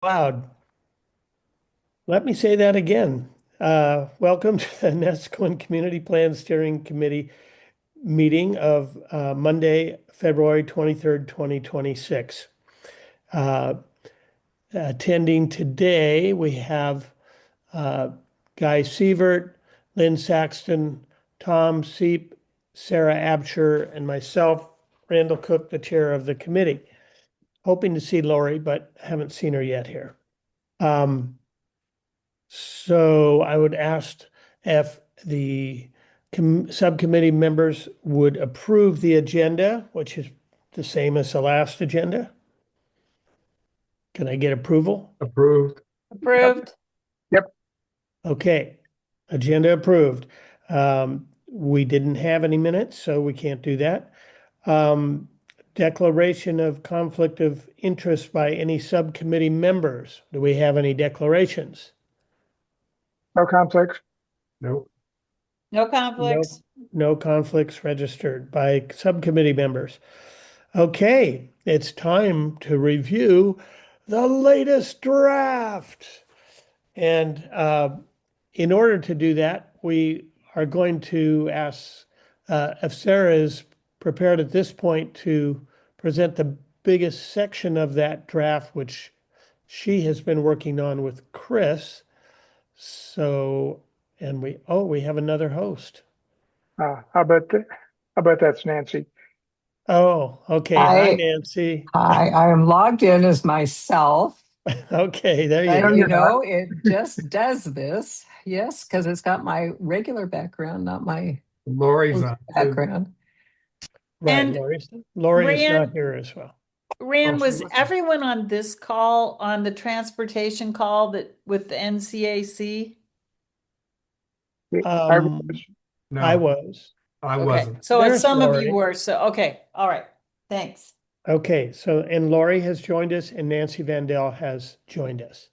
Loud. Let me say that again. Welcome to the Nescoin Community Plan Steering Committee meeting of Monday, February 23rd, 2026. Uh, Attending today, we have uh, Guy Sievert, Lynn Saxton, Tom Seep, Sarah Absher, and myself, Randall Cook, the chair of the committee. Hoping to see Lori, but haven't seen her yet here. So I would ask if the subcommittee members would approve the agenda, which is the same as the last agenda. Can I get approval? Approved. Yep. Approved. Yep. Okay, agenda approved. We didn't have any minutes, so we can't do that. Declaration of conflict of interest by any subcommittee members. Do we have any declarations? No conflicts. Nope. No No, conflicts. no conflicts registered by subcommittee members. Okay, it's time to review the latest draft. And in order to do that, we are going to ask if Sarah is prepared at this point to present the biggest section of that draft, which she has been working on with Chris. So, and we have another host. How about that's Nancy? Oh, okay. Hi, I Nancy. I am logged in as myself, Okay, there you but No, go. you you're not. know, it just does this. Yes, because it's got my regular background, not my Lori's host on too. background. Right, And Lori is not Rand, here as well. Oh, Rand, she was wasn't. everyone on this call on the transportation call that with the NCAC? I Um, was. I No, was. I Okay, wasn't. so There's some of you Lori. were, so okay, all right, thanks. Okay, so and Lori has joined us and Nancy Vandell has joined us.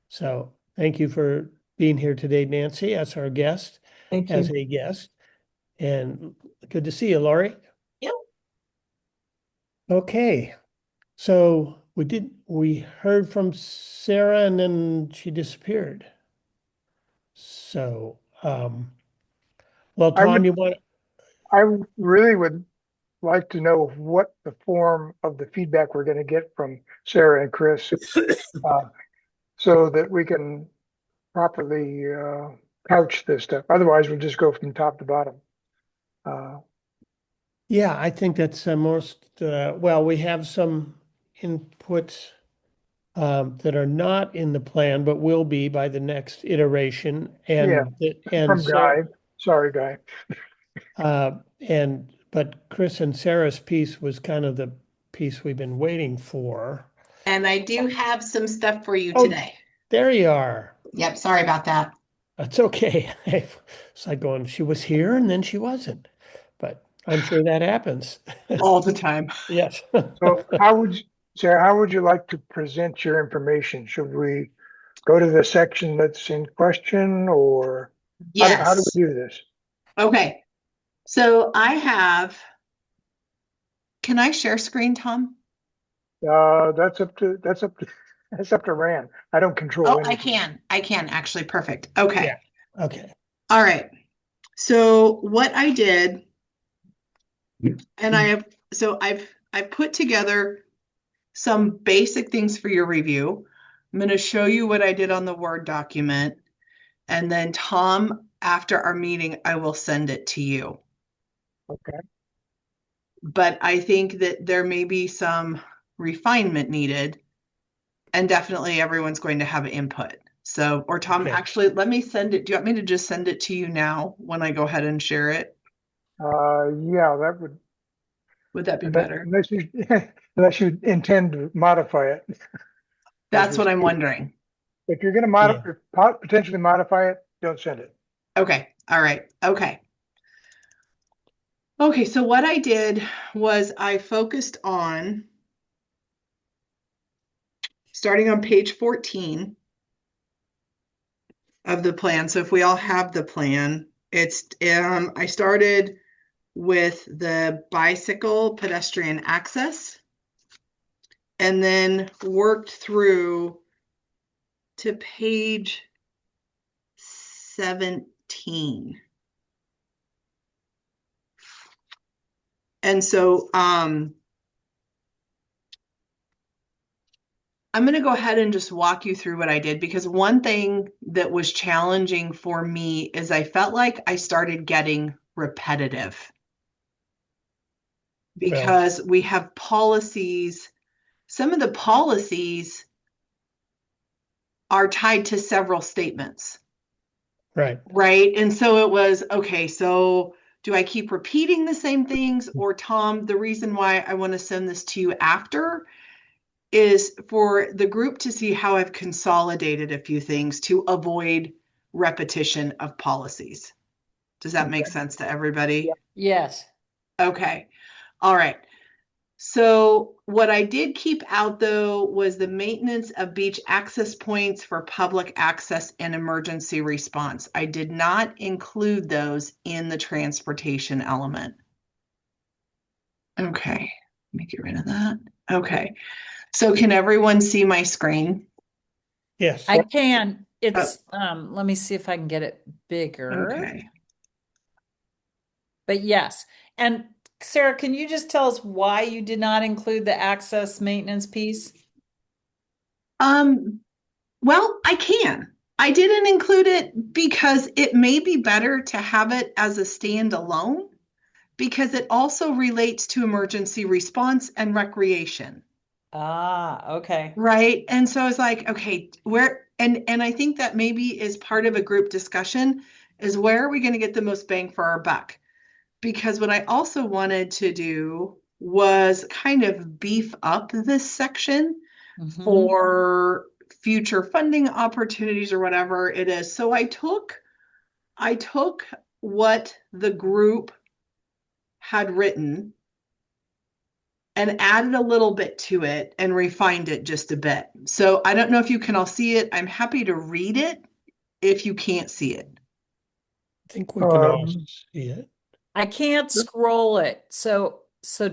So thank you for being here today, Nancy, as our guest, Thank as you. a guest. And good to see you, Lori. Yep. Okay, so we heard from Sarah and then she disappeared. So, well, I Tom, would. you want, I really would like to know what the form of the feedback we're going to get from Sarah and Chris, uh, so that we can properly couch this stuff. Otherwise, we'll just go from top to bottom. Uh, yeah, I think that's most, well, we have some inputs that are not in the plan, but will be by the next iteration. yeah, And from Sarah, Guy. Sorry, Guy. but Chris and Sarah's piece was kind of the piece we've been waiting for. And I do have some stuff for you Oh, today. there you are. Yep, sorry about that. That's okay. It's like going, she was here and then she wasn't. But I'm sure that happens. All the time. Yes. So, Sarah, how would you like to present your information? Should we go to the section that's in question, or how do Yes. we do this? Okay. So I have, can I share screen, Tom? That's up to that's up to Rand. I don't control Oh, anything. I can actually. Perfect. Okay. Yeah. Okay. All right. So what I did, and I've put together some basic things for your review. I'm going to show you what I did on the Word document. And then Tom, after our meeting, I will send it to you. Okay. But I think that there may be some refinement needed, and definitely everyone's going to have input. So, or Tom, Okay. actually, let me send it. Do you want me to just send it to you now when I go ahead and share it? Yeah, that would, Would that be better? unless you unless you intend to modify it. That's what I'm wondering. If you're going to potentially modify it, don't send it. Okay. All right. Okay. Okay. So what I did was I focused on starting on page 14 of the plan. So if we all have the plan, it's I started with the bicycle pedestrian access and then worked through to page 17. And so I'm going to go ahead and just walk you through what I did, because one thing that was challenging for me is I felt like I started getting repetitive because we have policies. Some of the policies are tied to several statements, Right. right? And so it was, okay, so do I keep repeating the same things? Or Tom, the reason why I want to send this to you after is for the group to see how I've consolidated a few things to avoid repetition of policies. Does that make sense to everybody? Yes. Okay. All right. So what I did keep out though was the maintenance of beach access points for public access and emergency response. I did not include those in the transportation element. Okay, let me get rid of that. Okay. So can everyone see my screen? Yes. I can. It's let me see if I can get it bigger. Okay. But yes. And Sarah, can you just tell us why you did not include the access maintenance piece? Well, I can. I didn't include it because it may be better to have it as a standalone because it also relates to emergency response and recreation. Ah, okay. Right. And so I was like, okay, where and I think that maybe is part of a group discussion is where are we going to get the most bang for our buck? Because what I also wanted to do was kind of beef up this section Mhm. for future funding opportunities or whatever it is. So I took what the group had written and added a little bit to it and refined it just a bit. So I don't know if you can all see it. I'm happy to read it if you can't see it. I think we can all Um, see it. I can't scroll it. So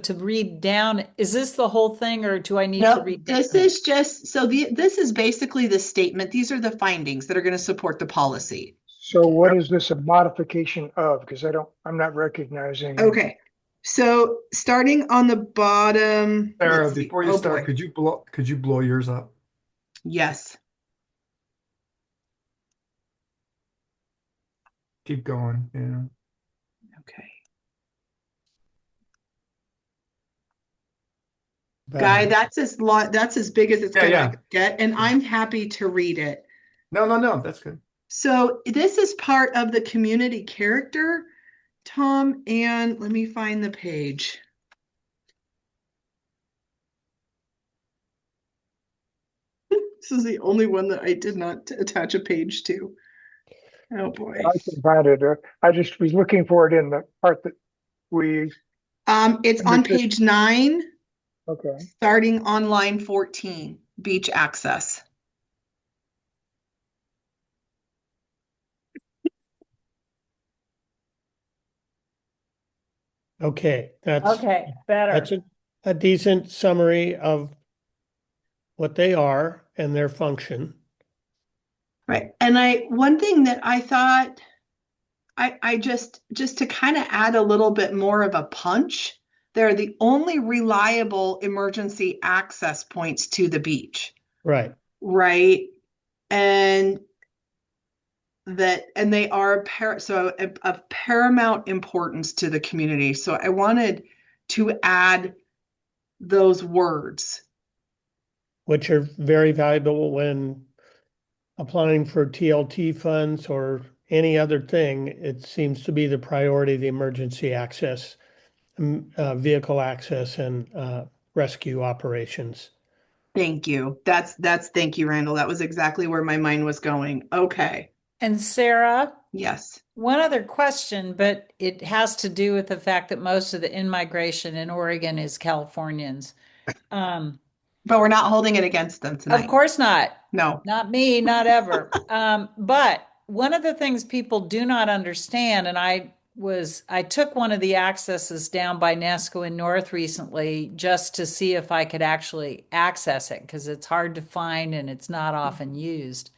to read down, is this the whole thing or do I need to No, read this down? is just so this is basically the statement. These are the findings that are going to support the policy. So what is this a modification of? Because I'm not recognizing. Okay. So starting on the bottom, Sarah, let's see. before you Oh start, boy. could you blow yours up? Yes. Keep going. Yeah. Okay. Guy, Better. that's as big as it's Yeah, gonna yeah. get, and I'm happy to read it. No, that's good. So this is part of the community character, Tom, and let me find the page. This is the only one that I did not attach a page to. Oh boy. I can find it. I just was looking for it in the part that we, It's on page 9, okay. starting on line 14, beach access. Okay. Okay, better. That's a decent summary of what they are and their function. Right. And one thing that I thought I just to kind of add a little bit more of a punch, they're the only reliable emergency access points to the beach, Right. right? And they are of paramount importance to the community. So I wanted to add those words. Which are very valuable when applying for TLT funds or any other thing. It seems to be the priority, the emergency access, vehicle access and rescue operations. Thank you. Thank you, Randall. That was exactly where my mind was going. Okay. And Sarah, Yes. one other question, but it has to do with the fact that most of the in-migration in Oregon is Californians. But we're not holding it against them tonight. Of course not. No. Not me, not ever. But one of the things people do not understand, and I took one of the accesses down by Nesco in North recently just to see if I could actually access it because it's hard to find and it's not often used.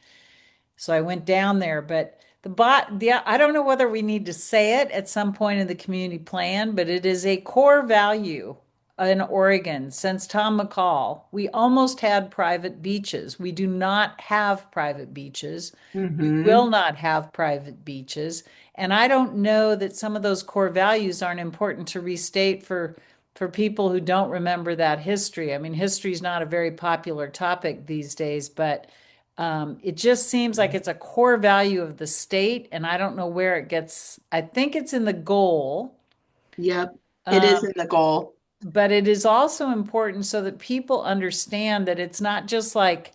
So I went down there, but I don't know whether we need to say it at some point in the community plan, but it is a core value in Oregon since Tom McCall. We almost had private beaches. We do not have private beaches. We will not have private beaches. And I don't know that some of those core values aren't important to restate for people who don't remember that history. I mean, history is not a very popular topic these days, but it just seems like it's a core value of the state, and I don't know where it gets. I think it's in the goal, Yep, it is um, in the goal. but it is also important so that people understand that it's not just like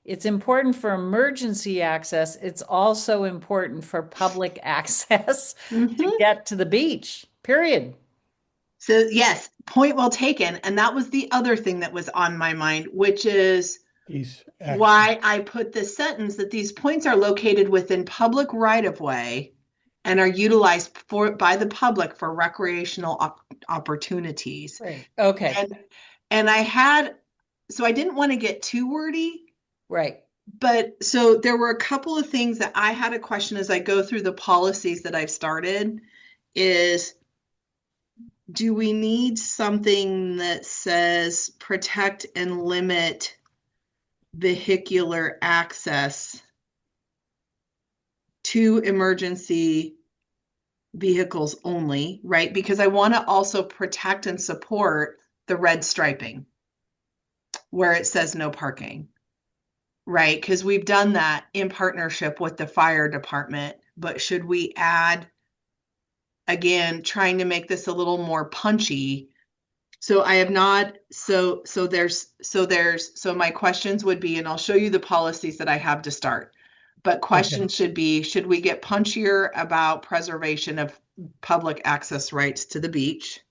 it's important for emergency access, it's also important for public access to Mhm. get to the beach, period. So yes, point well taken. And that was the other thing that was on my mind, which is These why I put this sentence that these points are located within public right of way and are utilized by the public for recreational opportunities. Right. Okay. And so I didn't want to get too wordy, Right. but so there were a couple of things that I had a question as I go through the policies that I've started is, do we need something that says protect and limit vehicular access to emergency vehicles only, right? Because I want to also protect and support the red striping where it says no parking, right? Because we've done that in partnership with the fire department. But should we add, again, trying to make this a little more punchy? So I have not, so my questions would be, and I'll show you the policies that I have to start. But questions should be, should we get punchier about preservation of public access rights to the beach?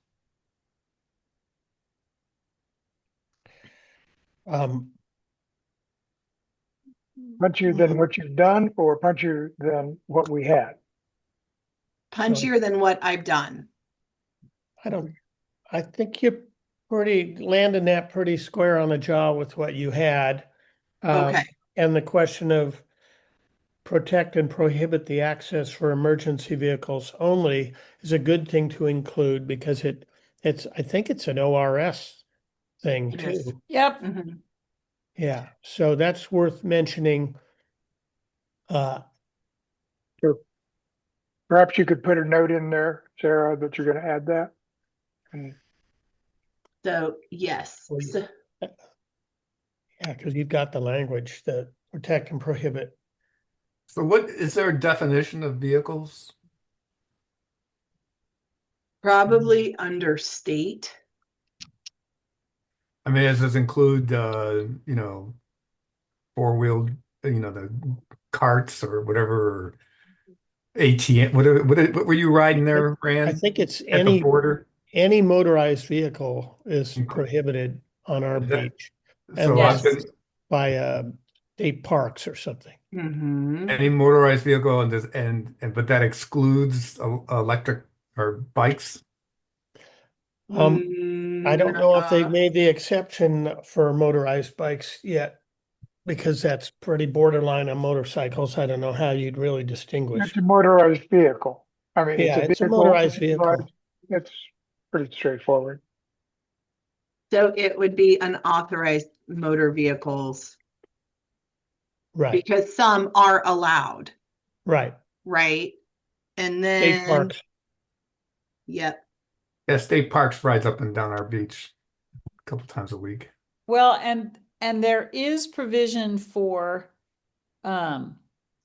Punchier than what you've done or punchier than what we had? Punchier than what I've done. I think you're landing that pretty square on the jaw with what you had. Okay. And the question of protect and prohibit the access for emergency vehicles only is a good thing to include because I think it's an ORS thing It is. too. Yep. Mhm. Yeah, so that's worth mentioning. So perhaps you could put a note in there, Sarah, that you're going to add that. And So yes. Well, So, yeah, because you've got the language that protect and prohibit. So what is there a definition of vehicles? probably under state. I mean, does this include four-wheeled, the carts or whatever, or ATM, what were you riding there, I Rand, think it's at the border? any motorized vehicle is Okay. prohibited on our Is that- beach So Yes. by state parks or something. Mhm. any motorized vehicle but that excludes electric or bikes? I don't know if they've Uh, made the exception for motorized bikes yet, because that's pretty borderline on motorcycles. I don't know how you'd really distinguish. it's a motorized vehicle. I mean, Yeah, it's a vehicle, motorized vehicle. It's pretty straightforward. So it would be unauthorized motor vehicles Right, because some are allowed, right. right? And State then, parks. yep. Yeah, state parks rides up and down our beach a couple times a week. Well, and there is provision for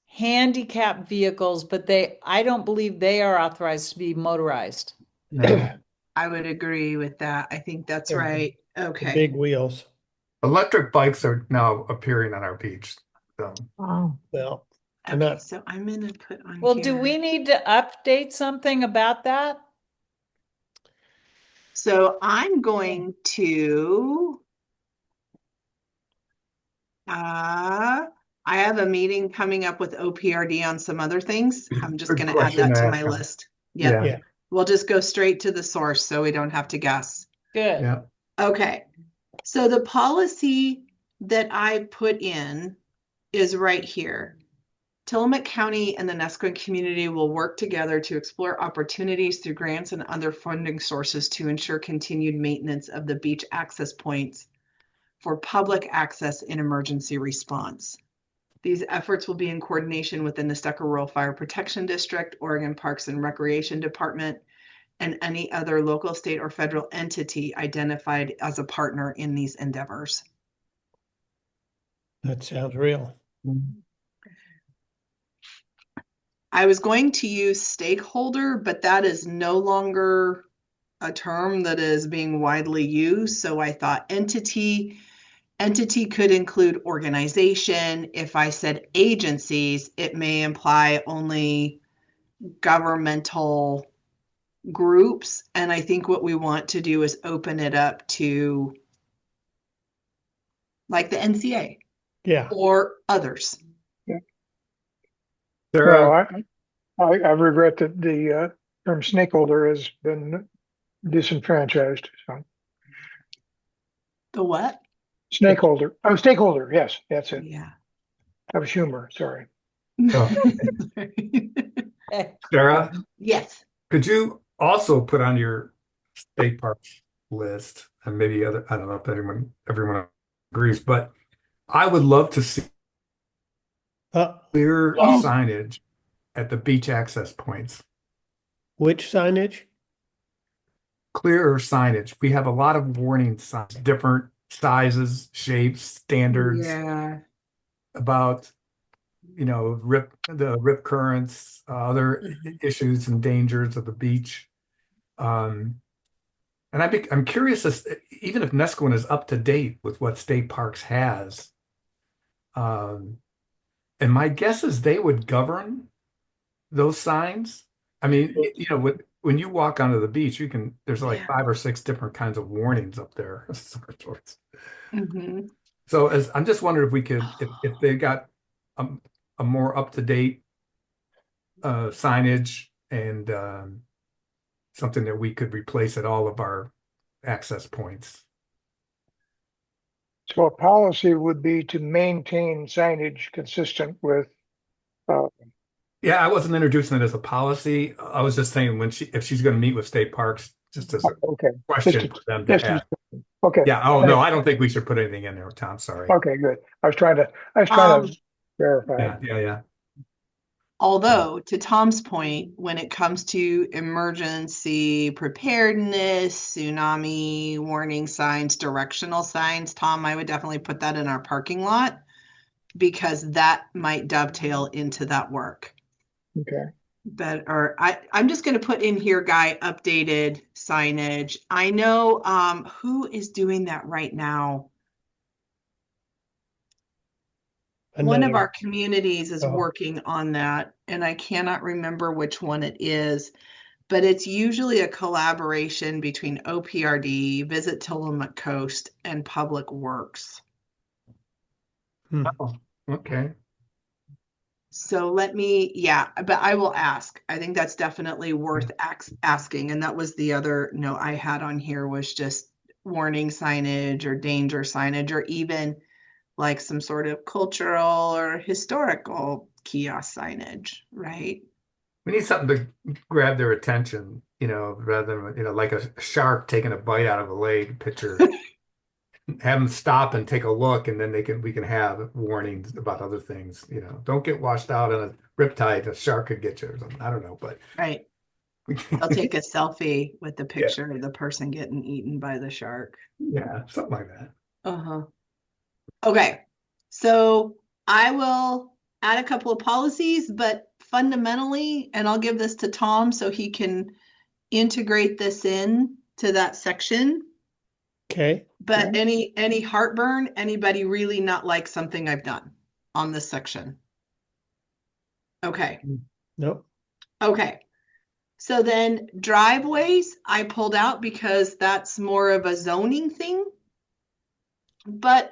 handicapped vehicles, but I don't believe they are authorized to be motorized. No. I would agree with that. I think that's Yeah. right. The Okay. big wheels. Electric bikes are now appearing on our beach. So Wow. Well, I'm Okay, not, so I'm gonna put on Well, here. do we need to update something about that? So I'm going to I have a meeting coming up with OPRD on some other things. I'm just good gonna add question that to to ask my them. list. Yep. Yeah. We'll just go straight to the source so we don't have to guess. Good. Yeah. Okay. So the policy that I put in is right here. Tillamook County and the Nesco community will work together to explore opportunities through grants and other funding sources to ensure continued maintenance of the beach access points for public access in emergency response. These efforts will be in coordination with the Nestucca Rural Fire Protection District, Oregon Parks and Recreation Department, and any other local, state, or federal entity identified as a partner in these endeavors. That sounds real. I was going to use stakeholder, but that is no longer a term that is being widely used. So I thought entity could include organization. If I said agencies, it may imply only governmental groups. And I think what we want to do is open it up to like the NCA Yeah. or others. Sarah, Well, I regret that the term snakeholder has been disenfranchised. So The what? snakeholder, oh, stakeholder, yes, that's it. Yeah. That was humor, sorry. Oh. Sarah, Yes. could you also put on your state parks list, and maybe other, I don't know if everyone agrees, but I would love to see clear signage at the beach access points. Which signage? Clearer signage. We have a lot of warning signs, different sizes, shapes, standards Yeah. about, the rip currents, other issues and dangers of the beach. And I'm curious, even if Nesquin is up to date with what state parks has, and my guess is they would govern those signs. I mean, when you walk onto the beach, there's like 5 or 6 different kinds of warnings up there. Mm-hmm. So I'm just wondering if we could, if they got a more up-to-date signage and something that we could replace at all of our access points. So a policy would be to maintain signage consistent with, Yeah, I wasn't introducing it as a policy. I was just saying if she's going to meet with state parks, just as a okay. question for them to add. Okay. Yeah. Oh no, I don't think we should put anything in there, Tom. Sorry. Okay, good. I was trying to verify. Yeah. Although, to Tom's point, when it comes to emergency preparedness, tsunami warning signs, directional signs, Tom, I would definitely put that in our parking lot because that might dovetail into that work. Okay. I'm just going to put in here, Guy, updated signage. I know who is doing that right now. One of our communities is working on that, and I cannot remember which one it is, but it's usually a collaboration between OPRD, Visit Tillamook Coast, and Public Works. Oh, okay. So but I will ask. I think that's definitely worth asking. And that was the other note I had on here was just warning signage or danger signage, or even like some sort of cultural or historical kiosk signage, right? We need something to grab their attention, rather than, like a shark taking a bite out of a leg picture. Have them stop and take a look, and then we can have warnings about other things. Don't get washed out in a riptide. A shark could get you or something. I don't know, but right. They'll take a selfie with the picture of the person getting eaten by the shark. Yeah, something like that. Uh-huh. Okay, so I will add a couple of policies, but fundamentally, and I'll give this to Tom so he can integrate this in to that section. Okay. But any heartburn, anybody really not like something I've done on this section? Okay. Nope. Okay. So then driveways I pulled out because that's more of a zoning thing. But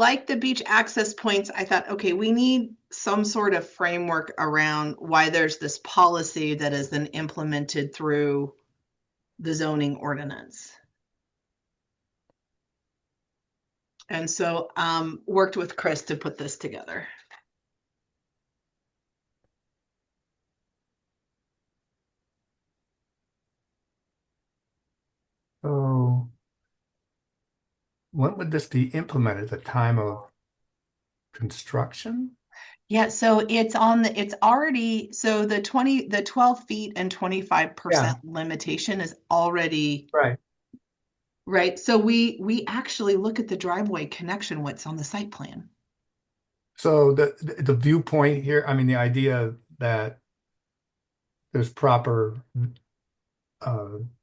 like the beach access points, I thought, okay, we need some sort of framework around why there's this policy that is then implemented through the zoning ordinance. And so worked with Chris to put this together. So when would this be implemented? The time of construction? Yeah, so it's already, so the 12 feet and 25% limitation is already Right. right. So we actually look at the driveway connection widths on the site plan. So the viewpoint here, I mean, the idea that there's proper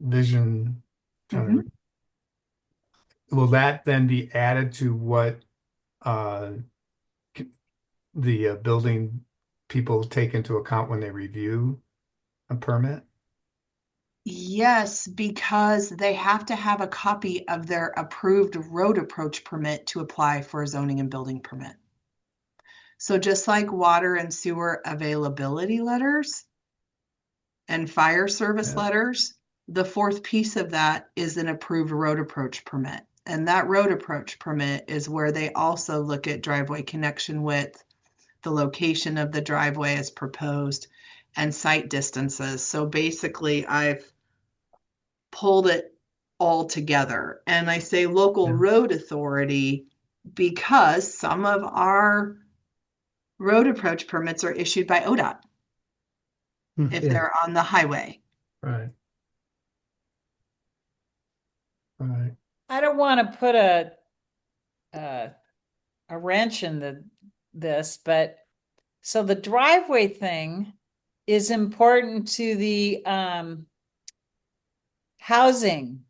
vision, will that then be added to what the building people take into account when they review a permit? Yes, because they have to have a copy of their approved road approach permit to apply for a zoning and building permit. So just like water and sewer availability letters and fire service letters, the fourth piece of that is an approved road approach permit. And that road approach permit is where they also look at driveway connection width, the location of the driveway as proposed, and site distances. So basically, I've pulled it all together. And I say local road authority because some of our road approach permits are issued by ODOT if they're on the highway. Right. Right. I don't want to put a wrench in this, but so the driveway thing is important to the housing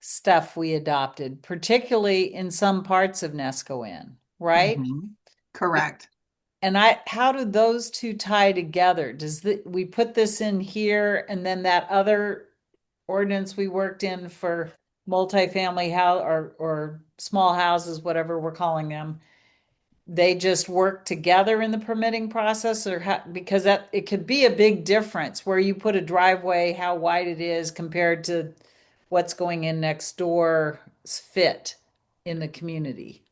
stuff we adopted, particularly in some parts of Nescoin, right? Correct. And how do those two tie together? We put this in here and then that other ordinance we worked in for multifamily house or small houses, whatever we're calling them, they just work together in the permitting process, or because it could be a big difference where you put a driveway, how wide it is compared to what's going in next door fit in the community.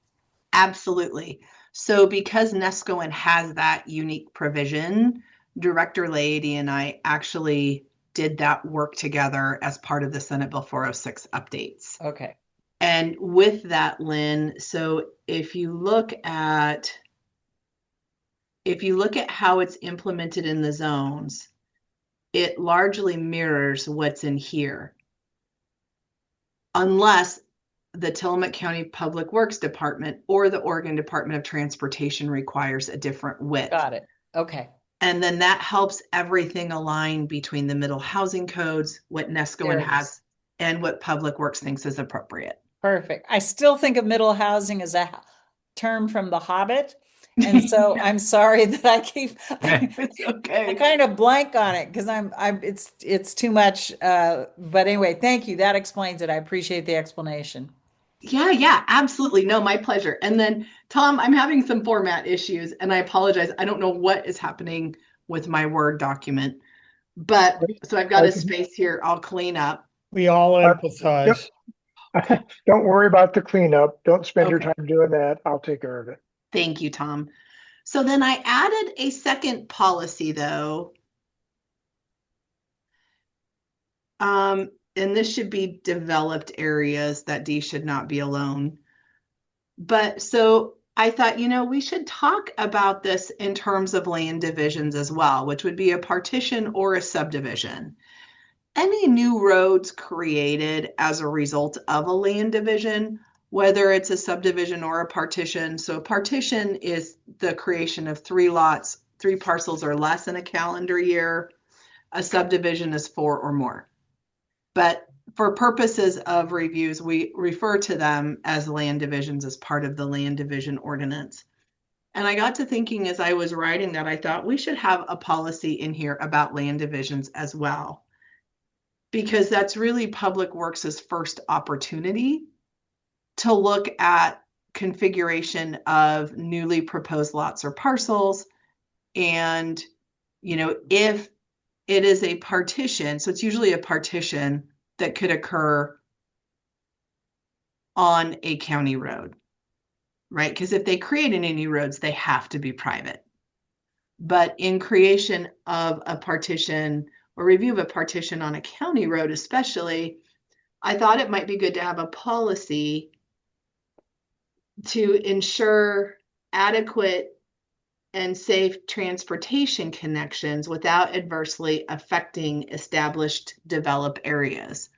Absolutely. So because Nescoin has that unique provision, Director Lady and I actually did that work together as part of the Senate Bill 406 updates. Okay. And with that, Lynn, so if you look at how it's implemented in the zones, it largely mirrors what's in here. Unless the Tillamook County Public Works Department or the Oregon Department of Transportation requires a different width. Got it. Okay. And then that helps everything align between the middle housing codes, what Nescoin has, and what Public Works thinks is appropriate. Perfect. I still think of middle housing as a term from The Hobbit. And so I'm sorry that it's okay. I kind of blank on it because it's too much. But anyway, thank you. That explains it. I appreciate the explanation. Yeah, absolutely. No, my pleasure. And then Tom, I'm having some format issues and I apologize. I don't know what is happening with my Word document, but so I've got a space here. I'll clean up. We all empathize. Don't worry about the cleanup. Don't spend your time doing that. I'll take care of it. Thank you, Tom. So then I added a second policy though. And this should be developed areas. That D should not be alone. But so I thought, we should talk about this in terms of land divisions as well, which would be a partition or a subdivision. Any new roads created as a result of a land division, whether it's a subdivision or a partition. So a partition is the creation of 3 lots, 3 parcels or less in a calendar year. A subdivision is 4 or more. But for purposes of reviews, we refer to them as land divisions as part of the land division ordinance. And I got to thinking as I was writing that, I thought we should have a policy in here about land divisions as well. Because that's really Public Works' first opportunity to look at configuration of newly proposed lots or parcels. And, if it is a partition, so it's usually a partition that could occur on a county road, right? Because if they create any new roads, they have to be private. But in creation of a partition or review of a partition on a county road, especially, I thought it might be good to have a policy to ensure adequate and safe transportation connections without adversely affecting established developed areas.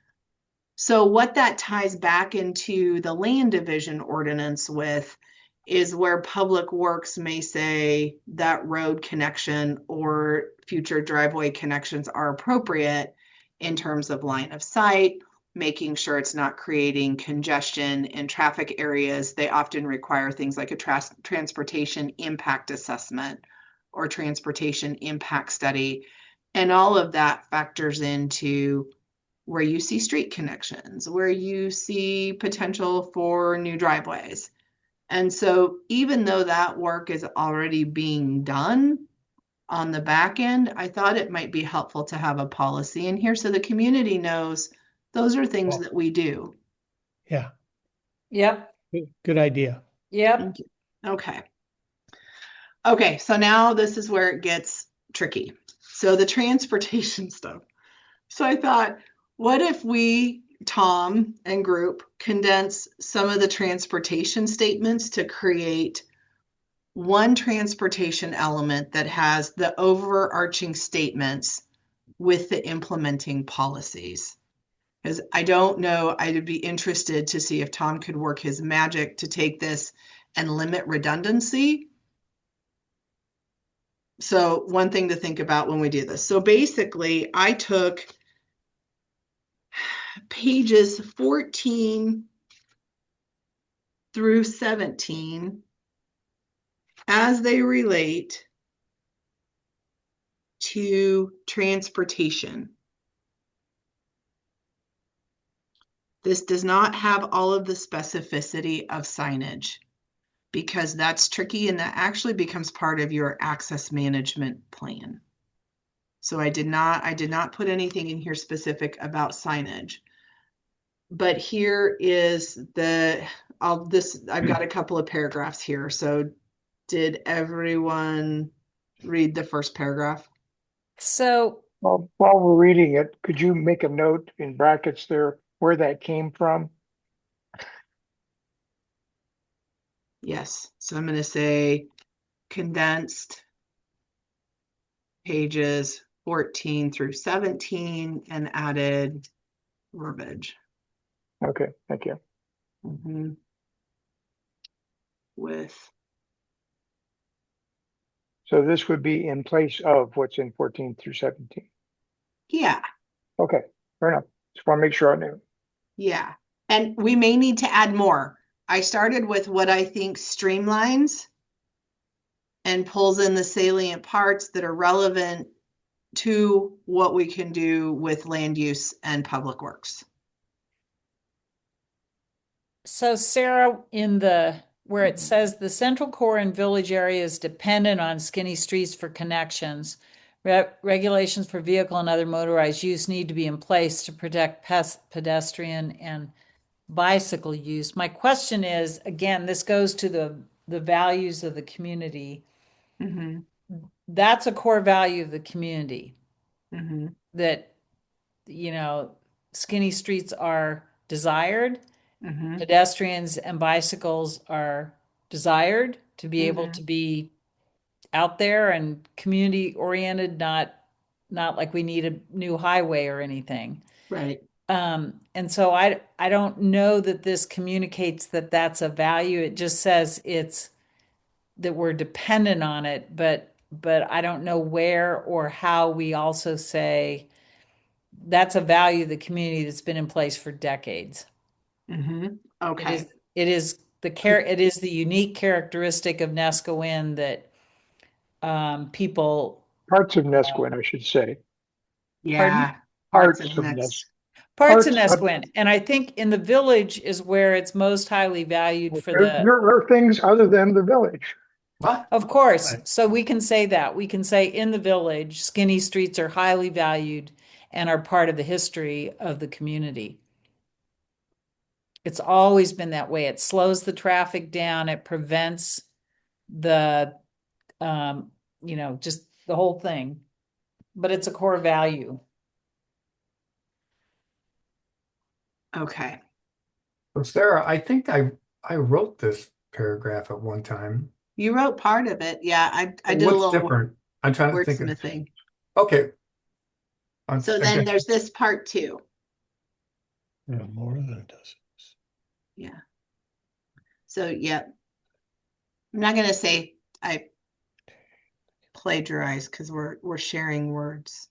So what that ties back into the land division ordinance with is where Public Works may say that road connection or future driveway connections are appropriate in terms of line of sight, making sure it's not creating congestion in traffic areas. They often require things like a transportation impact assessment or transportation impact study. And all of that factors into where you see street connections, where you see potential for new driveways. And so even though that work is already being done on the back end, I thought it might be helpful to have a policy in here so the community knows those are things that we do. Yeah, Yep. good idea. Yep. Thank you. Okay. Okay, so now this is where it gets tricky. So the transportation stuff. So I thought, what if we, Tom and group, condense some of the transportation statements to create one transportation element that has the overarching statements with the implementing policies? Because I don't know, I'd be interested to see if Tom could work his magic to take this and limit redundancy. So one thing to think about when we do this. So basically, I took pages 14 through 17 as they relate to transportation. This does not have all of the specificity of signage because that's tricky and that actually becomes part of your access management plan. So I did not put anything in here specific about signage. But here is I've got a couple of paragraphs here. So did everyone read the first paragraph? So Well, while we're reading it, could you make a note in brackets there where that came from? Yes. So I'm going to say condensed pages 14 through 17 and added verbiage. Okay, thank you. With So this would be in place of what's in 14 through 17. yeah, Okay, fair enough. Just want to make sure I knew. yeah. And we may need to add more. I started with what I think streamlines and pulls in the salient parts that are relevant to what we can do with land use and public works. So Sarah, where it says the central core and village area is dependent on skinny streets for connections, regulations for vehicle and other motorized use need to be in place to protect pedestrian and bicycle use. My question is, again, this goes to the values of the community. Mm-hmm. That's a core value of the community. Mm-hmm. That, skinny streets are desired. Mm-hmm. Pedestrians and bicycles are desired to be able Mm-hmm. to be out there and community oriented, not like we need a new highway or anything. Right. And so I don't know that this communicates that that's a value. It just says it's that we're dependent on it, but I don't know where or how we also say that's a value of the community that's been in place for decades. Mm-hmm. Okay. It is the unique characteristic of Nescoin that people Parts of Nesquin, I should say. Yeah. Parts Parts of of next. Parts of Parts, Nesquin. And I think in the village is where it's most highly valued for the, there are things other than the village. What? of course. Right. So we can say that. We can say in the village, skinny streets are highly valued and are part of the history of the community. It's always been that way. It slows the traffic down. It prevents the, just the whole thing. But it's a core value. Okay. So Sarah, I think I wrote this paragraph at one time. You wrote part of it. Yeah, I did a What's little different? I'm trying to think of. wordsmithing. Okay. So I then guess- there's this part two. Yeah, more than a dozen. Yeah. So yeah, I'm not gonna say I plagiarized because we're sharing words,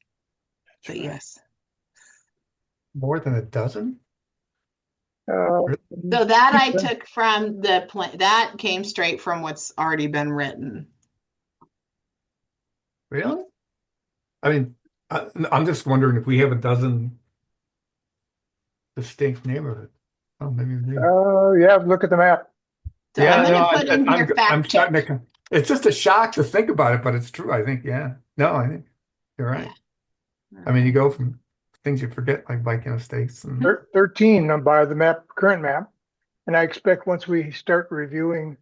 but right. yes. more than a dozen? Uh, So that I took from the plan. That came straight from what's already been written. Really? I mean, I'm just wondering if we have a dozen distinct neighborhoods. Oh, maybe we do. yeah, look at the map. So Yeah, I'm no, gonna put in here I'm fact check. starting to. It's just a shock to think about it, but it's true. I think, yeah. No, I think you're right. Yeah. I mean, you go from things you forget, like biking estates, and 13 by the map, current map. And I expect once we start reviewing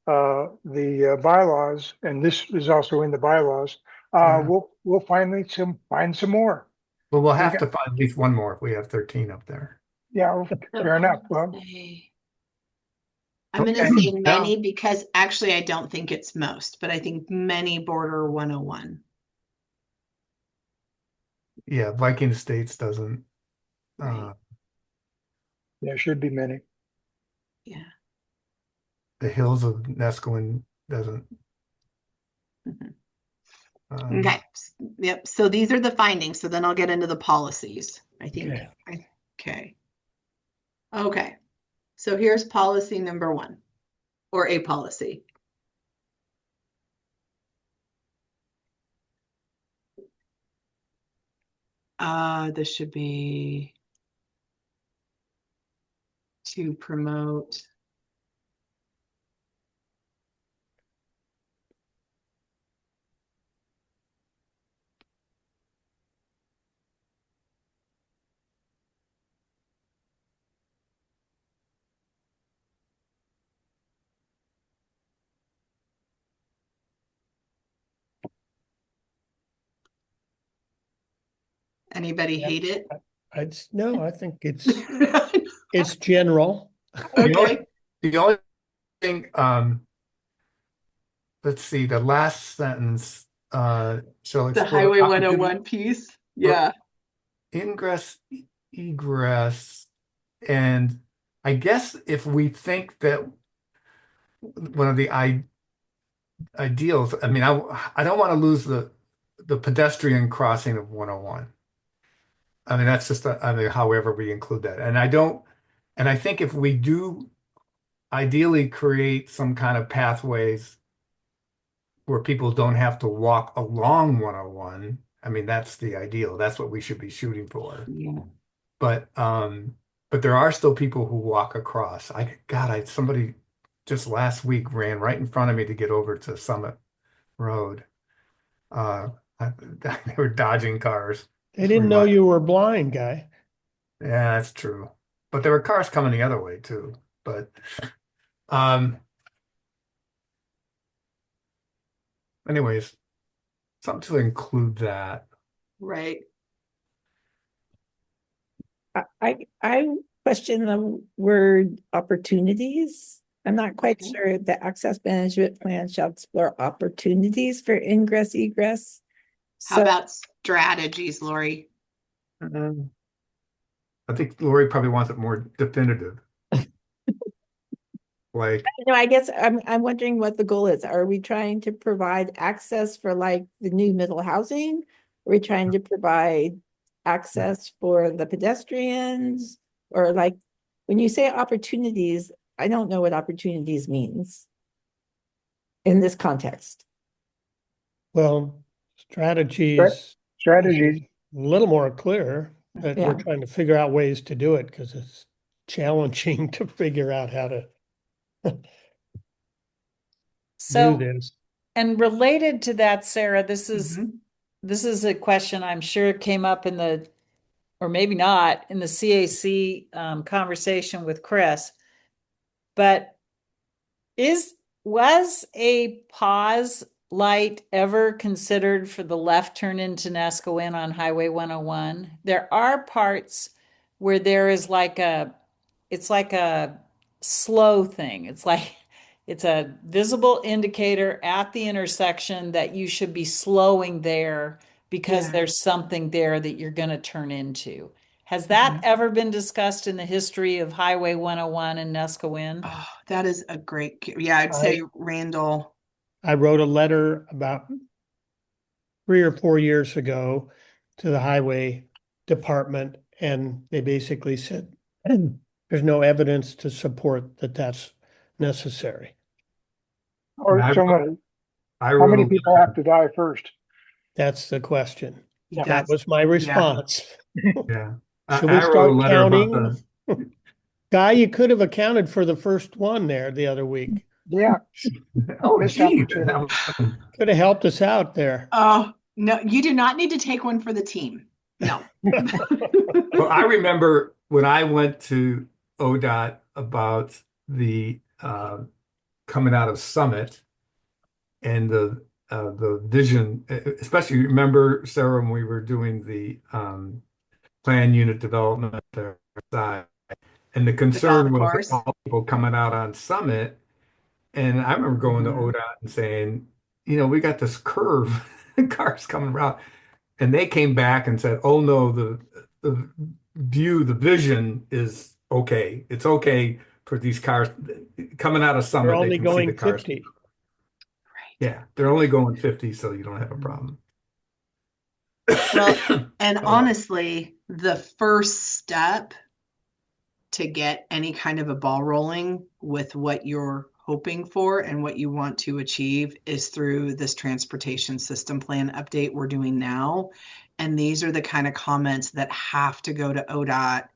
the bylaws, and this is also in the bylaws, Yeah. we'll finally find some more. well, we'll We have got- to find at least one more if we have 13 up there. Yeah, fair enough. Well, I'm gonna Okay. say No. many because actually I don't think it's most, but I think many border 101. Yeah, Viking Estates doesn't. Right. there should be many. Yeah. The hills of Nesquin doesn't. Mhm. Um, Okay. Yep. So these are the findings. So then I'll get into the policies. I think. Okay. Okay. Okay. So here's policy number 1, or a policy. This should be to promote. Anybody Yeah. hate it? No, I think it's general. Okay. the only thing, let's see, the last sentence shall The explore Highway opportunity 101 piece. Yeah. ingress, egress, and I guess if we think that one of the ideals, I mean, I don't want to lose the pedestrian crossing of 101. I mean, that's just, I mean, however we include that. And I think if we do ideally create some kind of pathways where people don't have to walk along 101, I mean, that's the ideal. That's what we should be shooting for. Yeah. But there are still people who walk across. Somebody just last week ran right in front of me to get over to Summit Road. They were dodging cars. They didn't know you were blind, guy. Yeah, that's true. But there were cars coming the other way too. But anyways, something to include that. Right. I question the word opportunities. I'm not quite Okay. sure the access management plan shall explore opportunities for ingress egress. How So about strategies, Lori? I think Lori probably wants it more definitive. Like, I guess I'm wondering what the goal is. Are we trying to provide access for like the new middle housing? Are we trying to provide access for the pedestrians? Or like when you say opportunities, I don't know what opportunities means in this context. Well, strategies is Strategies, a little more clear. but Yeah. we're trying to figure out ways to do it because it's challenging to figure out how to do So, this. and related to that, Sarah, this is Mhm. this is a question I'm sure came up in the, or maybe not, in the CAC conversation with Chris. But is was a pause light ever considered for the left turn into Nescoin on Highway 101? There are parts where there is like a, it's like a slow thing. It's like it's a visible indicator at the intersection that you should be slowing there because Yeah. there's something there that you're going to turn into. Has that Mhm. ever been discussed in the history of Highway 101 in Nescoin? Oh, that is a great, yeah, I'd I say Randall. I wrote a letter about 3 or 4 years ago to the highway department, and they basically said, there's no evidence to support that that's necessary. And Or so many, I how wrote many a people have to die first? That's the question. Yeah. That That's, was my yeah. response. yeah. Should we I wrote a start letter about counting? the Guy, you could have accounted for the first one there the other week. Yeah, oh missed gee, opportunity. Could have helped us out there. Oh, no, you do not need to take one for the team. No. well, I remember when I went to ODOT about the coming out of Summit and the vision, especially remember, Sarah, when we were doing the plan unit development there, and the The golf concern was course. all people coming out on Summit. And I remember going to Mhm. ODOT and saying, we got this curve, cars coming around. And they came back and said, oh no, the the vision is okay. It's okay for these cars coming out of They're Summit, they only can see the going cars. 50. Right. Yeah, they're only going 50, so you don't have a Mhm. problem. Well, and Oh well. honestly, the first step to get any kind of a ball rolling with what you're hoping for and what you want to achieve is through this transportation system plan update we're doing now. And these are the kind of comments that have to go to ODOT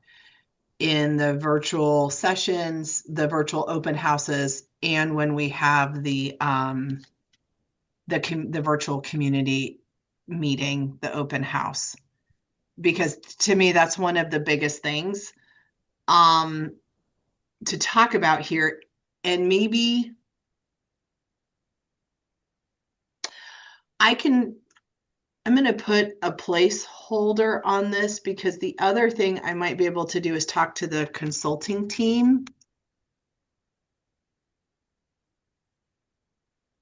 in the virtual sessions, the virtual open houses, and when we have the virtual community meeting, the open house. Because to me, that's one of the biggest things to talk about here. And maybe I can, I'm going to put a placeholder on this because the other thing I might be able to do is talk to the consulting team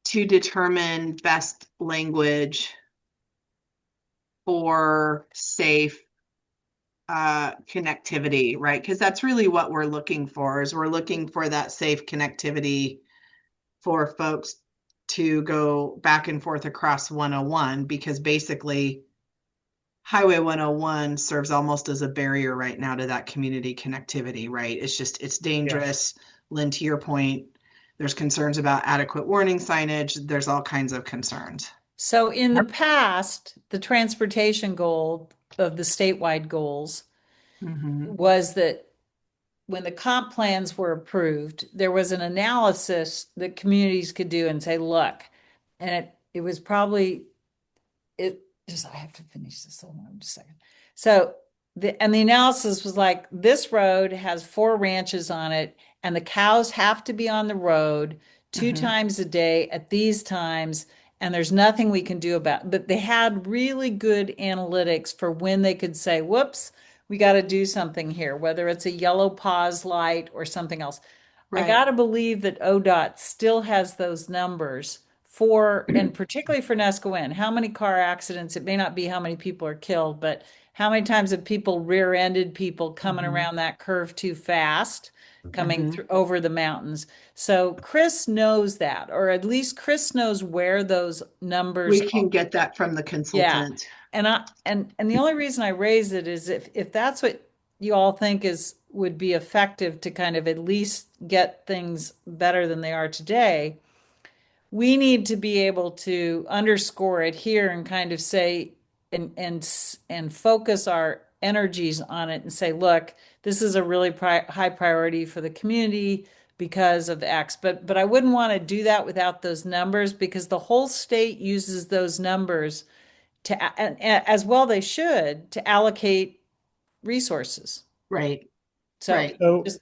to determine best language for safe connectivity, right? Because that's really what we're looking for, is we're looking for that safe connectivity for folks to go back and forth across 101, because basically Highway 101 serves almost as a barrier right now to that community connectivity, right? It's Yes. dangerous. Lynn, to your point, there's concerns about adequate warning signage. There's all kinds of concerns. So in the past, the transportation goal of the statewide goals Mhm. was that when the comp plans were approved, there was an analysis that communities could do and say, look, and it was probably it just I have to finish this. Hold on just a second. So the analysis was like, this road has 4 ranches on it, and the cows have to be on the road two Mhm. times a day at these times, and there's nothing we can do about it. But they had really good analytics for when they could say, whoops, we got to do something here, whether it's a yellow pause light or something else. I Right. got to believe that ODOT still has those numbers for, and particularly for Nescoin. How many car accidents? It may not be how many people are killed, but how many times have people rear-ended people coming Mhm. around that curve too fast, coming Mhm. through over the mountains? So Chris knows that, or at least Chris knows where those numbers We are. can get that from the Yeah. consultant. And the only reason I raise it is if that's what you all think is would be effective to kind of at least get things better than they are today, we need to be able to underscore it here and kind of say and focus energies on it and say, look, this is a really high priority for the community because of X. But I wouldn't want to do that without those numbers, because the whole state uses those numbers to, and as well they should, to allocate resources. Right, So right. So just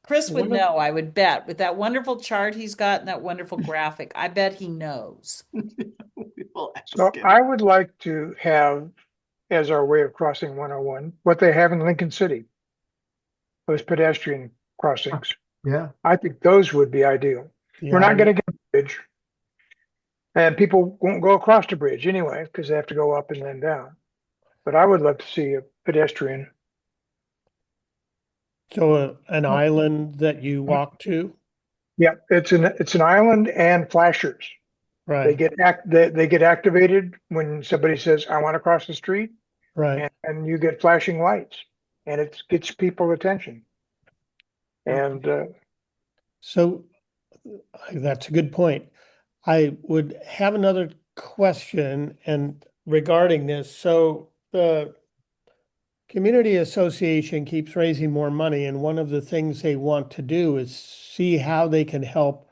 Chris would one of, know, I would bet, with that wonderful chart he's got and that wonderful graphic. I bet he knows. We will So ask him. I would like to have as our way of crossing 101 what they have in Lincoln City, those pedestrian crossings. Yeah. I think those would be ideal. We're yeah, not going to get a bridge, and people won't go across the bridge anyway because they have to go up and then down. But I would love to see a pedestrian. so an island that you walk to, Yeah, it's an island and flashers. They right, they get activated when somebody says, "I want to cross the street," right. and you get flashing lights, and it gets people attention. And So that's a good point. I would have another question and regarding this. So the community association keeps raising more money, and one of the things they want to do is see how they can help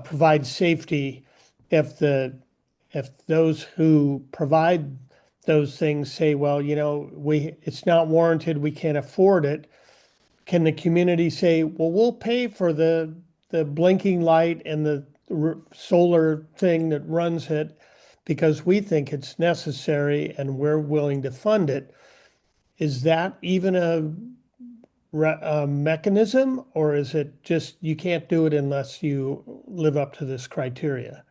provide safety if those who provide those things say, well, it's not warranted, we can't afford it. Can the community say, well, we'll pay for the blinking light and the solar thing that runs it because we think it's necessary and we're willing to fund it? Is that even a mechanism, or is it just you can't do it unless you live up to this criteria?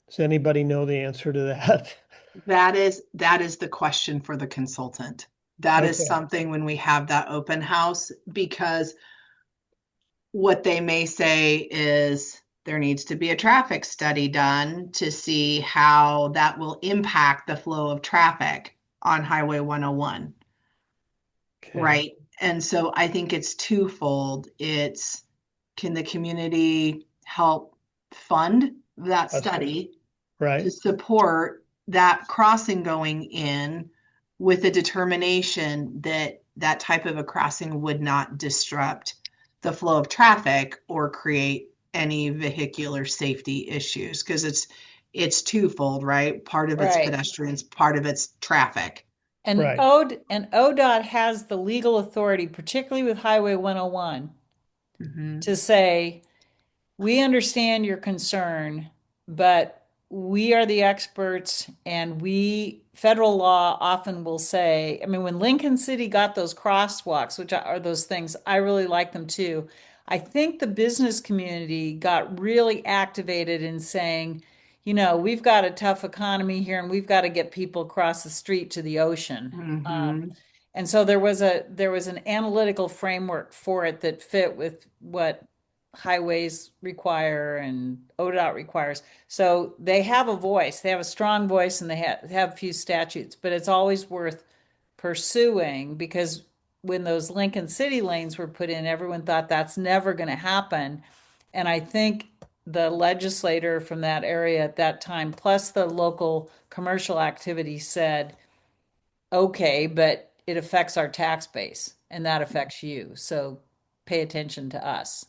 Does anybody know the answer to that? That is the question for the consultant. That is Okay. something when we have that open house, because what they may say is there needs to be a traffic study done to see how that will impact the flow of traffic on Highway 101. Okay. Right. And so I think it's twofold. It's, can the community help fund that That's study right. to support that crossing going in with a determination that that type of a crossing would not disrupt the flow of traffic or create any vehicular safety issues? Because it's twofold, right? Part of it's Right. pedestrians, part of it's traffic. And Right. ODOT has the legal authority, particularly with Highway 101, Mhm. to say, we understand your concern, but we are the experts, and federal law often will say, I mean, when Lincoln City got those crosswalks, which are those things, I really like them too. I think the business community got really activated in saying, we've got a tough economy here and we've got to get people across the street to the ocean. Mhm. And so there was an analytical framework for it that fit with what highways require and ODOT requires. So they have a voice, they have a strong voice, and they have a few statutes, but it's always worth pursuing, because when those Lincoln City lanes were put in, everyone thought that's never going to happen. And I think the legislator from that area at that time, plus the local commercial activity, said, okay, but it affects our tax base and that affects you. So pay attention to us.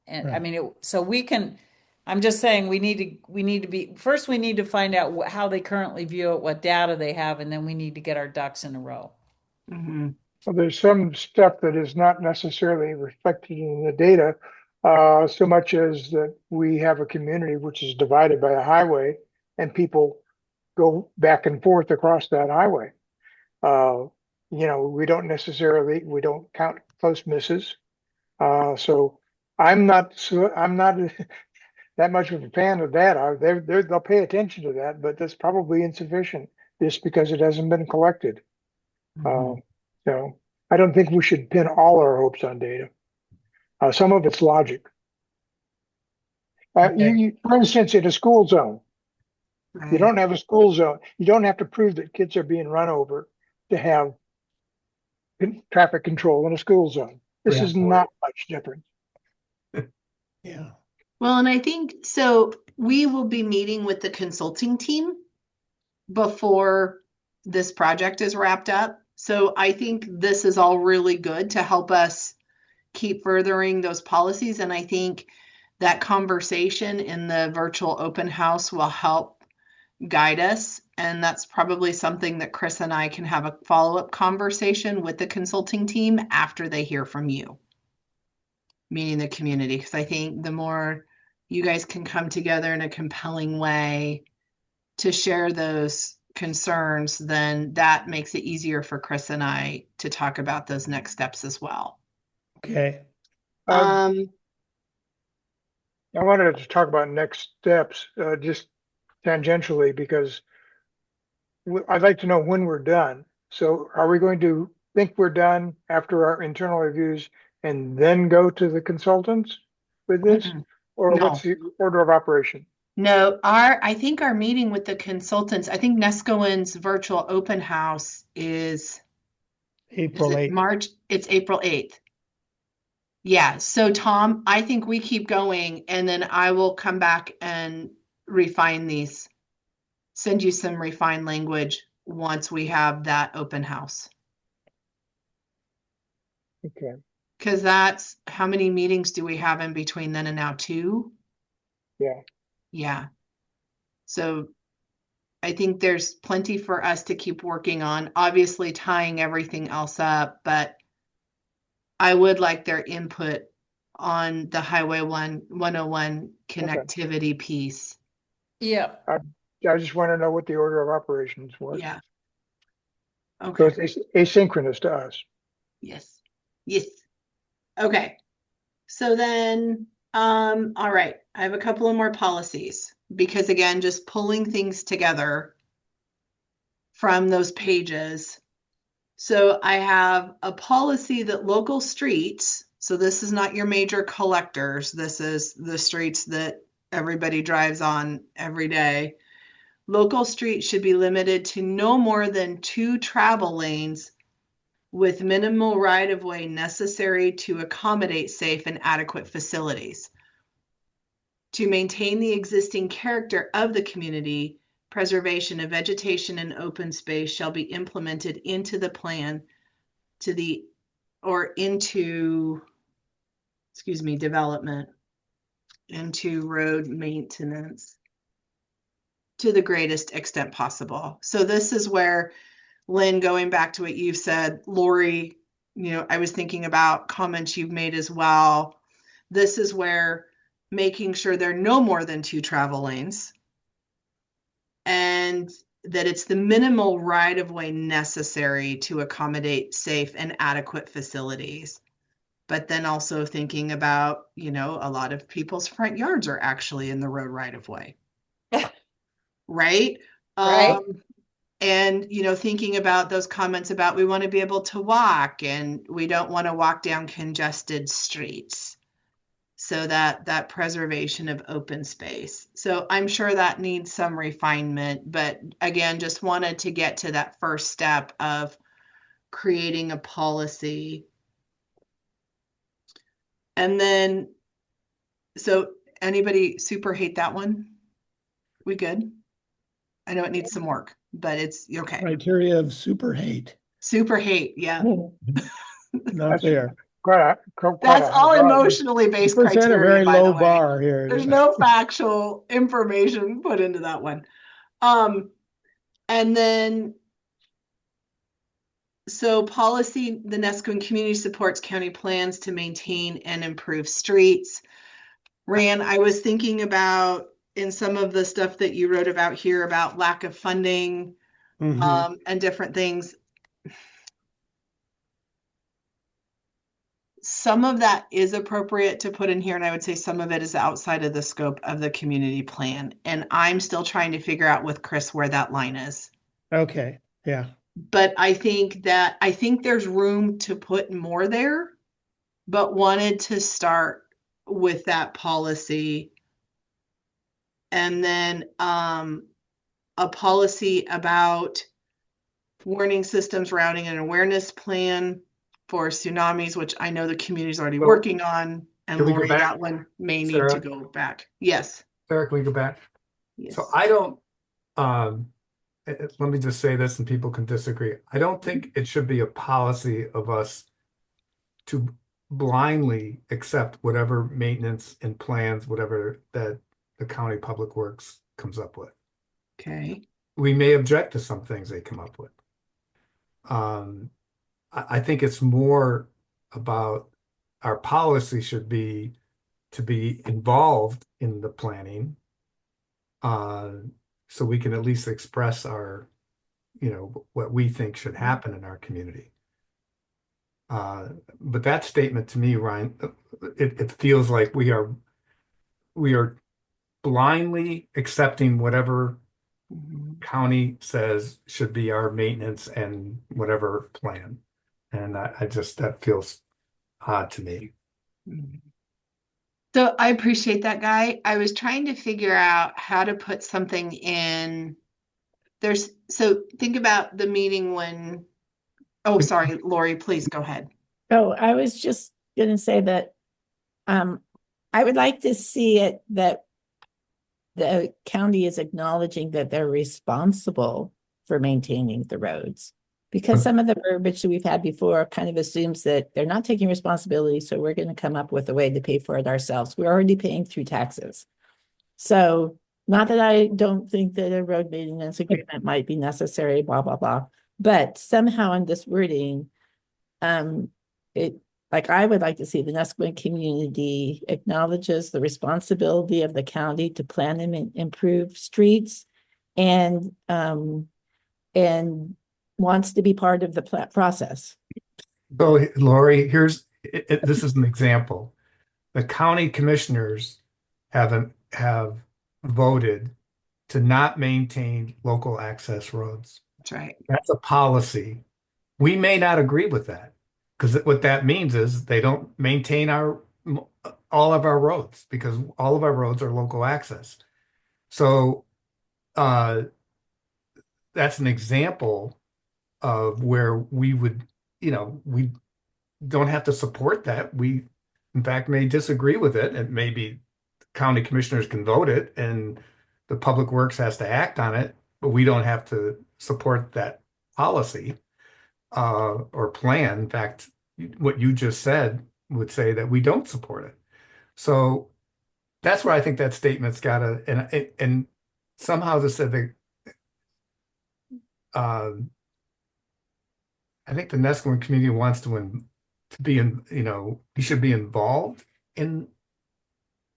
And I Right. mean, so we can, I'm just saying we need to be, first we need to find out how they currently view it, what data they have, and then we need to get our ducks in a row. Mhm. well, there's some stuff that is not necessarily reflected in the data, so much as that we have a community which is divided by a highway, and people go back and forth across that highway. We don't count close misses. So I'm not that much of a fan of that. They'll pay attention to that, but that's probably insufficient just because it hasn't been collected. Mhm. So I don't think we should pin all our hopes on data. Some of it's logic. Okay. For instance, in a school zone, you Right. don't have a school zone. You don't have to prove that kids are being run over to have traffic control in a school zone. This Yeah. is not much different. Yeah. Well, and I think so. We will be meeting with the consulting team before this project is wrapped up So I think this is all really good to help us keep furthering those policies. And I think that conversation in the virtual open house will help guide us. And that's probably something that Chris and I can have a follow-up conversation with the consulting team after they hear from you, meaning the community. Because I think the more you guys can come together in a compelling way to share those concerns, then that makes it easier for Chris and I to talk about those next steps as well. Okay. I wanted to talk about next steps, just tangentially, because I'd like to know when we're done. So are we going to think we're done after our internal reviews and then go to the consultants with this? Or No. what's the order of operation? No, I think our meeting with the consultants, I think Nescoen's virtual open house is April it 8th. March? It's April 8th. Yeah, so Tom, I think we keep going and then I will come back and refine these. Send you some refined language once we have that open house. Okay. Because that's how many meetings do we have in between then and now? 2? Yeah. Yeah. So I think there's plenty for us to keep working on, obviously tying everything else up, but I would like their input on the Highway 101 connectivity piece. Yep. I just want to know what the order of operations was. Yeah. So Okay. it's asynchronous to us. Yes. Yes. Okay. So then, all right, I have a couple of more policies because again, just pulling things together from those pages. So I have a policy that local streets, so this is not your major collectors, this is the streets that everybody drives on every day. Local streets should be limited to no more than 2 travel lanes with minimal right-of-way necessary to accommodate safe and adequate facilities. To maintain the existing character of the community, preservation of vegetation and open space shall be implemented into the plan development into road maintenance to the greatest extent possible. So this is where, Lynn, going back to what you've said, Lori, I was thinking about comments you've made as well. This is where making sure there are no more than 2 travel lanes and that it's the minimal right-of-way necessary to accommodate safe and adequate facilities. But then also thinking about, a lot of people's front yards are actually in the road right-of-way. Right? Right. And, thinking about those comments about we want to be able to walk and we don't want to walk down congested streets. So that preservation of open space. So I'm sure that needs some refinement, but again, just wanted to get to that first step of creating a policy. And then, so anybody super hate that one? We good? I know it needs some work, but it's okay. Criteria of super hate. Super hate, yeah. Not That's there. quite That's a all high bar. emotionally based We're setting a criteria, very by the low way. bar here. There's no factual information put into that one. And then, so policy, the Nescoen community supports county plans to maintain and improve streets. Rand, I was thinking about in some of the stuff that you wrote about here about lack of funding, Mhm. and different things. Some of that is appropriate to put in here, and I would say some of it is outside of the scope of the community plan. And I'm still trying to figure out with Chris where that line is. Okay, yeah. But I think there's room to put more there, but wanted to start with that policy. And then a policy about warning systems, routing, and awareness plan for tsunamis, which I know the community's already working on. And Can we go Lori, back, that one may need Sarah? to go back. Yes. Sarah, can we go back? Yes. So I don't, let me just say this and people can disagree. I don't think it should be a policy of us to blindly accept whatever maintenance and plans, whatever that the county public works comes up with. Okay. We may object to some things they come up with. Um, I think it's more about our policy should be to be involved in the planning, uh, so we can at least express our, what we think should happen in our community. But that statement to me, Ryan, it feels like we are blindly accepting whatever Mhm. county says should be our maintenance and whatever plan. And I just, that feels odd to me. Mhm. So I appreciate that, Guy. I was trying to figure out how to put something in. So think about the meeting when, oh, sorry, Lori, please go ahead. Oh, I was just gonna say that I would like to see it that the county is acknowledging that they're responsible for maintaining the roads. Because some of the verbiage that we've had before kind of assumes that they're not taking responsibility, so we're going to come up with a way to pay for it ourselves. We're already paying through taxes. So, not that I don't think that a road maintenance agreement might be necessary, blah, blah, blah. But somehow in this wording, it like I would like to see the Nesquin community acknowledges the responsibility of the county to plan and improve streets and wants to be part of the process. So, Lori, this is an example. The county commissioners have voted to not maintain local access roads. That's right. That's a policy. We may not agree with that because what that means is they don't maintain all of our roads because all of our roads are local access. So uh, that's an example of where we don't have to support that. We, in fact, may disagree with it, and maybe county commissioners can vote it, and the public works has to act on it, but we don't have to support that policy or plan. In fact, what you just said would say that we don't support it. So that's where I think that statement's got to, and somehow this said that I think the Nesquin community wants to be in, you should be involved in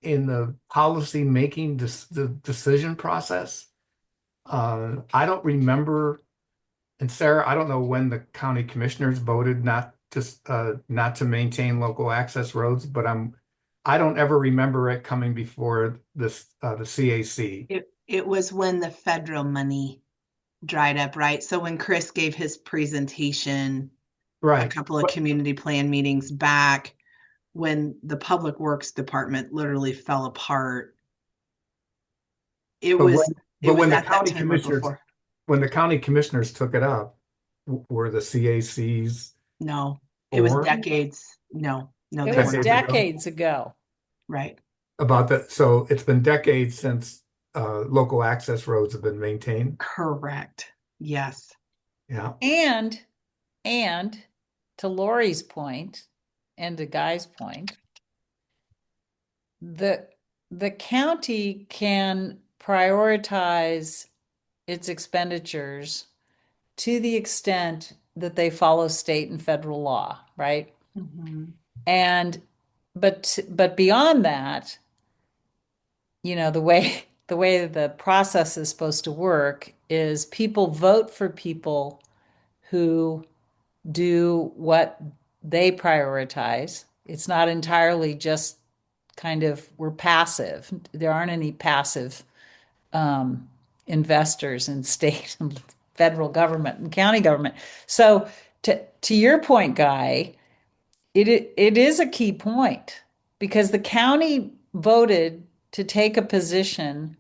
the policy making the decision process. I don't remember, and Sarah, I don't know when the county commissioners voted not to maintain local access roads, but I don't ever remember it coming before the CAC. It was when the federal money dried up, right? So when Chris gave his presentation a Right. couple of community plan meetings back, when the public works department literally fell apart, it But was when the at that county time or commissioners before. when the county commissioners took it up, were the CACs No, it was or decades. No, It they was were not. decades ago. Right. about that? So it's been decades since local access roads have been maintained. Correct. Yes. Yeah. And to Lori's point and to Guy's point, the county can prioritize its expenditures to the extent that they follow state and federal law, right? Mhm. And but beyond that, the way the process is supposed to work is people vote for people who do what they prioritize. It's not entirely just kind of we're passive. There aren't any passive investors in state and federal government and county government. So to your point, Guy, it is a key point because the county voted to take a position,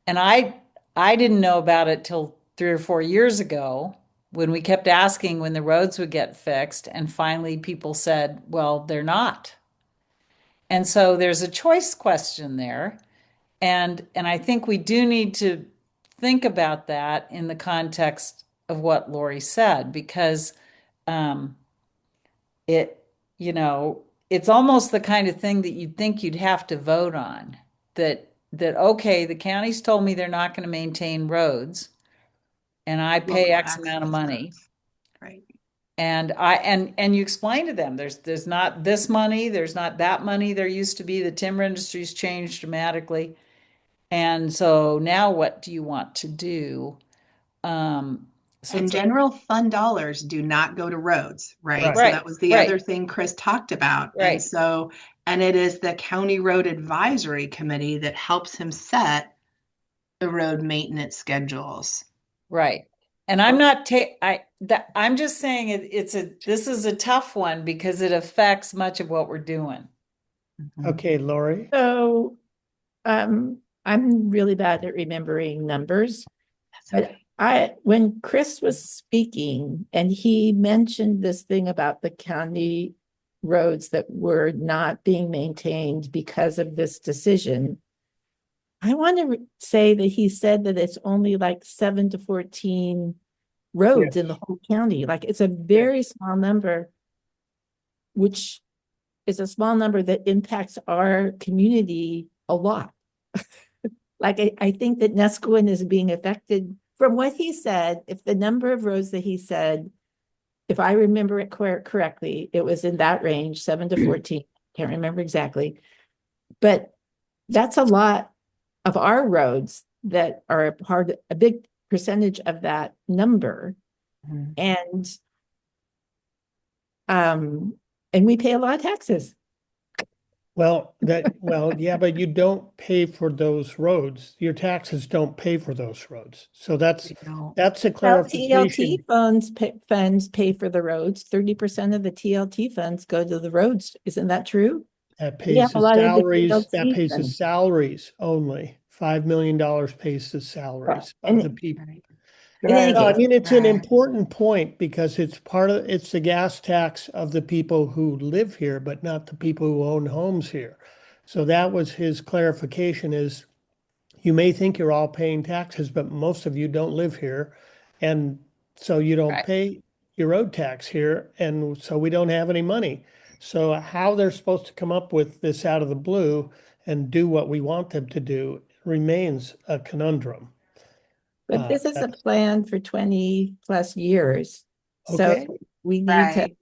and I didn't know about it till 3 or 4 years ago when we kept asking when the roads would get fixed, and finally people said, well, they're not. And so there's a choice question there. And I think we do need to think about that in the context of what Lori said, because um, it, you know, it's almost the kind of thing that you'd think you'd have to vote on. That okay, the county's told me they're not going to maintain roads, and I pay Local X amount of access money. roads. Right. And you explain to them there's not this money, there's not that money there used to be. The timber industry's changed dramatically. And so now what do you want to do? So And it's like, general fund dollars do not go to roads, right? Right. So right, that was the right, other thing Chris talked about. And right, so, and it is the County Road Advisory Committee that helps him set the road maintenance schedules. right. And I'm just saying this is a tough one because it affects much of what we're doing. Okay, Lori. So, I'm really bad at remembering numbers, That's but when Chris was speaking and he mentioned this thing about the county roads that were not being maintained because of this decision, I want to say that he said that it's only like 7 to 14 roads in the whole county. Like it's a very small number, which is a small number that impacts our community a lot. Like I think that Nescoin is being affected from what he said. If the number of roads that he said, if I remember it correctly, it was in that range, 7 to 14. Can't remember exactly, but that's a lot of our roads that are a big percentage of that number. Mhm. And we pay a lot of taxes. Well, yeah, but you don't pay for those roads. Your taxes don't pay for those roads. So that's We don't. a Well, clarification. TLT funds pay for the roads. 30% of the TLT funds go to the roads. Isn't that true? That We have pays a the lot of the salaries, that TLT pays the funds. salaries only. $5 million pays the salaries of the And people. Right. Can in I any ask, No, I case, mean, it's an Right. important point because it's the gas tax of the people who live here, but not the people who own homes here. So that was his clarification is you may think you're all paying taxes, but most of you don't live here. And so you don't Right. pay your road tax here. And so we don't have any money. So how they're supposed to come up with this out of the blue and do what we want them to do remains a conundrum. but this is a plan for 20 plus years. So Okay. we need to Right. It's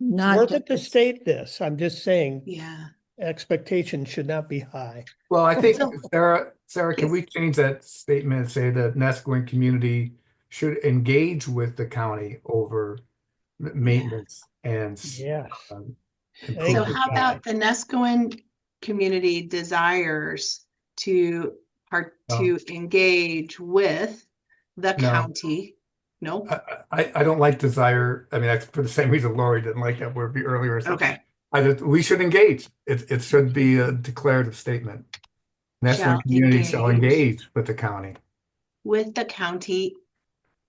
not worth it to just, state this. I'm just saying Yeah. expectations should not be high. Well, I think, So, Sarah, can we change that statement and say that Nescoin community should engage with the county over maintenance and Yes. um, Thank so improvement? you, how Guy. about the Nescoin community desires to No, engage with the no, county? No? I don't like desire. I mean, that's for the same reason Lori didn't like that word earlier or something. Okay. We should engage. It should be a declarative statement. Nescoin Shall community shall engage engage with the county. with the county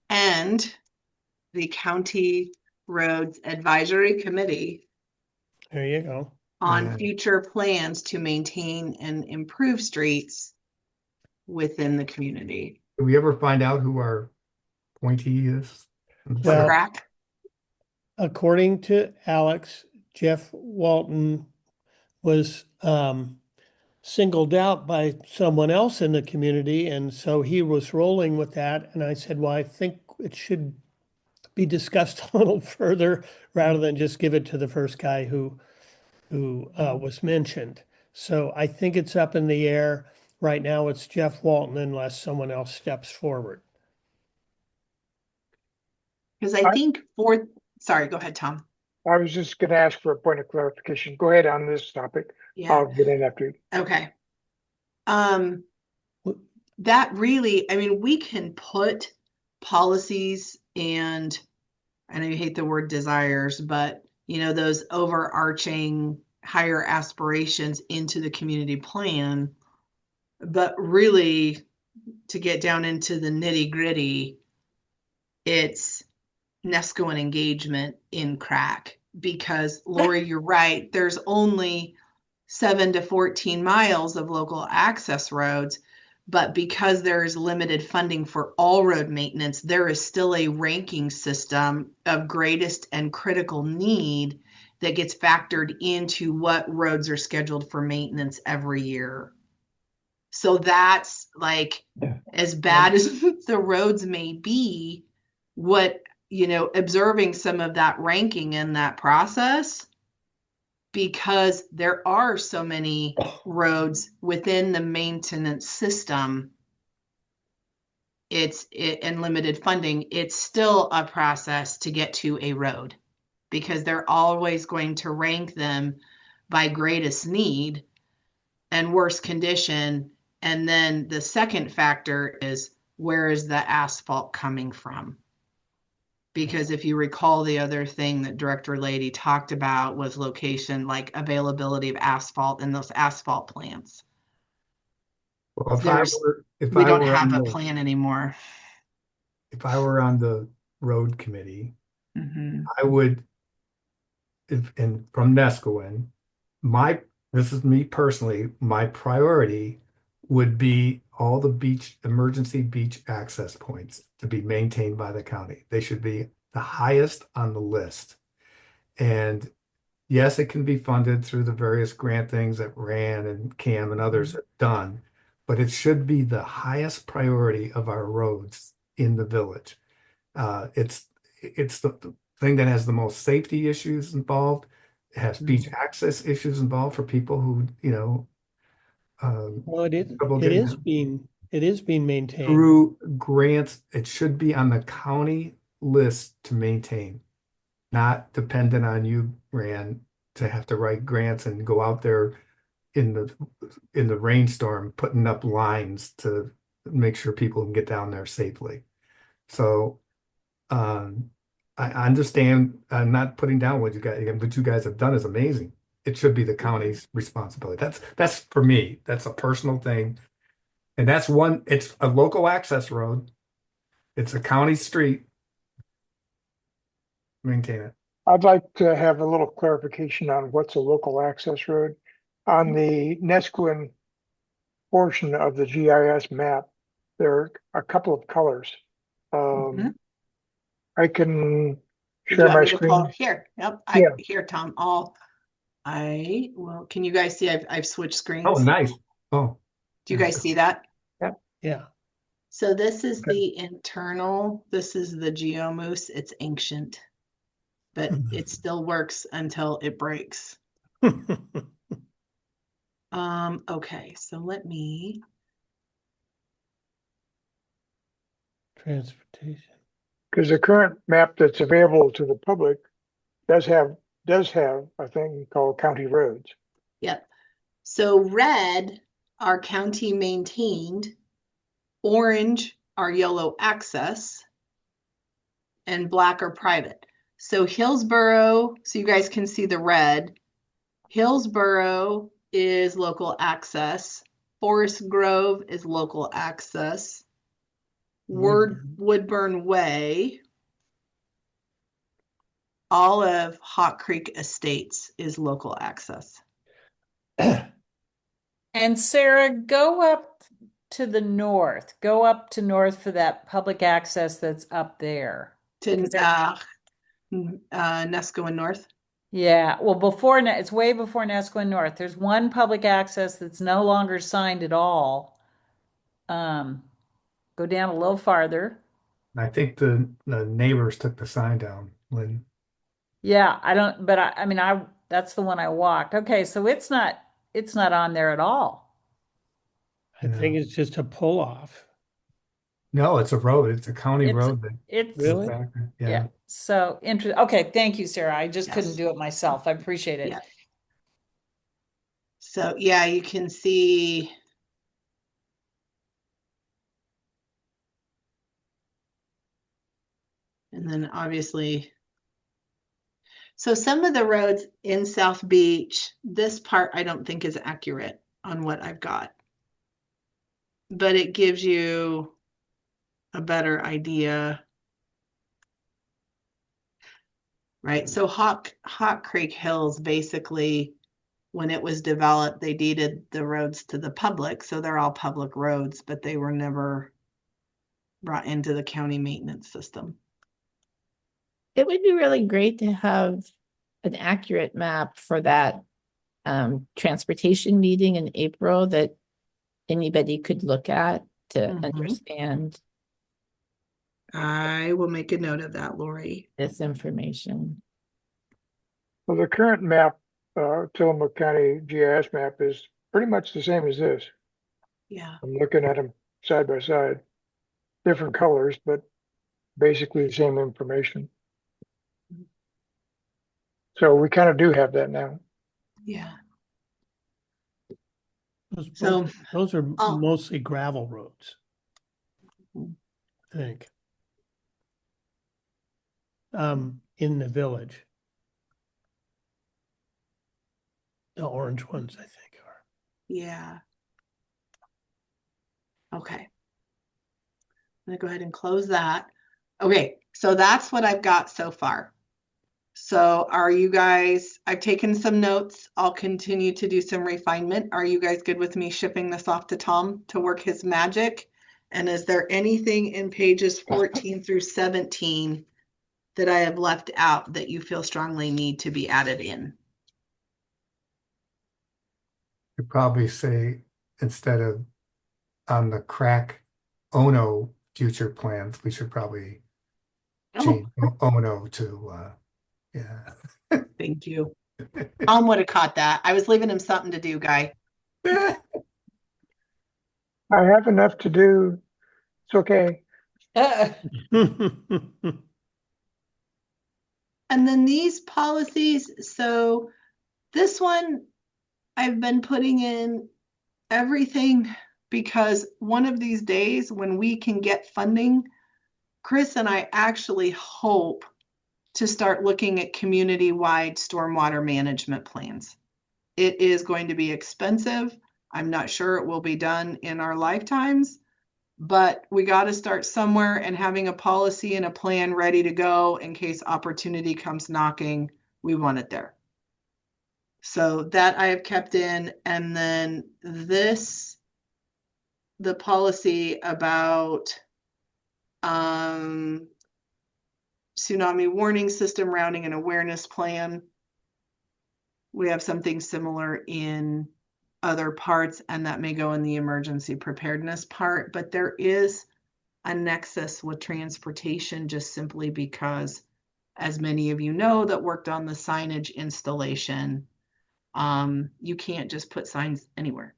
and the County Roads Advisory Committee There you go. on Yeah. future plans to maintain and improve streets within the community. Did we ever find out who our appointee is? Well, Crack? according to Alex, Jeff Walton was singled out by someone else in the community. And so he was rolling with that. And I said, well, I think it should be discussed a little further rather than just give it to the first guy who was mentioned. So I think it's up in the air. Right now, it's Jeff Walton unless someone else steps forward. Because I think sorry, go ahead, Tom. I was just gonna ask for a point of clarification. Go ahead on this topic. Yeah. I'll get in after you. Okay. That really, I mean, we can put policies and I know you hate the word desires, but those overarching higher aspirations into the community plan. But really, to get down into the nitty-gritty, it's Nesco and engagement in crack. Because Lori, you're right, there's only 7 to 14 miles of local access roads, But because there is limited funding for all road maintenance, there is still a ranking system of greatest and critical need that gets factored into what roads are scheduled for maintenance every year. So that's like, as bad as the roads may be, what, observing some of that ranking in that process, because there are so many roads within the maintenance system, and limited funding, it's still a process to get to a road, because they're always going to rank them by greatest need and worst condition. And then the second factor is, where is the asphalt coming from? Because if you recall, the other thing that Director Lady talked about was location, like availability of asphalt in those asphalt plants. Well, We don't have a plan anymore. if I were on the road committee, Mhm. I would, and from Nescoin, this is me personally, my priority would be all the emergency beach access points to be maintained by the county. They should be the highest on the list. And yes, it can be funded through the various grant things that RAN and CAM and others have done, but it should be the highest priority of our roads in the village. It's the thing that has the most safety issues involved. It has beach access issues involved for people who, Well, trouble it getting is being maintained. through grants. It should be on the county list to maintain, not dependent on you, Rand, to have to write grants and go out there in the rainstorm, putting up lines to make sure people can get down there safely. So I understand, I'm not putting down what you guys have done is amazing. It should be the county's responsibility. That's for me. That's a personal thing. And it's a local access road. It's a county street. Maintain it. I'd like to have a little clarification on what's a local access road. On the Nesquin portion of the GIS map, there are a couple of colors. Mhm. I can Did you share want my me to pull screen. here? Yep. Yeah. Here, Tom. Well, can you guys see I've switched screens? Oh, nice. Oh, Do you guys see that? Yeah. So this is Okay. the internal, this is the GeoMoose. It's ancient, but it still works until it breaks. Okay, so let me, Transportation. Because the current map that's available to the public does have a thing called county roads. yep. So red are county maintained, orange are yellow access, and black are private. So Hillsborough, so you guys can see the red. Hillsborough is local access. Forest Grove is local access. Woodburn Way, all of Hawk Creek Estates is local access. And Sarah, go up to the north. Go up to north for that public access that's up there. To 'Cause there- Nesco and North. Yeah, well, it's way before Nesco and North. There's one public access that's no longer signed at all. Go down a little farther. I think the neighbors took the sign down, Lynn. Yeah, I don't, but I mean, that's the one I walked. Okay, so it's not on there at all. I think it's just a pull off. No, it's a road. It's a county It's road. it's Really? yeah. So okay, thank you, Sarah. I just couldn't Yes. do it myself. I appreciate it. Yeah. So yeah, you can see. And then obviously, so some of the roads in South Beach, this part I don't think is accurate on what I've got, but it gives you a better idea. Right. So Hawk Creek Hills basically when it was developed, they deeded the roads to the public, so they're all public roads, but they were never brought into the county maintenance system. It would be really great to have an accurate map for that transportation meeting in April that anybody could look at to Mhm. understand I will make a note of that, Lori. this information. Well, the current map, Tillamook County GIS map is pretty much the same as this. Yeah. I'm looking at them side by side. Different colors, but basically the same information. So we kind of do have that now. Yeah. Those, So, those are oh. mostly gravel roads, Mhm. I think. In the village. The orange ones, I think, are. Yeah. Okay. I'm gonna go ahead and close that. Okay, so that's what I've got so far. So are you guys, I've taken some notes. I'll continue to do some refinement. Are you guys good with me shipping this off to Tom to work his magic? And is there anything in pages 14 through 17 that I have left out that you feel strongly need to be added in? You'd probably say instead of on the crack Ono future plans, we should probably change Ono to yeah. Thank you. Tom would have caught that. I was leaving him something to do, guy. I have enough to do. It's okay. And then these policies, so this one I've been putting in everything because one of these days when we can get funding, Chris and I actually hope to start looking at community-wide stormwater management plans. It is going to be expensive. I'm not sure it will be done in our lifetimes, but we got to start somewhere, and having a policy and a plan ready to go in case opportunity comes knocking, we want it there. So that I have kept in. And then this, the policy about tsunami warning system routing and awareness plan. We have something similar in other parts, and that may go in the emergency preparedness part, but there is a nexus with transportation just simply because, as many of you know that worked on the signage installation, you can't just put signs anywhere.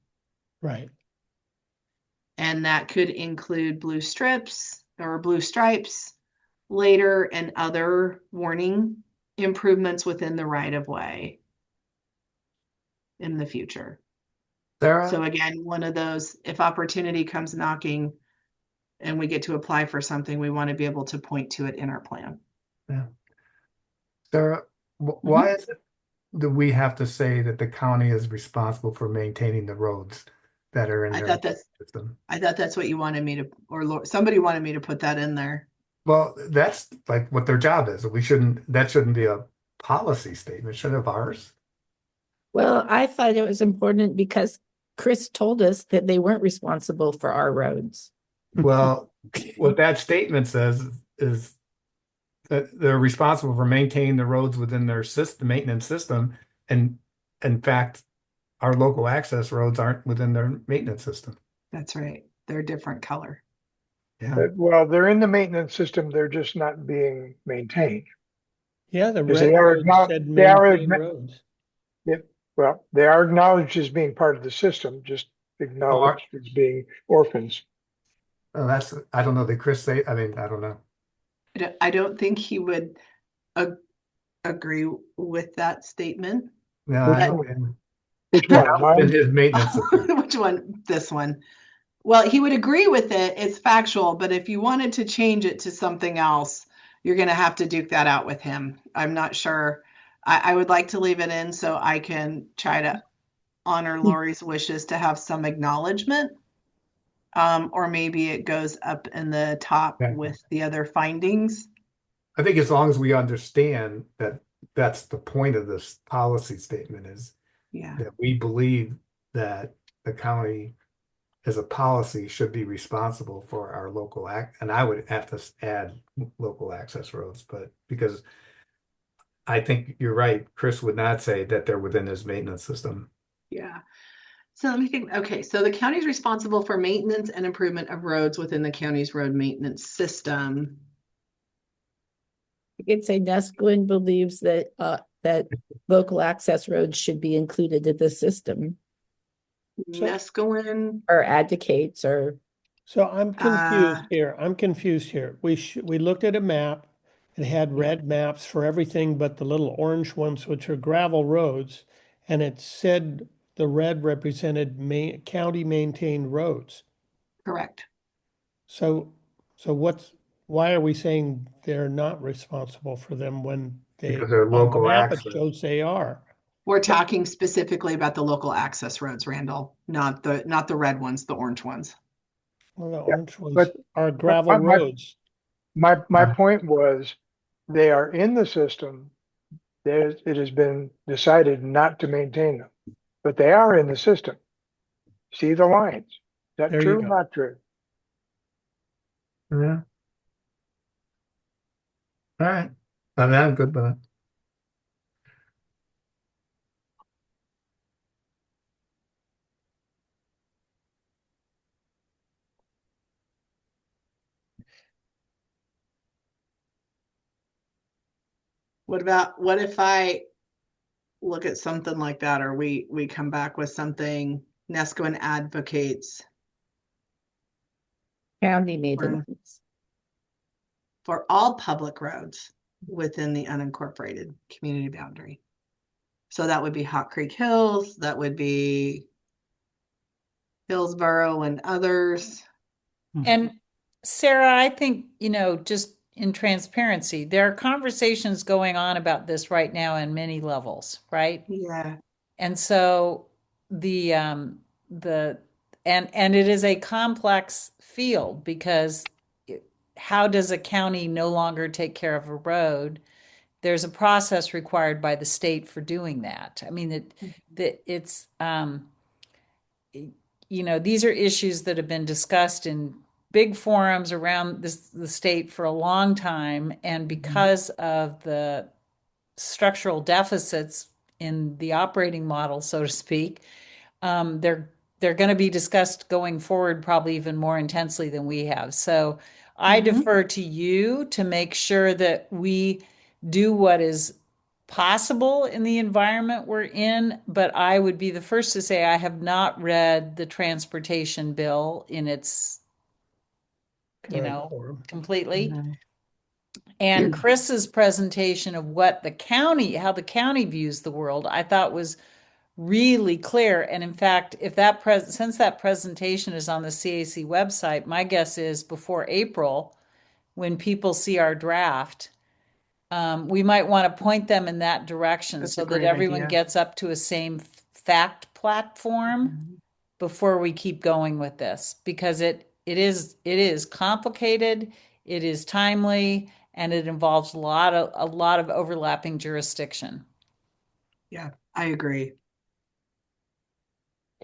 Right. And that could include blue strips or blue stripes later and other warning improvements within the right of way in the future. Sarah, So again, one of those, if opportunity comes knocking and we get to apply for something, we want to be able to point to it in our plan. yeah. Sarah, why is it that we have to say that the county is responsible for maintaining the roads that are in I their thought system? that's what you wanted me to, or somebody wanted me to put that in there. Well, that's like what their job is. That shouldn't be a policy statement, should have ours. Well, I thought it was important because Chris told us that they weren't responsible for our roads. Well, what that statement says is that they're responsible for maintaining the roads within their system, maintenance system. And in fact, our local access roads aren't within their maintenance system. That's right. They're a different color. Yeah. Well, they're in the maintenance system. They're just not being maintained. Yeah, the Because red they are road not- said they are maintain admi- roads. Well, they are acknowledged as being part of the system, just acknowledged as being orphans. Well, I don't know. Did Chris say, I mean, I don't know. I don't think he would agree with that statement. No, Which I one? don't. Which one? In Mine? his maintenance system. Which one? This one. Well, he would agree with it. It's factual, but if you wanted to change it to something else, you're going to have to duke that out with him. I'm not sure. I would like to leave it in so I can try to honor Lori's wishes to have some acknowledgement. Or maybe it goes up in the top Okay. with the other findings. I think as long as we understand that that's the point of this policy statement is Yeah. that we believe that the county as a policy should be responsible for our local and I would have to add local access roads, but because I think you're right, Chris would not say that they're within his maintenance system. Yeah. So let me think. Okay, so the county is responsible for maintenance and improvement of roads within the county's road maintenance system. You could say Nesquin believes that local access roads should be included in the system, So- Nescoin, or advocates, or So I'm confused uh, here. I'm confused here. We looked at a map. It had Yeah. red maps for everything but the little orange ones, which are gravel roads, and it said the red represented county maintained roads. correct. So, why are we saying they're not responsible for them when Because they're on the local map it access. shows they are? We're talking specifically about the local access roads, Randall, not the red ones, the orange ones. Well, the Yeah, orange ones but are gravel my roads. my point was they are in the system. It has been decided not to maintain them, but they are in the system. See the lines. Is that There you true? go. Not true. Yeah. All right. I mean, I'm good with it. What if I look at something like that, or we come back with something, Nescoin advocates county for, maintenance. for all public roads within the unincorporated community boundary. So that would be Hot Creek Hills, that would be Hillsborough and others. And Sarah, I think, just in transparency, there are conversations going on about this right now in many levels, right? Yeah. And so the and it is a complex field because how does a county no longer take care of a road? There's a process required by the state for doing that. I mean, it's these are issues that have been discussed in big forums around the state for a long time, and because of the structural deficits in the operating model, so to speak, they're going to be discussed going forward probably even more intensely than we have. So I defer to you to make sure that we do what is possible in the environment we're in. But I would be the first to say I have not read the transportation bill in its, Current form. completely. Mhm. And Chris's presentation of how the county views the world, I thought was really clear. And in fact, since that presentation is on the CAC website, my guess is before April, when people see our draft, we might want to point them in that direction That's so a that great everyone idea. gets up to a same fact platform before we keep going with this, because it is complicated, it is timely, and it involves a lot of overlapping jurisdiction. Yeah, I agree.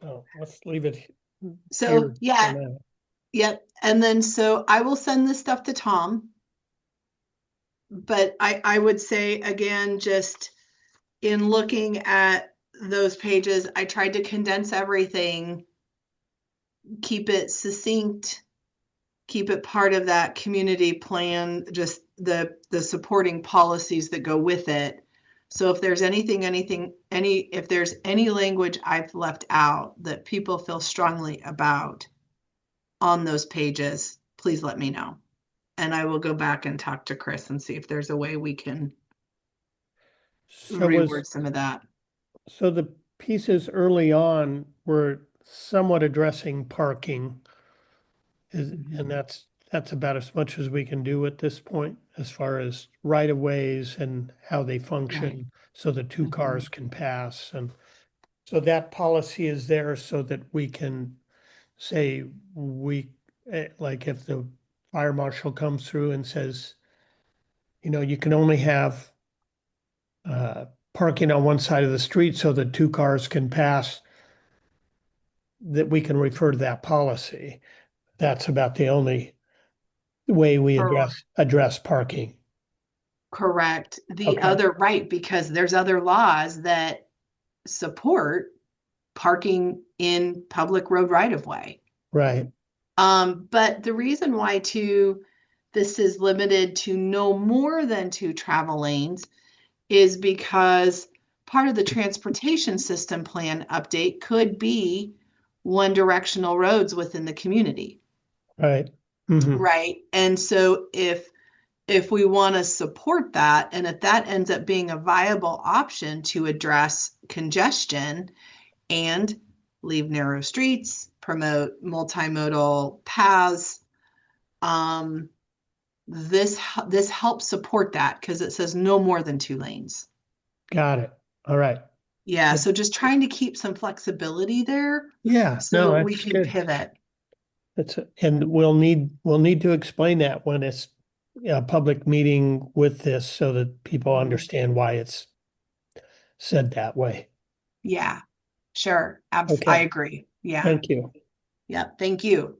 So let's leave it So here for yeah, now. yep. And then so I will send this stuff to Tom. But I would say again, just in looking at those pages, I tried to condense everything, keep it succinct, keep it part of that community plan, just the supporting policies that go with it. So if there's if there's any language I've left out that people feel strongly about on those pages, please let me know. And I will go back and talk to Chris and see if there's a way we can So reword some of that. so the pieces early on were somewhat addressing parking, and that's about as much as we can do at this point as far as right of ways and how they function so that two cars can pass. And so that policy is there so that we can say like if the fire marshal comes through and says, you can only have parking on one side of the street so that two cars can pass, that we can refer to that policy. That's about the only way we Cor- address parking. Correct. The Okay. other, right, because there's other laws that support parking in public road right of way. Right. But the reason why this is limited to no more than 2 travel lanes is because part of the transportation system plan update could be one directional roads within the community. Right. Mm-hmm. Right. And so if we want to support that, and if that ends up being a viable option to address congestion and leave narrow streets, promote multimodal paths, this helps support that because it says no more than 2 lanes. Got it. All right. Yeah, so just trying to keep some flexibility there Yeah. so No, that we that's can good. pivot. And we'll need to explain that when it's a public meeting with this so that people understand why it's said that way. Yeah, sure. I Okay. agree. Yeah. Thank you. Yeah. Thank you.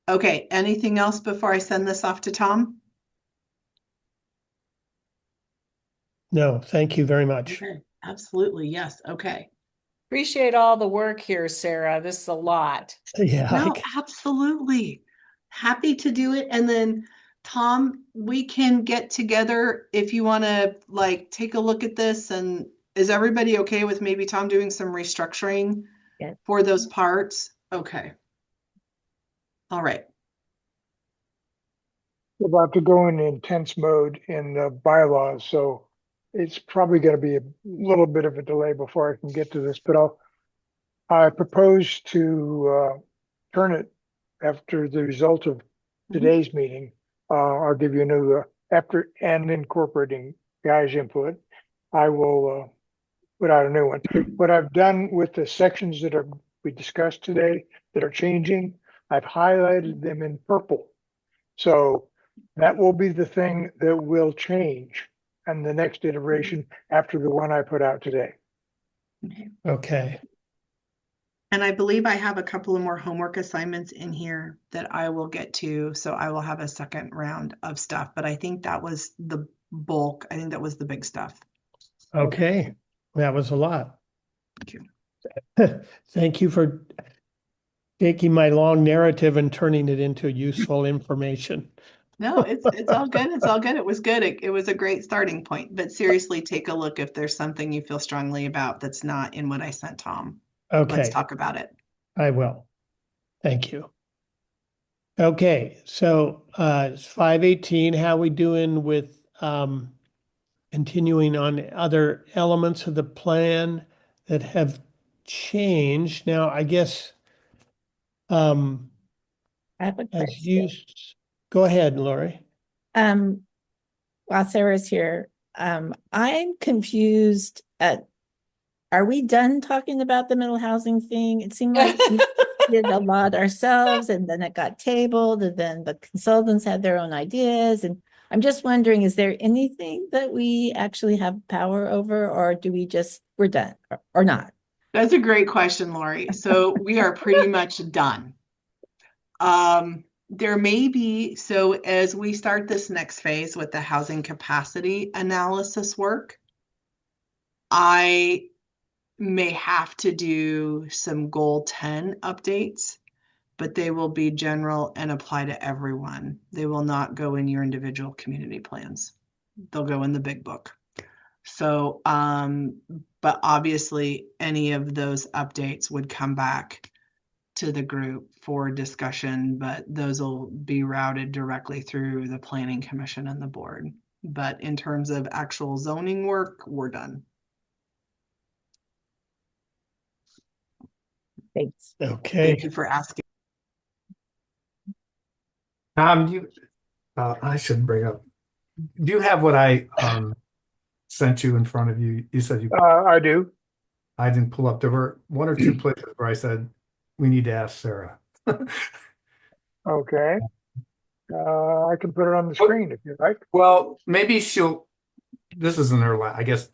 Okay. Anything else before I send this off to Tom? No, thank you very much. Okay. Absolutely. Yes. Okay. Appreciate all the work here, Sarah. This is a lot. Yeah. No, absolutely. Happy to do it. And then Tom, we can get together if you want to like take a look at this. And is everybody okay with maybe Tom doing some restructuring Yes. for those parts? Okay. All right. We're about to go into intense mode in the bylaws, so it's probably going to be a little bit of a delay before I can get to this, but I propose to turn it after the result of today's meeting. I'll give you a new after and incorporating guys' input. I will put out a new one. What I've done with the sections that we discussed today that are changing, I've highlighted them in purple. So that will be the thing that will change and the next iteration after the one I put out today. Okay. And I believe I have a couple of more homework assignments in here that I will get to. So I will have a second round of stuff, but I think that was the bulk. I think that was the big stuff. Okay. That was a lot. Thank you. Thank you for taking my long narrative and turning it into useful information. No, it's all good. It's all good. It was good. It was a great starting point. But seriously, take a look if there's something you feel strongly about that's not in what I sent Tom. Let's Okay, talk about it. I will. Thank you. Okay, so it's 5:18. How we doing with continuing on other elements of the plan that have changed? Now, I guess um I have a as you question. go ahead, Lori. Um, while Sarah's here, I'm confused are we done talking about the middle housing thing? It seemed like we did a lot ourselves and then it got tabled and then the consultants had their own ideas. And I'm just wondering, is there anything that we actually have power over or do we just, we're done or not? That's a great question, Lori. So we are pretty much done. There may be, so as we start this next phase with the housing capacity analysis work, I may have to do some goal 10 updates, but they will be general and apply to everyone. They will not go in your individual community plans. They'll go in the big book. So, but obviously any of those updates would come back to the group for discussion, but those will be routed directly through the planning commission and the board. But in terms of actual zoning work, we're done. Thanks. Okay. Thank you for asking. I should bring up. Do you have what I sent you in front of you? You said I do. I didn't pull up. There were one or two places where I said we need to ask Sarah. Okay. I can put it on the screen if you like. Well, maybe this isn't her I guess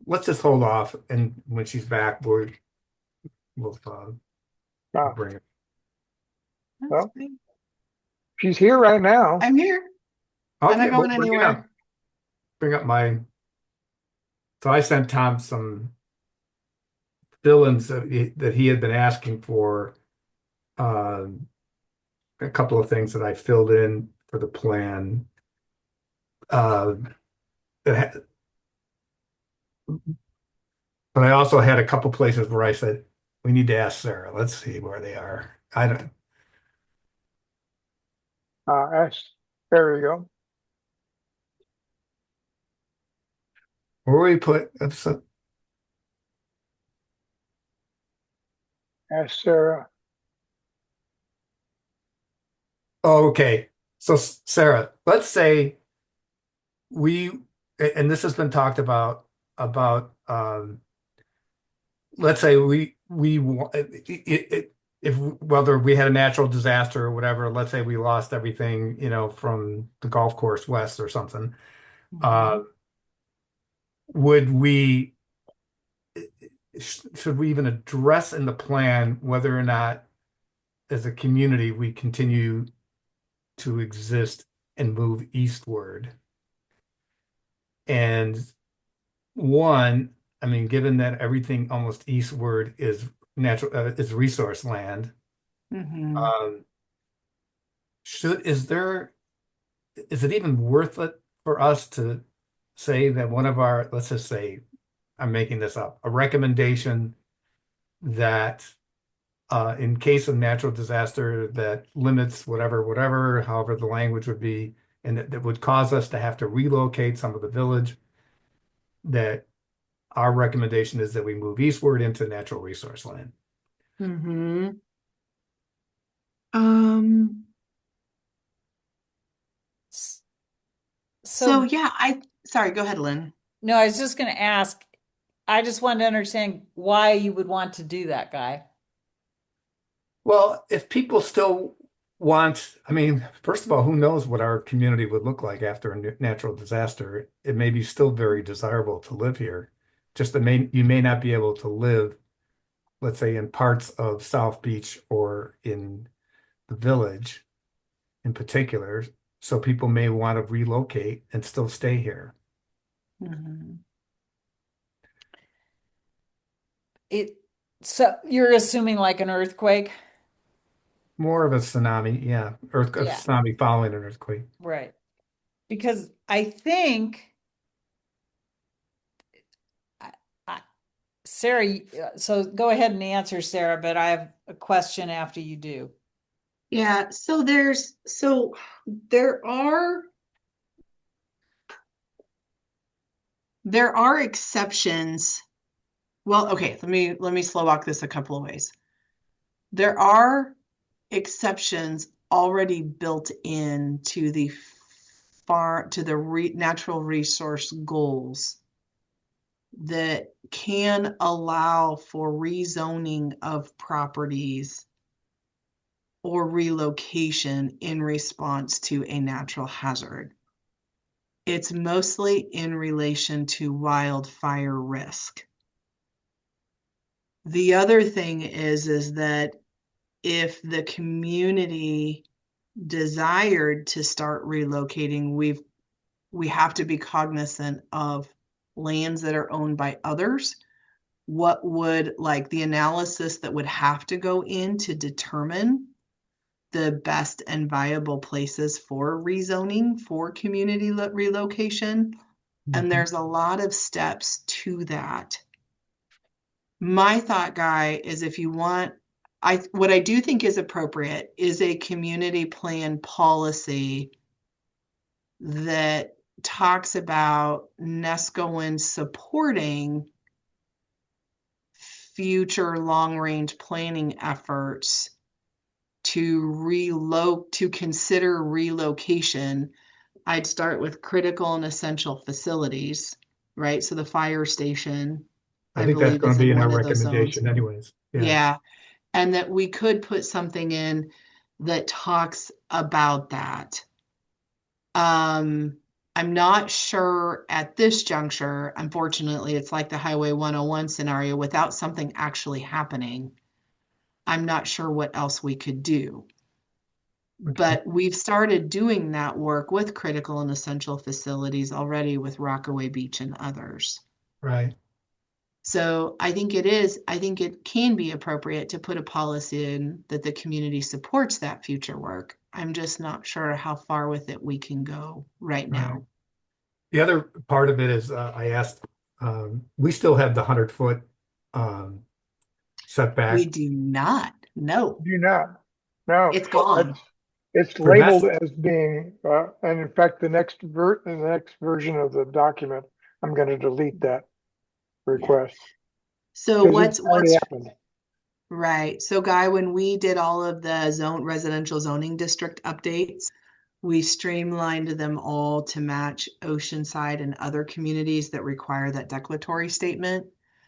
let's just hold off, and when she's back, we'll Uh, bring it. That's Well, fine. she's here right now. I'm here. I'm Okay, not well, going we're gonna anywhere. bring up my. So I sent Tom some fill-ins that he had been asking for. Um, a couple of things that I filled in for the plan. Uh, that ha- but I also had a couple places where I said we need to ask Sarah. Let's see where they are. I don't. There we go. Where we put. Ask Sarah. Oh, okay. So Sarah, let's say we, and this has been talked about. Let's say if whether we had a natural disaster or whatever, let's say we lost everything, from the golf course west or something. Uh, would we should we even address in the plan whether or not, as a community, we continue to exist and move eastward? And one, I mean, given that everything almost eastward is natural, is resource land, Mm-hmm. um, is it even worth it for us to say that one of our, let's just say, I'm making this up, a recommendation that in case of natural disaster that limits whatever, however the language would be, and that would cause us to have to relocate some of the village, that our recommendation is that we move eastward into natural resource land. Mm-hmm. Um, S- so So, yeah, sorry, go ahead, Lynn. no, I was just going to ask, I just wanted to understand why you would want to do that, Guy. Well, if people still want, I mean, first of all, who knows what our community would look like after a natural disaster? It may be still very desirable to live here. Just you may not be able to live, let's say, in parts of South Beach or in the village in particular. So people may want to relocate and still stay here. Mm-hmm. It so you're assuming like an earthquake? More of a tsunami, yeah, a Yeah, tsunami following an earthquake. right. Because I think I, I, Sarah, so go ahead and answer, Sarah, but I have a question after you do. Yeah, so there are exceptions. Well, okay, let me slow walk this a couple of ways. There are exceptions already built in to the natural resource goals that can allow for rezoning of properties or relocation in response to a natural hazard. It's mostly in relation to wildfire risk. The other thing is that if the community desired to start relocating, we have to be cognizant of lands that are owned by others. What would like the analysis that would have to go in to determine the best and viable places for rezoning for community relocation. And Mhm. there's a lot of steps to that. My thought, Guy, is if you want, what I do think is appropriate is a community plan policy that talks about Nescoin supporting future long range planning efforts to consider relocation. I'd start with critical and essential facilities, right? So the fire station, I I think that's believe, going is to be in in our one of those zones. recommendation anyways. Yeah. Yeah. And that we could put something in that talks about that. Um, I'm not sure at this juncture, unfortunately, it's like the Highway 101 scenario without something actually happening. I'm not sure what else we could do. But we've started doing that work with critical and essential facilities already with Rockaway Beach and others. Right. So I think it can be appropriate to put a policy in that the community supports that future work. I'm just not sure how far with it we can go right now. Right. The other part of it is I asked, we still have the 100-foot setback We do not. No, Do not. No, it's gone. it's for labeled Nest. as being, and in fact, the next version of the document, I'm going to delete that request So because it's already happened. right. So Guy, when we did all of the residential zoning district updates, we streamlined them all to match Oceanside and other communities that require that declaratory statement.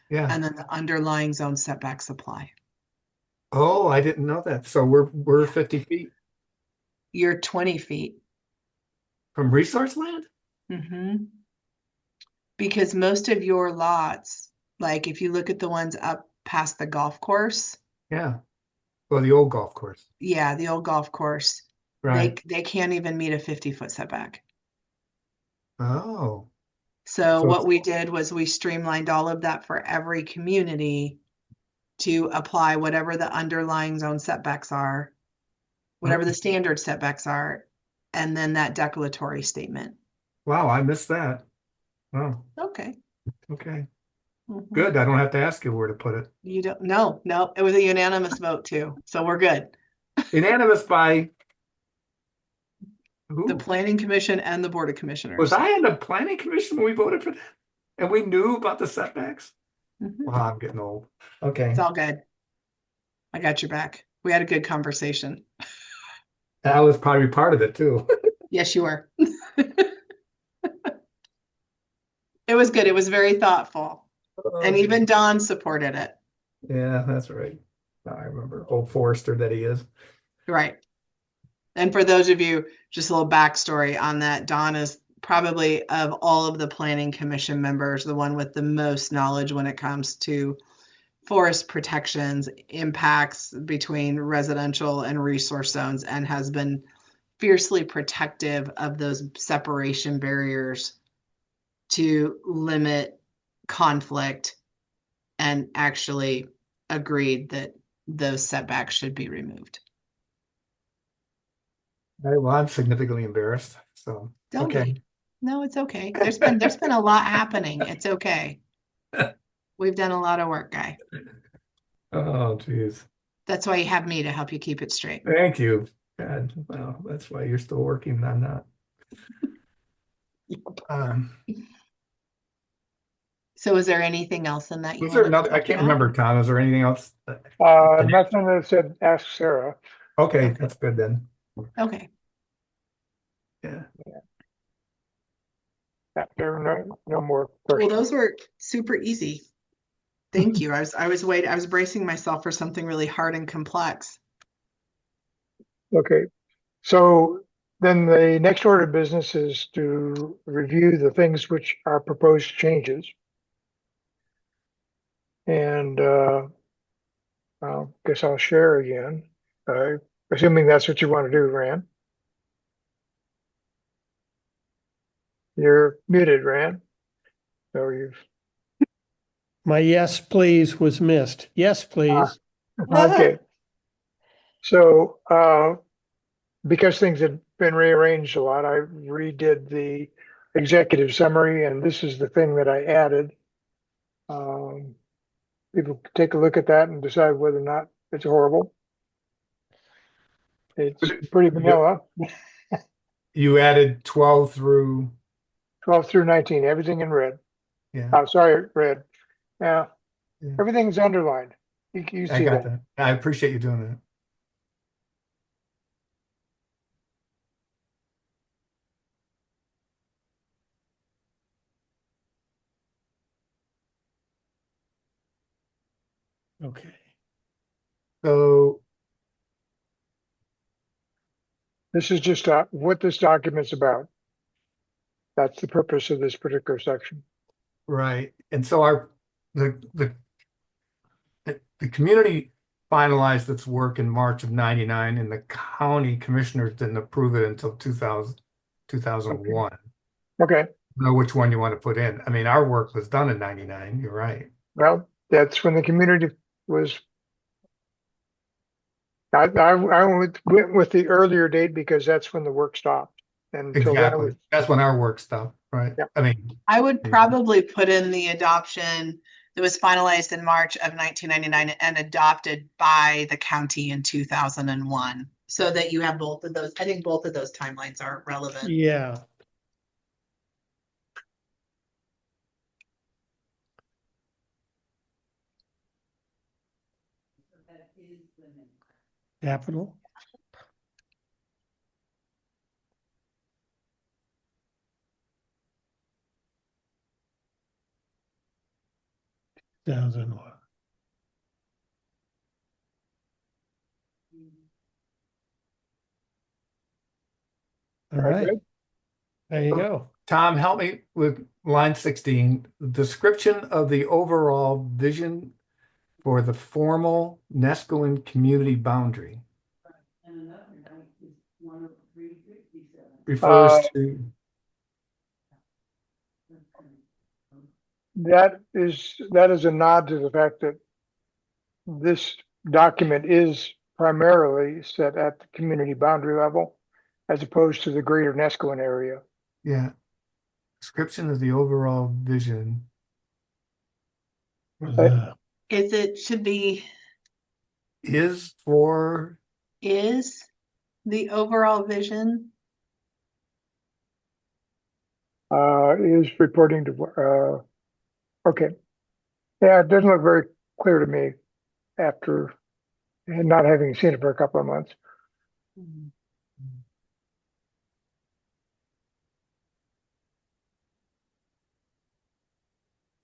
Yeah. And then the underlying zone setbacks apply. Oh, I didn't know that. So we're 50 feet You're 20 feet. from resource land? Mm-hmm. Because most of your lots, like if you look at the ones up past the golf course, Yeah. Well, the old golf course. yeah, the old golf course, Right. they can't even meet a 50-foot setback. Oh. So So what we did was we streamlined all of that for every community to apply whatever the underlying zone setbacks are, whatever the standard setbacks are, and then that declaratory statement. wow, I missed that. Oh, Okay. okay. Mhm. Good. I don't have to ask you where to put it. You don't, no, it was a unanimous vote too. So we're good. Unanimous by The who? Planning Commission and the Board of Was Commissioners. I in the planning commission when we voted for that? And we knew about the setbacks? Mhm. Wow, I'm getting old. Okay. It's all good. I got your back. We had a good conversation. That was probably part of it too. Yes, you were. It was good. It was very thoughtful. And even Don supported it. Yeah, that's right. I remember old Forester that he is. Right. And for those of you, just a little backstory on that, Don is probably of all of the planning commission members, the one with the most knowledge when it comes to forest protections, impacts between residential and resource zones, and has been fiercely protective of those separation barriers to limit conflict and actually agreed that those setbacks should be removed. All right, well, I'm significantly embarrassed. So Don't okay. be. No, it's okay. There's been a lot happening. It's okay. We've done a lot of work, Guy. Oh, geez. That's why you have me to help you keep it straight. Thank you. God, well, that's why you're still working on that. So is there anything else in that you Was there want to another? I talk can't about? remember, Tom. Is there anything else? Nothing that said ask Sarah. Okay, that's good then. Okay. Yeah. There are no more Well, questions. those were super easy. Thank you. I was bracing myself for something really hard and complex. Okay, so then the next order of business is to review the things which are proposed changes. And I guess I'll share again, assuming that's what you want to do, Rand. You're muted, Rand. So you've, My yes, please was missed. Yes, please. okay. So because things had been rearranged a lot, I redid the executive summary, and this is the thing that I added. People can take a look at that and decide whether or not it's horrible. It's pretty vanilla. You added 12 through, 12 through 19, everything in red. yeah, Oh, sorry, red. Yeah, Yeah. everything's underlined. You I see got that. that. I appreciate you doing that. Okay. So, This is just what this document's about. That's the purpose of this particular section. Right. And so the the the community finalized its work in March of 99, and the county commissioners didn't approve it until 2001. Okay, Know which one you want to put in. I mean, our work was done in 99. You're right. well, that's when the community was. I went with the earlier date because that's when the work stopped. And until then, it Exactly. was, That's when our work stopped, right? yeah. I mean, I would Yeah. probably put in the adoption that was finalized in March of 1999 and adopted by the county in 2001, so that you have both of those. I think both of those timelines are relevant. Yeah. Capital. Thousand one. All right, right. good. There you go. Tom, help me with line 16. Description of the overall vision for the formal Nescoin community boundary refers Uh, to. that is a nod to the fact that this document is primarily set at the community boundary level as opposed to the greater Nescoin area. Yeah. Description of the overall vision. Should be Is for. is the overall vision. Is reporting to, okay. Yeah, it doesn't look very clear to me after not having seen it for a couple of months.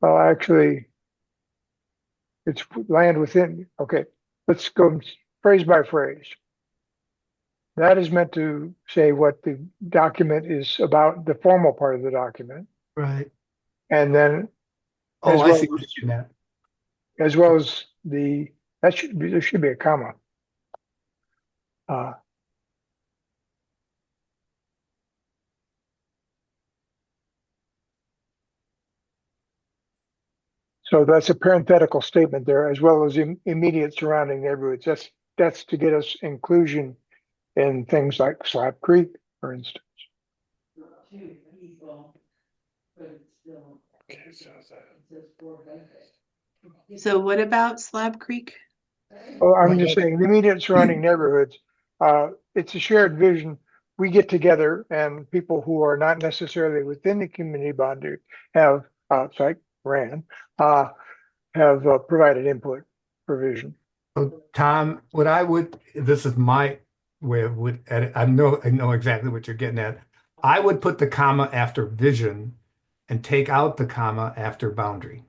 Well, actually, it's land within, okay, let's go phrase by phrase. That is meant to say what the document is about, the formal part of the document. Right. And then Oh, as I well see what you're getting at. as well as there should be a comma. So that's a parenthetical statement there, as well as immediate surrounding neighborhoods. That's to get us inclusion in things like Slab Creek, for instance. So what about Slab Creek? Oh, I'm just saying, the immediate surrounding neighborhoods, it's a shared vision. We get together and people who are not necessarily within the community boundary have, like Rand, have provided input provision. So, Tom, this is my way of would edit. I know exactly what you're getting at. I would put the comma after vision and take out the comma after boundary.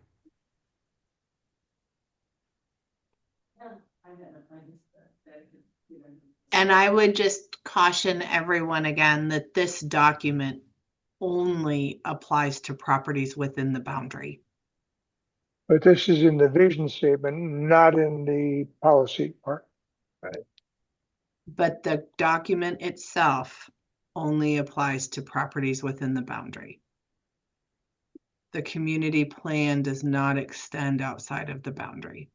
And I would just caution everyone again that this document only applies to properties within the boundary. But this is in the vision statement, not in the policy part. But the document itself only applies to properties within the boundary. The community plan does not extend outside of the boundary.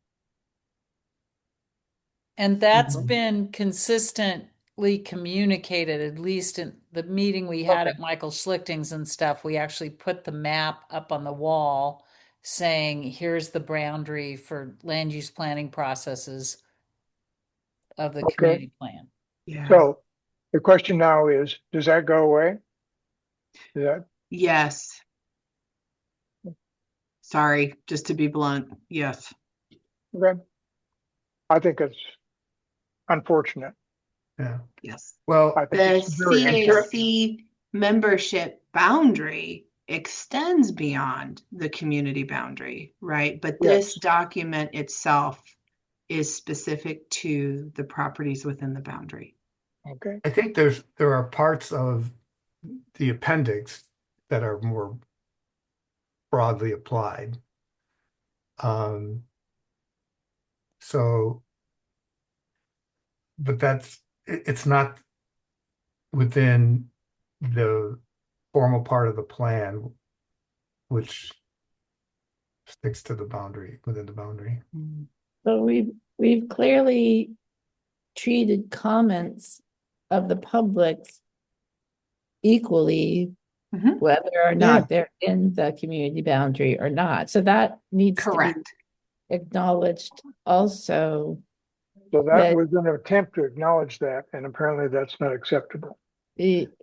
And that's been consistently communicated, at least in the meeting we had at Michael Schlichting's and stuff. We actually put the map up on the wall saying, here's the boundary for land use planning processes of the community plan. Yeah. So the question now is, does that go away? Yes. Sorry, just to be blunt. Yes. Okay. I think it's unfortunate. Yeah. Yes. Well, I think The it's very unfair. CAC membership boundary extends beyond the community boundary, right? But this Yes. document itself is specific to the properties within the boundary. Okay. I think there are parts of the appendix that are more broadly applied. So, but it's not within the formal part of the plan, which sticks to the boundary, within the boundary. So we've clearly treated comments of the public equally, Mhm. whether or not they're in the community boundary or not. So that needs to be Correct. acknowledged also. So that That- was an attempt to acknowledge that, and apparently that's not acceptable.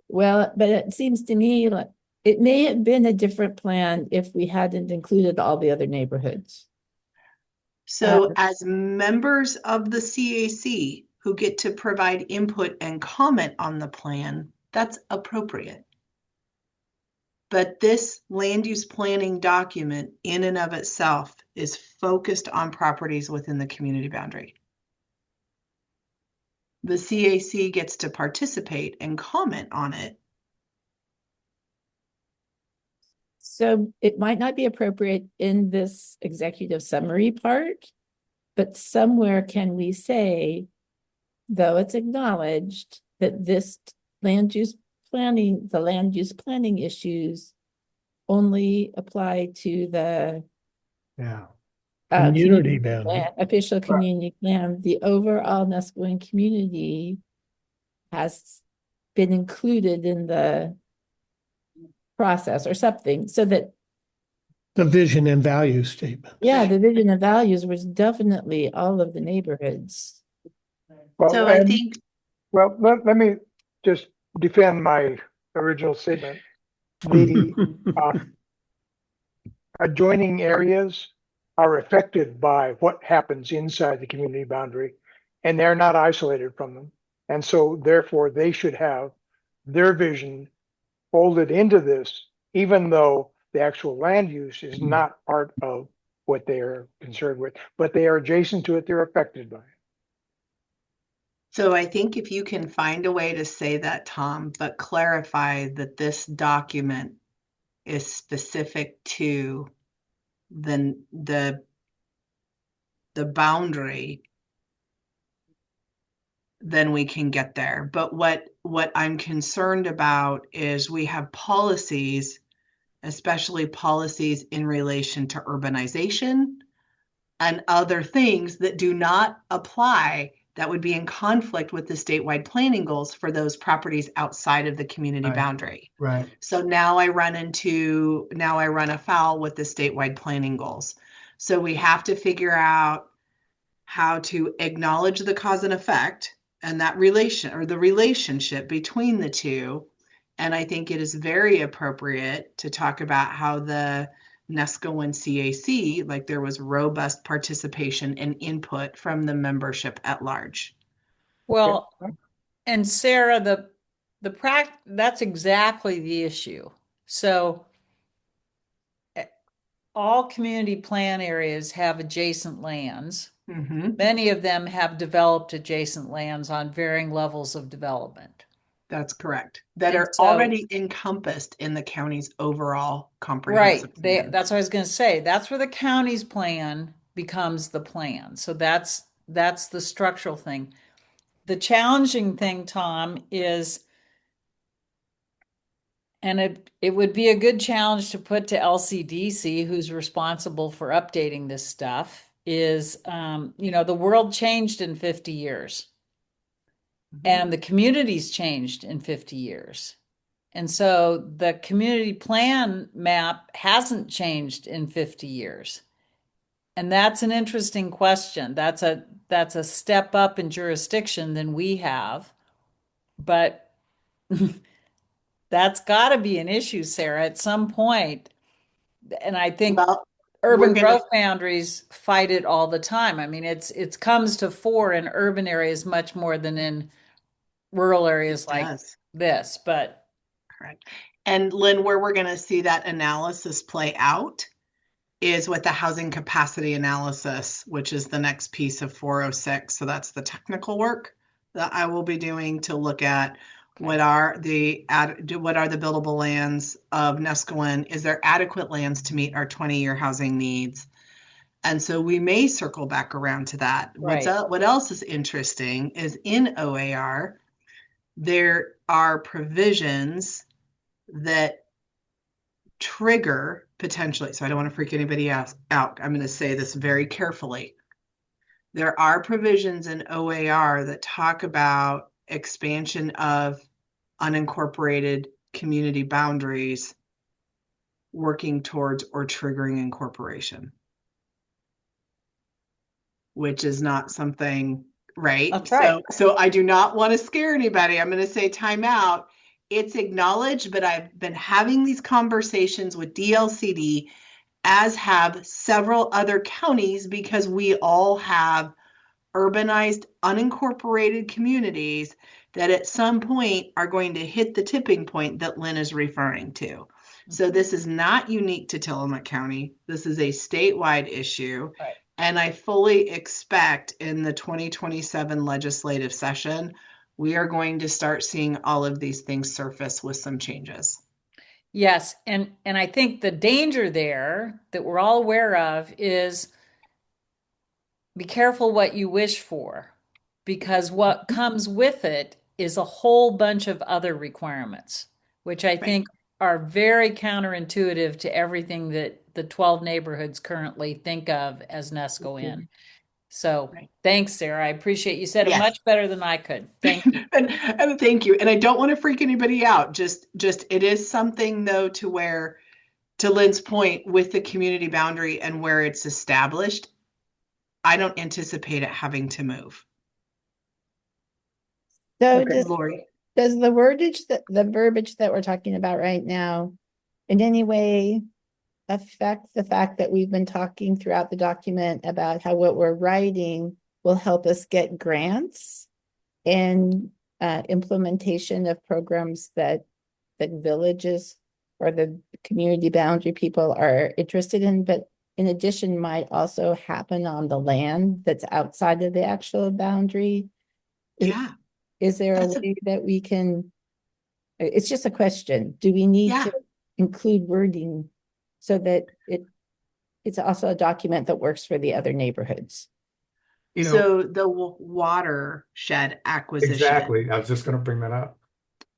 Well, but it seems to me like it may have been a different plan if we hadn't included all the other neighborhoods. So as members of the CAC who get to provide input and comment on the plan, that's appropriate. But this land use planning document in and of itself is focused on properties within the community boundary. The CAC gets to participate and comment on it. So it might not be appropriate in this executive summary part, but somewhere can we say, though it's acknowledged that this land use planning, the land use planning issues only apply to the Yeah. Community boundary. official community plan, the overall Nescoin community has been included in the process or something, so that, The vision and value statement. yeah, the vision and values was definitely all of the neighborhoods. Well, So I think, well, let me just defend my original statement. The adjoining areas are affected by what happens inside the community boundary, and they're not isolated from them. And so therefore they should have their vision folded into this, even though the actual land use is not part of what they are concerned with, but they are adjacent to it, they're affected by it. so I think if you can find a way to say that, Tom, but clarify that this document is specific to the boundary, then we can get there. But what I'm concerned about is we have policies, especially policies in relation to urbanization and other things that do not apply, that would be in conflict with the statewide planning goals for those properties outside of the community Right. boundary. Right. So now I run afoul with the statewide planning goals. So we have to figure out how to acknowledge the cause and effect and that relation, or the relationship between the two. And I think it is very appropriate to talk about how the NESCO and CAC, like there was robust participation and input from the membership at large. Well, and Sarah, that's exactly the issue. So all community plan areas have adjacent lands. Mhm. Many of them have developed adjacent lands on varying levels of development. That's correct. That And are so- already encompassed in the county's overall comprehensive Right. plan. That's what I was going to say. That's where the county's plan becomes the plan. So that's the structural thing. The challenging thing, Tom, is, and it would be a good challenge to put to LCDC, who's responsible for updating this stuff, is, the world changed in 50 years. And the community's changed in 50 years. And so the community plan map hasn't changed in 50 years. And that's an interesting question. That's a step up in jurisdiction than we have. But that's got to be an issue, Sarah, at some point. And I think Well, urban we're gonna- growth boundaries fight it all the time. I mean, it comes to fore in urban areas much more than in rural areas like does. this. But Correct. And Lynn, where we're going to see that analysis play out is with the housing capacity analysis, which is the next piece of 406. So that's the technical work that I will be doing to look at What are the buildable lands of Neskowin? Is there adequate lands to meet our 20-year housing needs? And so we may circle back around to that. Right. What else is interesting is in OAR, there are provisions that trigger potentially, so I don't want to freak anybody else out. I'm going to say this very carefully. There are provisions in OAR that talk about expansion of unincorporated community boundaries working towards or triggering incorporation, which is not something, right? That's right. So I do not want to scare anybody. I'm going to say time out. It's acknowledged, but I've been having these conversations with DLCD, as have several other counties, because we all have urbanized, unincorporated communities that at some point are going to hit the tipping point that Lynn is referring to. So this is not unique to Tillamook County. This is a statewide issue. Right. And I fully expect in the 2027 legislative session, we are going to start seeing all of these things surface with some changes. Yes, and I think the danger there that we're all aware of is be careful what you wish for, because what comes with it is a whole bunch of other requirements, which I think are very counterintuitive to everything that the 12 neighborhoods currently think of as Neskowin. So thanks, Sarah. I appreciate you said it much better than I could. Thank you. and thank you. And I don't want to freak anybody out. Just it is something though to where, to Lynn's point, with the community boundary and where it's established, I don't anticipate it having to move. So Okay, Lori. does the verbiage that we're talking about right now in any way affect the fact that we've been talking throughout the document about how what we're writing will help us get grants and implementation of programs that villages or the community boundary people are interested in, but in addition might also happen on the land that's outside of the actual boundary? Is there a way that we can, it's just a question, do we need to include wording so that it's also a document that works for the other neighborhoods? So the watershed acquisition. Exactly. I was just going to bring that up.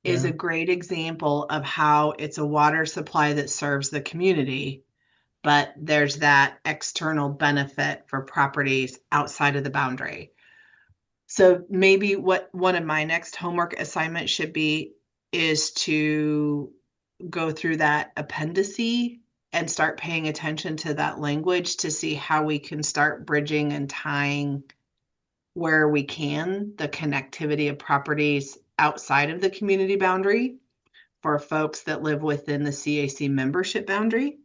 Is a great example of how it's a water supply that serves the community, but there's that external benefit for properties outside of the boundary. So maybe what one of my next homework assignments should be is to go through that appendice and start paying attention to that language to see how we can start bridging and tying where we can the connectivity of properties outside of the community boundary for folks that live within the CAC membership boundary.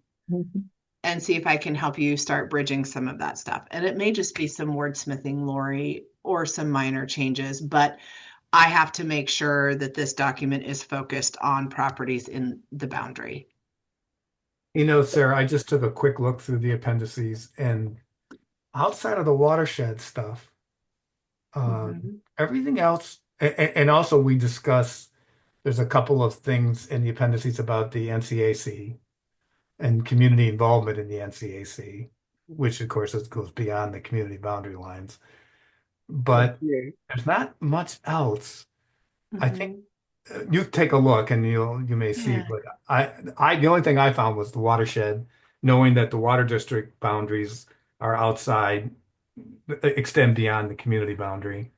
And see if I can help you start bridging some of that stuff. And it may just be some wordsmithing, Lori, or some minor changes, but I have to make sure that this document is focused on properties in the boundary. You know, Sarah, I just took a quick look through the appendices, and outside of the watershed stuff, everything else, and also we discuss, there's a couple of things in the appendices about the NCAC and community involvement in the NCAC, which of course goes beyond the community boundary lines. But there's not much else. I think you take a look and you may see, but the only thing I found was the watershed, knowing that the water district boundaries are outside, extend beyond the community boundary.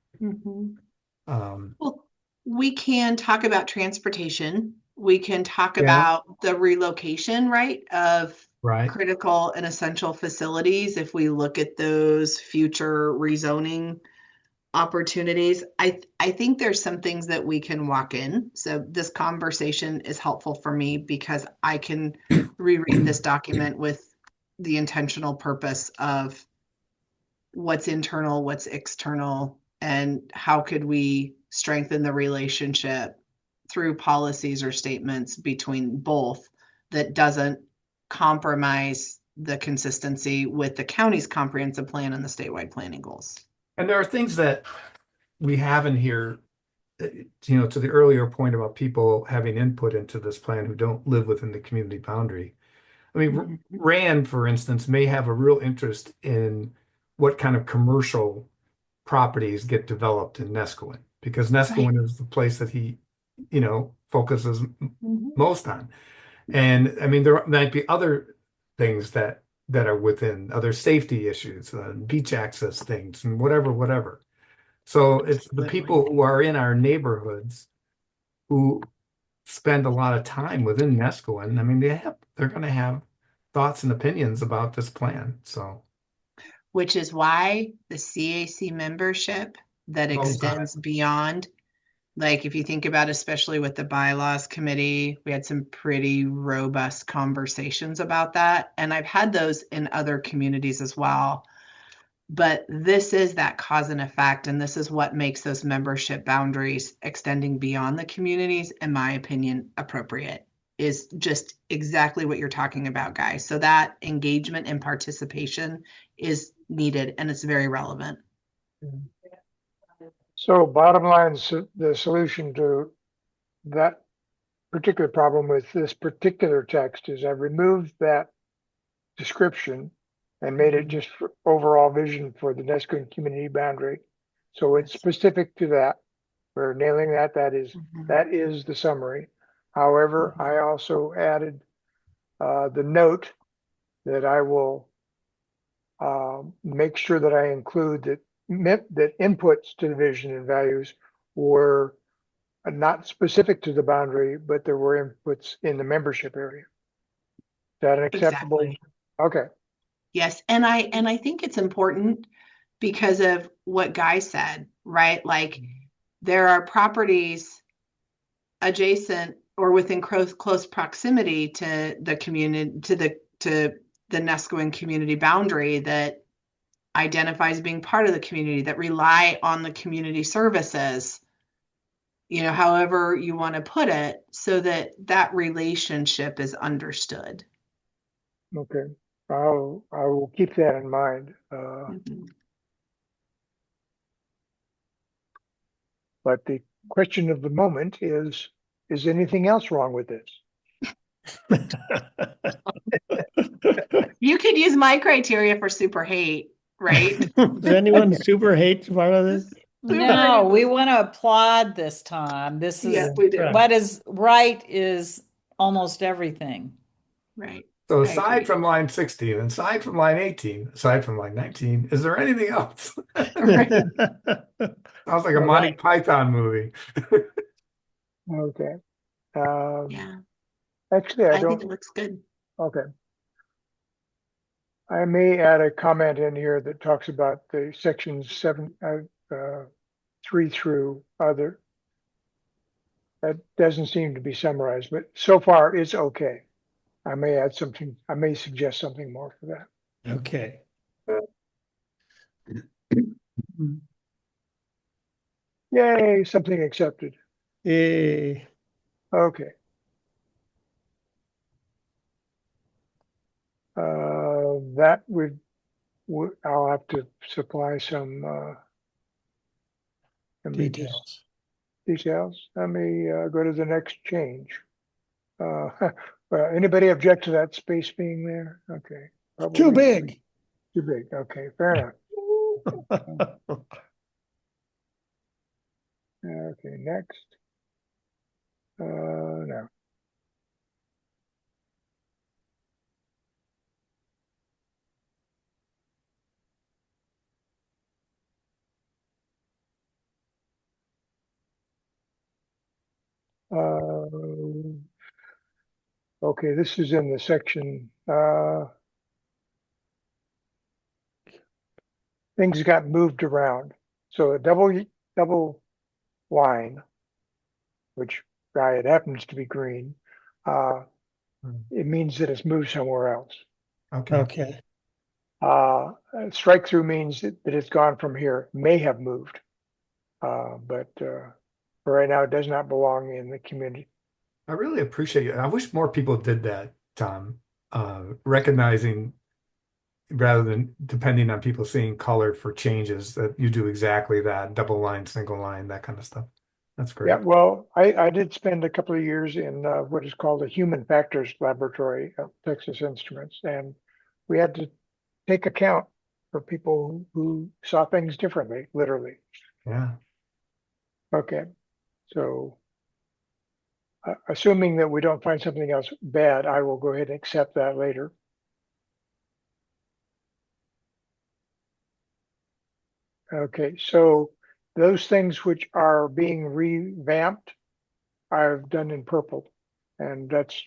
Well, we can talk about transportation. We can talk about the relocation, right, of critical and essential facilities if we look at those future rezoning opportunities. I think there's some things that we can walk in. So this conversation is helpful for me because I can reread this document with the intentional purpose of what's internal, what's external, and how could we strengthen the relationship through policies or statements between both that doesn't compromise the consistency with the county's comprehensive plan and the statewide planning goals. And there are things that we have in here to the earlier point about people having input into this plan who don't live within the community boundary. I mean, Mhm. Rand, for instance, may have a real interest in what kind of commercial properties get developed in Neskowin, because Right. Neskowin is the place that he, focuses Mhm. most on. And I mean, there might be other things that are within other safety issues, beach access things, and whatever. So it's the Absolutely. people who are in our neighborhoods who spend a lot of time within Neskowin. I mean, they're going to have thoughts and opinions about this plan. So, Which is why the CAC membership that well, extends beyond, like if you think about, especially with the bylaws committee, we had some pretty robust conversations about that. And I've had those in other communities as well. But this is that cause and effect, and this is what makes those membership boundaries extending beyond the communities, in my opinion, appropriate. Is just exactly what you're talking about, guys. So that engagement and participation is needed, and it's very relevant. So bottom line, the solution to that particular problem with this particular text is I removed that description and made it just for overall vision for the Nesco community boundary. So it's specific to that. We're nailing that. Mhm. That is the summary. However, I also added the note that I will make sure that I include that inputs to the vision and values were not specific to the boundary, but there were inputs in the membership area. Is that an acceptable? Exactly. Okay. Yes, and I think it's important because of what Guy said, right? Like there are properties adjacent or within close proximity to the community, to the Neskowin community boundary that identifies being part of the community, that rely on the community services, however you want to put it, so that that relationship is understood. Okay. I will keep that in mind. Mhm. But the question of the moment is anything else wrong with this? You could use my criteria for super hate, right? Does anyone super hate part of this? No, we want to applaud this time. This Yes, is we do. what is right is almost everything. Right. so I aside agree. from line 16, aside from line 18, aside from line 19, is there anything else? Right. Sounds like a Well, Monty Python movie. okay. Yeah, Actually, I I think it don't. looks good. Okay. I may add a comment in here that talks about the sections 3 through other. That doesn't seem to be summarized, but so far it's okay. I may add something, I may suggest something more for that. Okay. Yay, something accepted. Yay. Okay. That I'll have to supply some, let me just, Details. details. Let me go to the next change. Uh, well, anybody object to that space being there? Okay, Too probably big. too big. Okay, fair enough. Okay, next. No. Okay, this is in the section, things got moved around. So a double line, which it happens to be green, uh, it means that it's moved somewhere else. Okay. Okay. Strike through means that it's gone from here, may have moved. But for right now, it does not belong in the community. I really appreciate it. I wish more people did that, Tom. Recognizing rather than depending on people seeing color for changes, that you do exactly that, double line, single line, that kind of stuff. That's Yeah, great. well, I did spend a couple of years in what is called a human factors laboratory at Texas Instruments, and we had to take account for people who saw things differently, literally. Yeah. Okay, so assuming that we don't find something else bad, I will go ahead and accept that later. Okay, so those things which are being revamped, I've done in purple, and that's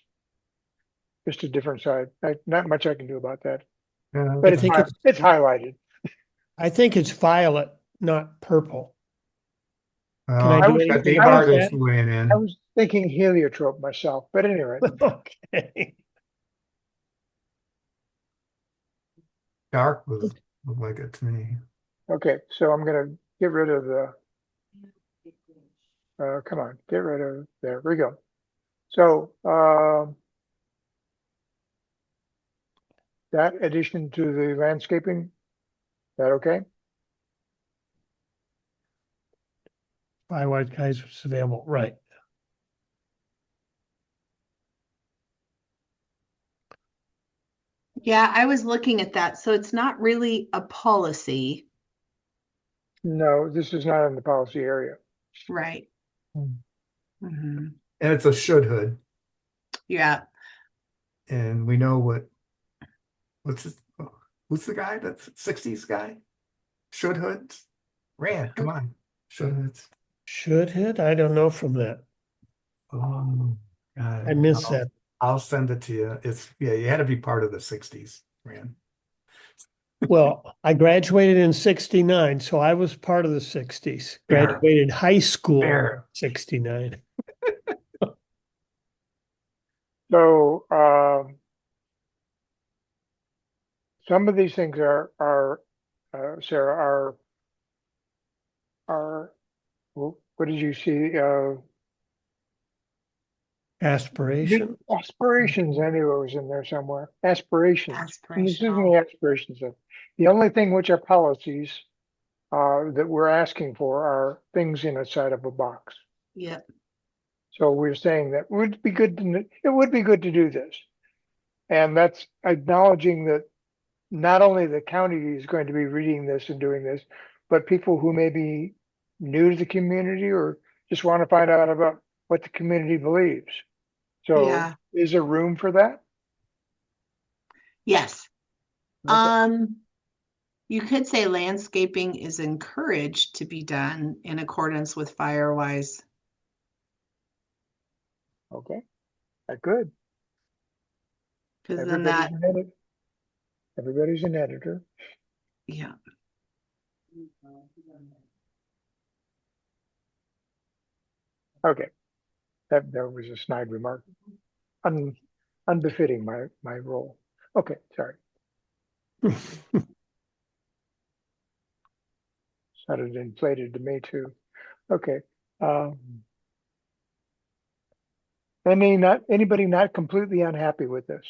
just a different side. Not much I can do about that, Yeah, but I think it's highlighted. I think it's violet, not purple. Can I well, I do was got anything Dave I about was Bardos that? weighing I in. was thinking heliotrope myself, but anyway, Okay. Dark was looked like it to me. okay. So I'm gonna get rid of the. Come on, get rid of. There we go. So that addition to the landscaping, that okay? Buy white guys is available, right? Yeah, I was looking at that. So it's not really a policy, No, this is not in the policy area. right? Hmm. Mhm. And it's a should hood. Yeah. And we know what's his, who's the guy that's 60s guy? Should hoods? Rand, come on. Should hoods. Should hit? I don't know from that. Oh, God. I missed that. I'll send it to you. Yeah, you had to be part of the 60s, Rand. Well, I graduated in 69, so I was part of the 60s. Fair. Graduated high school Fair. 69. So some of these things are Sarah are what did you see? Aspiration. Aspirations. I knew it was in there somewhere. Aspirations. And this isn't Aspirational. the aspirations of the only thing which are policies that we're asking for are things inside of a box. Yep. So we're saying that it would be good to do this. And that's acknowledging that not only the county is going to be reading this and doing this, but people who may be new to the community or just want to find out about what the community believes. So Yeah. is there room for that? Yes. Okay. You could say landscaping is encouraged to be done in accordance with Firewise. Okay. Good. Because then that, Everybody's an editor. yeah. Okay. That was a snide remark. Unbefitting my role. Okay, sorry. Sounded inflated to me too. Okay. Anybody not completely unhappy with this?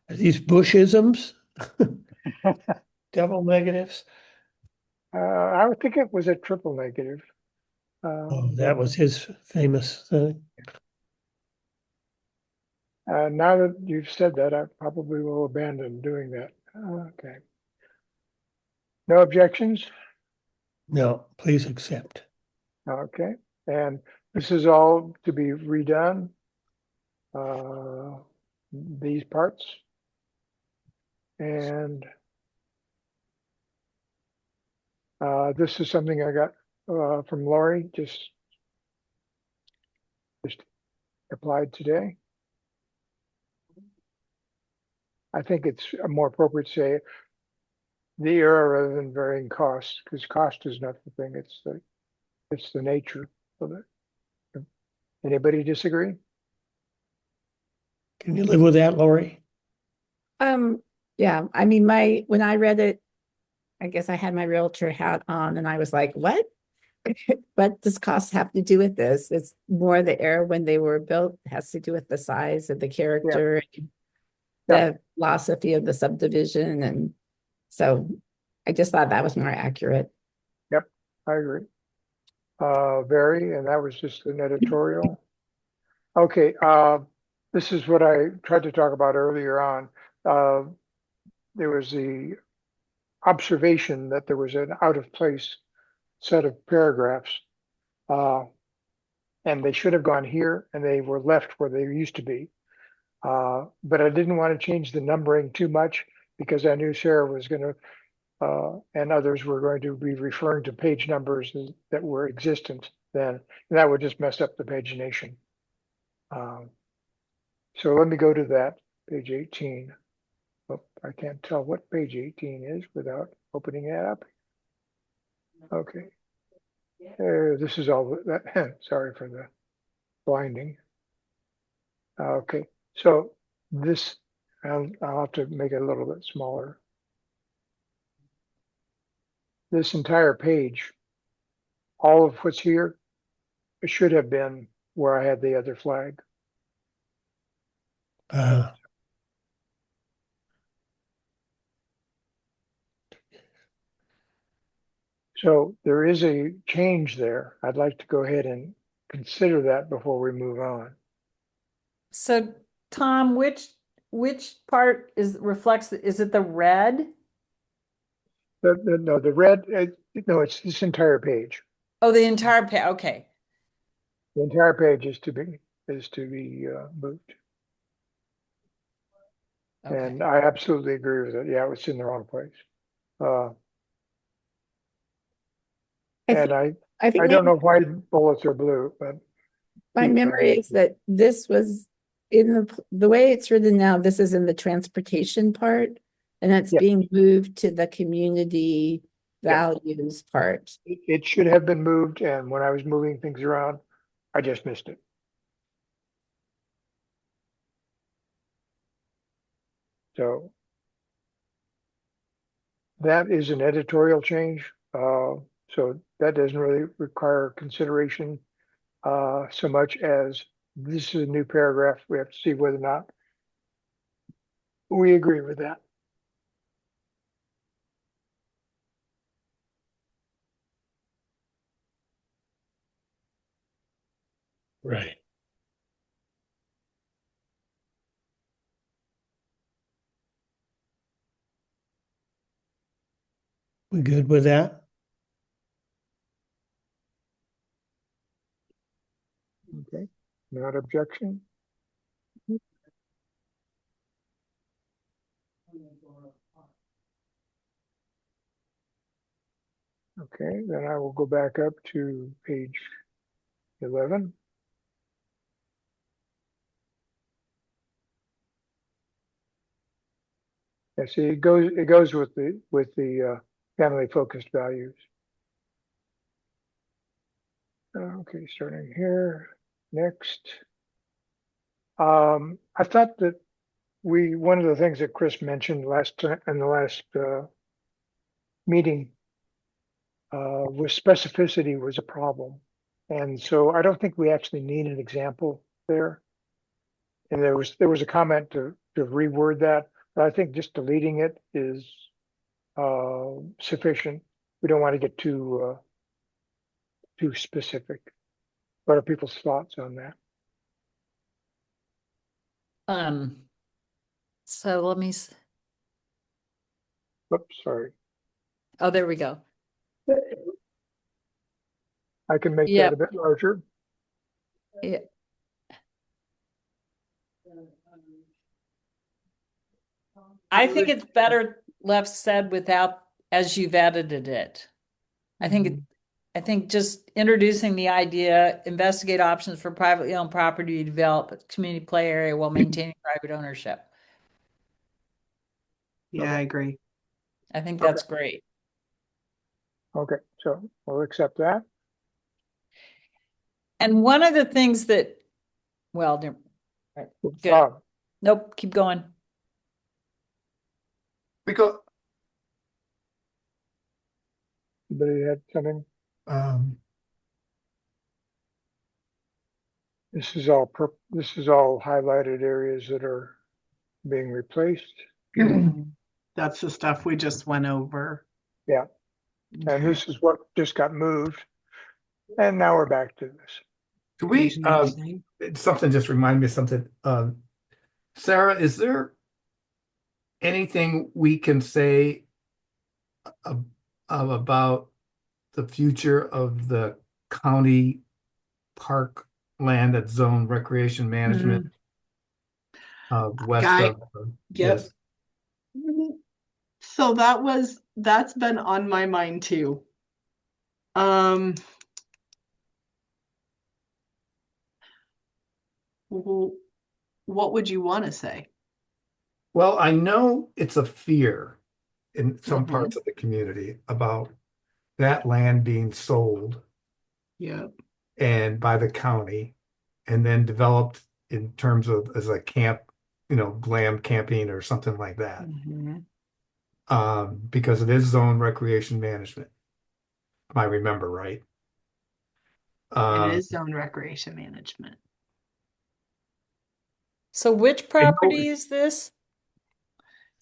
Are these Bushisms? Double negatives? I would think it was a triple negative. Oh, that was his famous thing. Now that you've said that, I probably will abandon doing that. Okay. No objections? No, please accept. Okay. And this is all to be redone. These parts. And this is something I got from Lori, just applied today. I think it's more appropriate to say the era rather than varying costs, because cost is not the thing, it's the nature of it. Anybody disagree? Can you live with that, Lori? Yeah, I mean, when I read it, I guess I had my realtor hat on and I was like, what? What does cost have to do with this? It's more the era when they were built, it has to do with the size of the character, and Yeah. the philosophy of the subdivision. And so I just thought that was more accurate. Yep. I agree. Very, and that was just an editorial. Okay, this is what I tried to talk about earlier on. There was the observation that there was an out of place set of paragraphs. And they should have gone here and they were left where they used to be. But I didn't want to change the numbering too much because I knew Sarah was going to, and others were going to be referring to page numbers that were existent then, and that would just mess up the pagination. So let me go to that, page 18. Oh, I can't tell what page 18 is without opening that up. Okay. This is all that, sorry for the blinding. Okay, so this, I'll have to make it a little bit smaller. This entire page, all of what's here, it should have been where I had the other flag. So there is a change there. I'd like to go ahead and consider that before we move on. So Tom, which part reflects, is it the red? No, the red, no, it's this entire page. Oh, the entire page, okay. The entire page is to be moved. Okay. And I absolutely agree with it. Yeah, it's in the wrong place. And I think I don't know why bullets are blue, but my memory is that this was in the way it's written now, this is in the transportation part, and it's Yeah. being moved to the community Yeah. values part. it should have been moved. And when I was moving things around, I just missed it. So that is an editorial change. So that doesn't really require consideration so much as this is a new paragraph. We have to see whether or not we agree with that. Right. We good with that? Okay, not objection. Okay, then I will go back up to page 11. Yeah, see, it goes with the family focused values. Okay, starting here, next. I thought that one of the things that Chris mentioned in the last meeting was specificity was a problem. And so I don't think we actually need an example there. And there was a comment to reword that, but I think just deleting it is sufficient. We don't want to get too specific. What are people's thoughts on that? So let me, Oops, sorry. oh, there we go. I can make Yep. that a bit larger. Yeah. I think it's better left said without, as you've edited it. I think just introducing the idea, investigate options for privately owned property to develop a community play area while maintaining private ownership. Yeah, I agree. I think that's great. Okay, so we'll accept that. And one of the things that, well, right, good. Nope, keep going. Because Anybody had something? This is all highlighted areas that are being replaced. That's the stuff we just went over. Yeah. And this is what just got moved. And now we're back to this. Do we, Page 19. something just reminded me of something. Sarah, is there anything we can say ab- about the future of the county park land at zone recreation management west Guy, of, yep. yes, So that's been on my mind too. What would you want to say? well, I know it's a fear in some Mhm. parts of the community about that land being sold Yep. and by the county and then developed in terms of as a camp, glam camping or something like that. Mhm. Because it is zone recreation management, if I remember right. It Uh, is zone recreation management. So which I know property is this?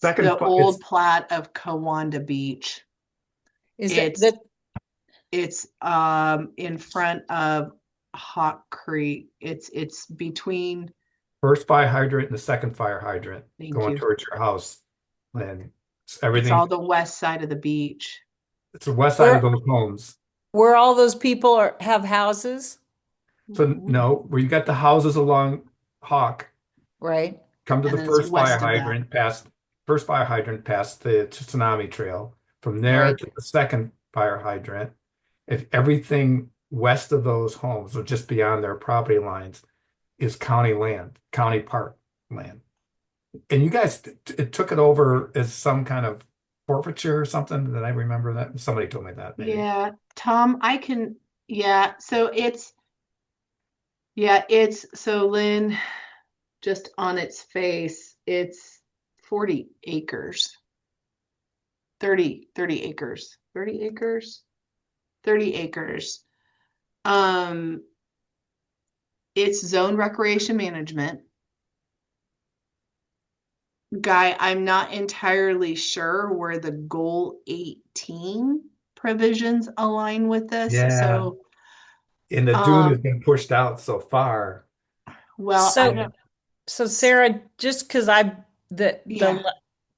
second, The old plat of Kawanda Beach. Is It's that it's in front of Hawk Creek. It's between. first fire hydrant and the second fire hydrant Thank going you. towards your house. And It's everything, all the west side of the beach. it's the west side of where those homes. where all those people have houses, So Mhm. no, where you got the houses along Hawk, right? come to And the then it's first fire west of that. hydrant, past the tsunami trail. From there Right. to the second fire hydrant. If everything west of those homes or just beyond their property lines is county land, county park land. And you guys took it over as some kind of forfeiture or something. Did I remember that? Somebody told me that maybe. Yeah, Tom, so Lynn, just on its face, it's 40 acres. 30 acres. 30 acres? 30 acres. It's zone recreation management. Guy, I'm not entirely sure where the goal 18 provisions align with this. Yeah. So, And the dune has been pushed out so far. well, I So don't, so Sarah, just because yeah.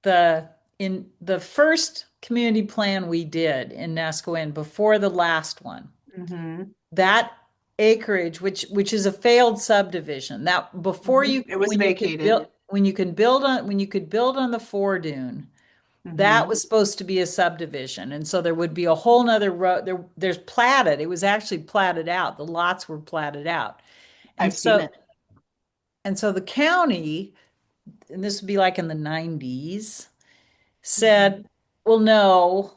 the in the first community plan we did in Nescoin before the last one, Mhm. that acreage, which is a failed subdivision, that before Mhm. It was when you could vacated. build when you could build on the foredune, that Mhm. was supposed to be a subdivision. And so there would be a whole nother road there's platted. It was actually platted out. The lots were platted out. And I've seen it. the county, and this would be like in the 90s, said, well, no,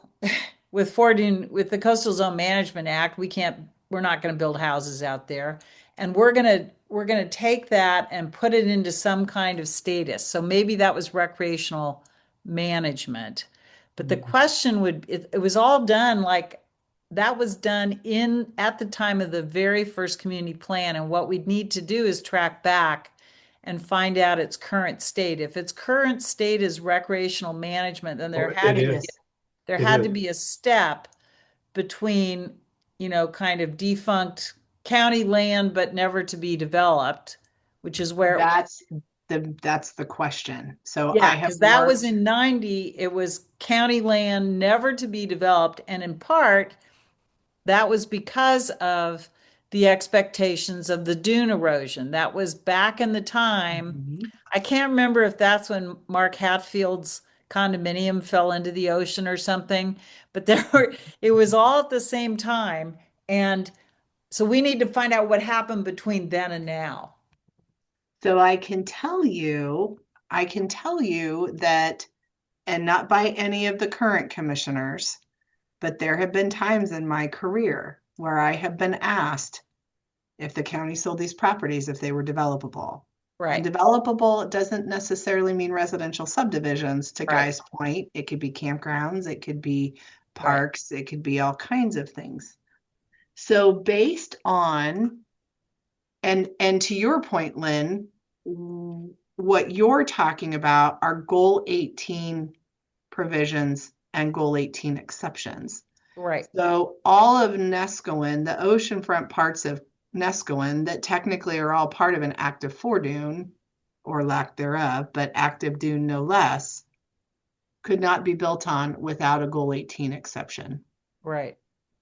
with the Coastal Zone Management Act, we're not going to build houses out there. And we're going to take that and put it into some kind of status. So maybe that was recreational management. But the question it was all done like that was done in at the time of the very first community plan. And what we'd need to do is track back and find out its current state. If its current state is recreational management, then Oh, it is. there It had to is. be a step between, kind of defunct county land but never to be developed, which is where That's the question. So I yeah, have because that was worked. in 90, it was county land never to be developed. And in part, that was because of the expectations of the dune erosion. That was back in the time. Mhm. I can't remember if that's when Mark Hatfield's condominium fell into the ocean or something, but it was all at the same time. And so we need to find out what happened between then and now. So I can tell you that, and not by any of the current commissioners, but there have been times in my career where I have been asked if the county sold these properties, if they were developable. And Right, developable doesn't necessarily mean residential subdivisions, to right, Guy's point. It could be campgrounds, it could be right. parks, it could be all kinds of things. So based on, and to your point, Lynn, what you're talking about are goal 18 provisions and goal 18 exceptions. Right. So all of Nescoin, the oceanfront parts of Nescoin that technically are all part of an active dune or lack thereof, but active dune no less, could not be built on without a Goal 18 exception, Right.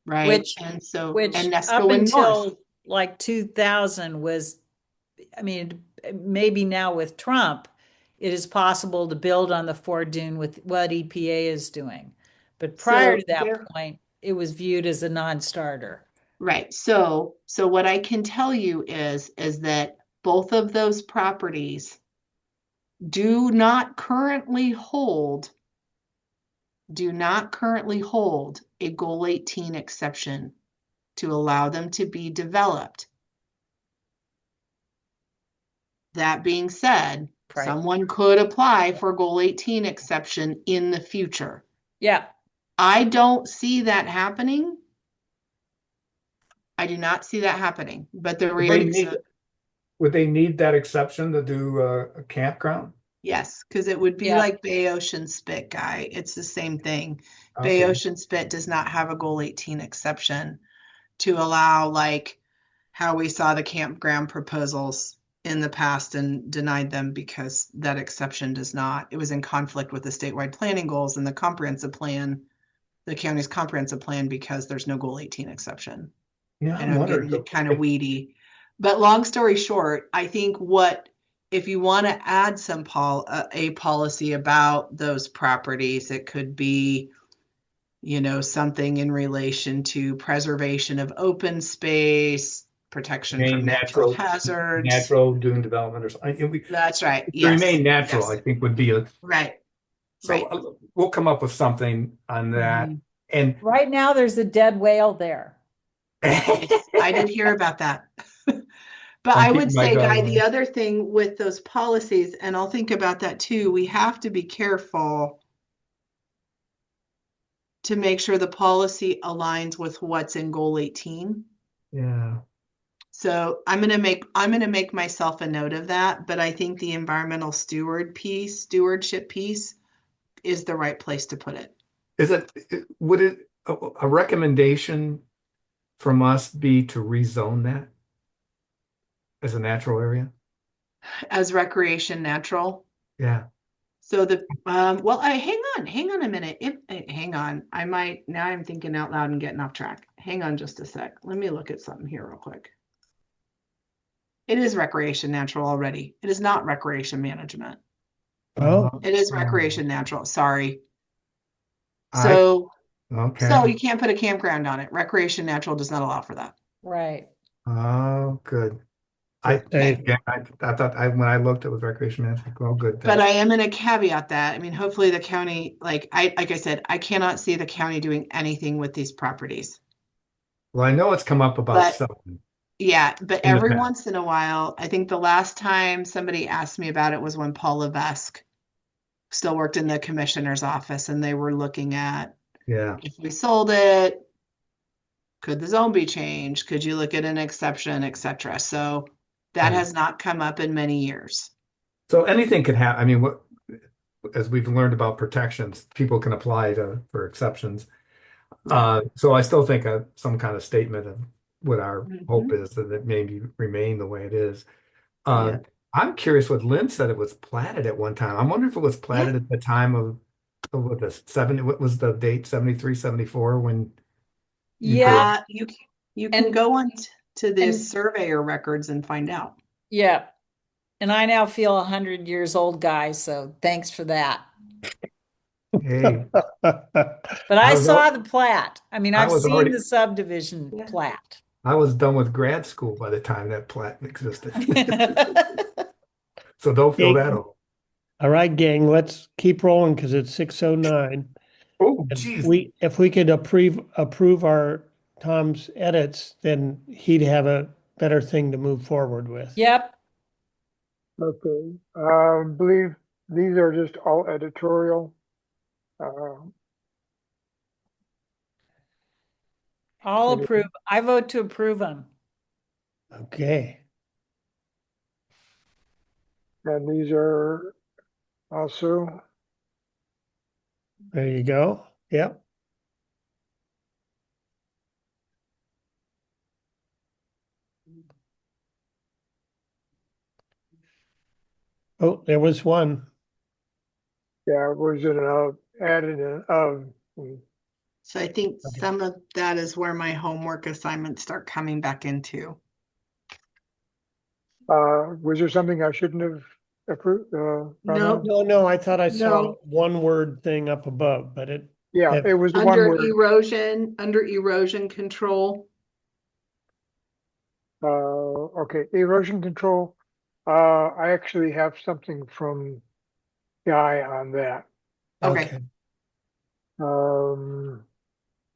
right? Which And so, which and up Nescoin North, until like 2000 was, I mean, maybe now with Trump, it is possible to build on the Ford Dune with what EPA is doing. But prior so to that there, point, it was viewed as a non-starter. right. So what I can tell you is that both of those properties do not currently hold a Goal 18 exception to allow them to be developed. That being said, Right. someone could apply for Goal 18 exception in the future. Yeah. I don't see that happening. I do not see that happening, but there Would they is, need, would they need that exception to do a campground? yes, because it would be Yeah. like Bay Ocean Spit, Guy. It's the same thing. Bay Okay. Ocean Spit does not have a Goal 18 exception to allow like how we saw the campground proposals in the past and denied them because that exception does not. It was in conflict with the statewide planning goals and the comprehensive plan, the county's comprehensive plan, because there's no Goal 18 exception. Yeah, And I'm I'm wondering getting kind of weedy. But long story short, I think if you want to add a policy about those properties, it could be, something in relation to preservation of open space, protection from remain natural natural, hazards. natural dune development or something. That's right. To Yes. remain natural, Yes. I think would be a, Right. so Right. we'll come up with something on that. Mhm. And Right now, there's a dead whale there. Yes, I did hear about that. But I'm I would keeping my say, dog Guy, the away. other thing with those policies, and I'll think about that too, we have to be careful to make sure the policy aligns with what's in Goal 18. Yeah. So I'm gonna make myself a note of that, but I think the environmental stewardship piece is the right place to put it. Would a recommendation from us be to rezone that as a natural area? As recreation natural. Yeah. So hang on a minute. Hang on. Now I'm thinking out loud and getting off track. Hang on just a sec. Let me look at something here real quick. It is recreation natural already. It is not recreation management. Oh, It is recreation natural. Sorry. I, So okay. you can't put a campground on it. Recreation natural does not allow for that. Right. Oh, good. so safe. Yeah, I thought when I looked, it was recreation management. Well, good. But I That's, am going to caveat that. I mean, hopefully the county, like I said, I cannot see the county doing anything with these properties. well, I know it's come up about But something yeah, but in the every past. once in a while, I think the last time somebody asked me about it was when Paul Levesque still worked in the commissioner's office, and they were looking at Yeah. if we sold it, could the zone be changed? Could you look at an exception, etc. So that Yeah. has not come up in many years. So anything can happen. I mean, as we've learned about protections, people can apply for exceptions. Yeah. So I still think some kind of statement of what our hope Mhm. is that it maybe remain the way it is. Yeah. I'm curious what Lynn said it was platted at one time. I wonder if it was Yeah. platted at the time of what what was the date, 73, 74, when you could, Yeah. You can And go on to the and surveyor records and find out. yeah. And I now feel 100 years old, guy. So thanks for that. hey, But I I was saw the plat. I mean, I I've was seen already the subdivision Yeah. plat. I was done with grad school by the time that plat existed. So don't feel Okay. that old. All right, gang, let's keep rolling because it's 6:09. Oh, And geez. if we could approve our Tom's edits, then he'd have a better thing to move forward with. Yep. Okay, believe these are just all editorial. Uh, I'll any- approve. I vote to approve them. Okay, and these are also, there you go. Yep. Oh, there was one. Yeah, was it added So I think Okay. some of that is where my homework assignments start coming back into. was there something I shouldn't have approved, Nope. No, I thought I saw No. one word thing up above, but Yeah, it it was the one word, Under erosion control. okay, erosion control. I actually have something from Guy on that. Okay, okay.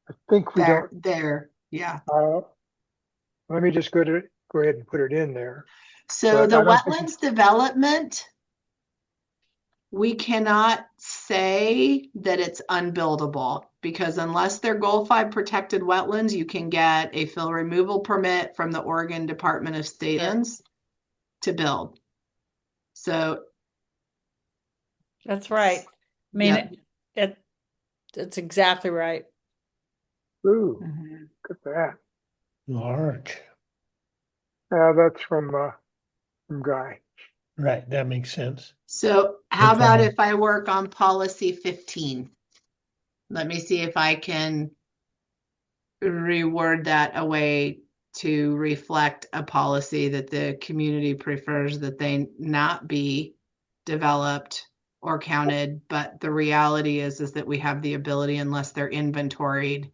I think we don't, there, yeah. let me just go ahead and put it in there. So But the I don't think wetlands development, we cannot say that it's unbuildable because unless they're Goal 5 protected wetlands, you can get a fill removal permit from the Oregon Department of State Lands to build. So, That's right. I mean, Yep. it's exactly right. Ooh, Mhm. look at that. Large. That's from Guy. Right, that makes sense. So how Okay. about if I work on policy 15? Let me see if I can reword that away to reflect a policy that the community prefers that they not be developed or counted, but the reality is that we have the ability unless they're inventoried.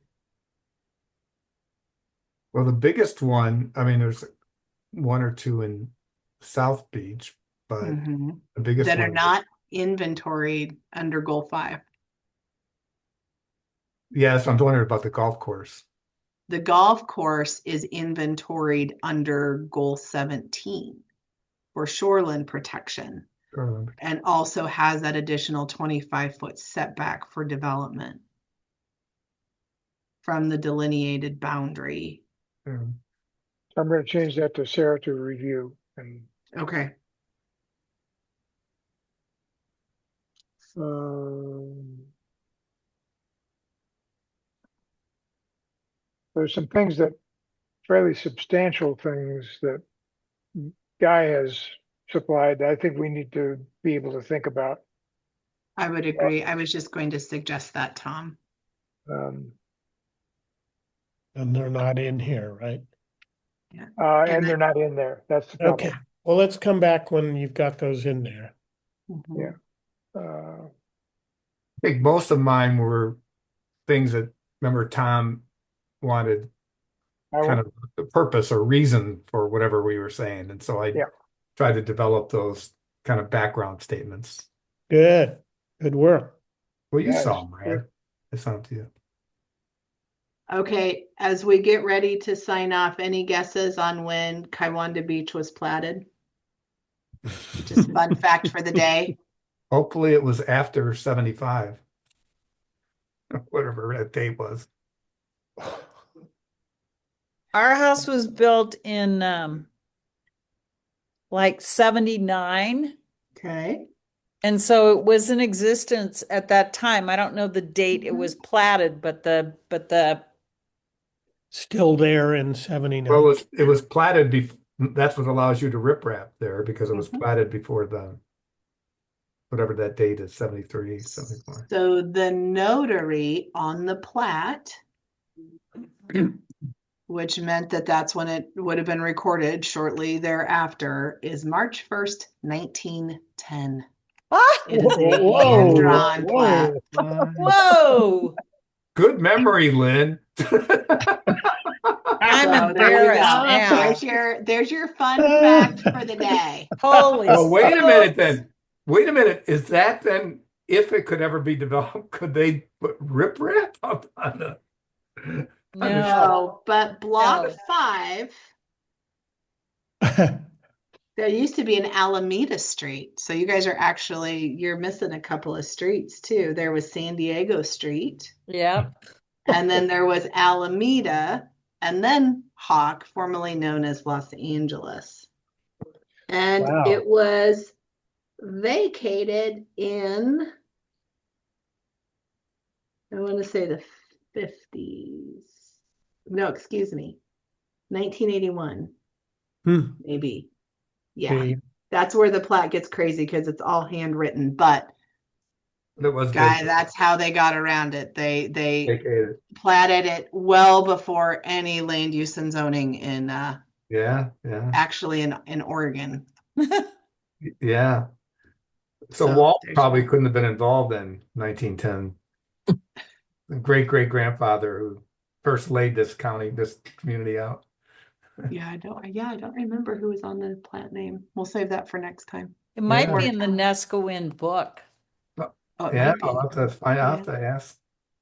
Well, the biggest one, I mean, there's one or two in South Beach, but Mhm. the biggest That are one, not inventoried under Goal 5. yeah, that's what I'm wondering about the golf course. The golf course is inventoried under Goal 17 for shoreline protection and also has that additional 25-foot setback for development from the delineated boundary. Um, I'm going to change that to Sarah to review. And Okay. um, there's some things that fairly substantial things that Guy has supplied that I think we need to be able to think about. I would agree. I was just going to suggest that, Tom. Um, And they're not in here, right? Yeah. and they're not in there. That's the trouble. Okay. Well, let's come back when you've got those in there. Mhm. Yeah. Uh, I think most of mine were things that, remember, Tom wanted I kind will, of the purpose or reason for whatever we were saying. And so I Yeah. tried to develop those kind of background statements. Good. Good work. Well, you yeah, saw them, right? It's not to you. Okay, as we get ready to sign off, any guesses on when Kiwanda Beach was platted? Just fun fact for the day. Hopefully it was after 75, whatever that date was. Our house was built in like 79. Okay. And so it was in existence at that time. I don't know the date it was platted, but the Still there in Well, 79. it was platted that's what allows you to riprap there because it was Mhm. platted before whatever that date is, 73, 74. So the notary on the plat, which meant that that's when it would have been recorded shortly thereafter, is March 1st, 1910. Ah! It is a Whoa, hand-drawn plat. Whoa! Good memory, Lynn. I'm So there you embarrassed go. now. There's your fun fact for the day. Holy Well, wait a minute smokes. then. Wait a minute. Is that then, if it could ever be developed, could they put riprap up on the No. No, but block No. 5, there used to be an Alameda Street. So you guys you're missing a couple of streets too. There was San Diego Street, Yep. and then there was Alameda, and then Hawk, formerly known as Los Angeles. And Wow. it was vacated in, I want to say the 50s. No, excuse me, 1981, Hmm. maybe. Yeah. Okay. That's where the plat gets crazy because it's all handwritten. But That was guy, big. that's how they got around it. They Vacated. platted it well before any land use and zoning in Yeah, yeah, actually in Oregon. yeah. So So Walt there's probably that. couldn't have been involved in 1910. The great-great-grandfather who first laid this community out. Yeah, I don't remember who was on the plat name. We'll save that for next time. It might Yeah. be in the Nesco book. Oh, it Yeah, might I'll be. have to find out, Yeah. to ask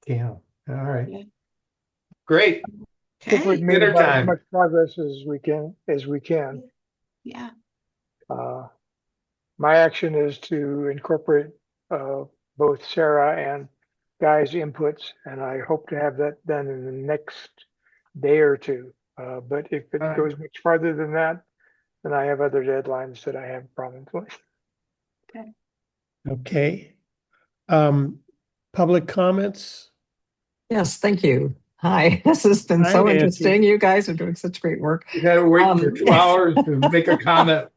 Cam. All right. Yeah. Great. Think we've Okay. made Dinner about as time. much progress as we can. Yeah. Uh, my action is to incorporate both Sarah and Guy's inputs, and I hope to have that done in the next day or two. But if it All right. goes much farther than that, then I have other deadlines that I have problems with. Okay. Public comments? Yes, thank you. Hi, this has been Hi, so Nancy. interesting. You guys are doing such great work. You gotta wait for 2 hours to make a comment.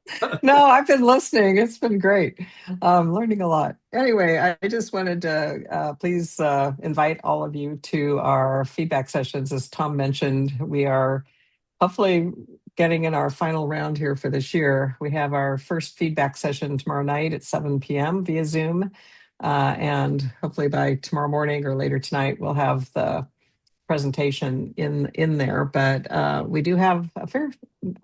No, I've been listening. It's been great. Learning a lot. Anyway, I just wanted to please invite all of you to our feedback sessions. As Tom mentioned, we are hopefully getting in our final round here for this year. We have our first feedback session tomorrow night at 7 p.m. via Zoom. And hopefully by tomorrow morning or later tonight, we'll have the presentation in there. But we do have a fair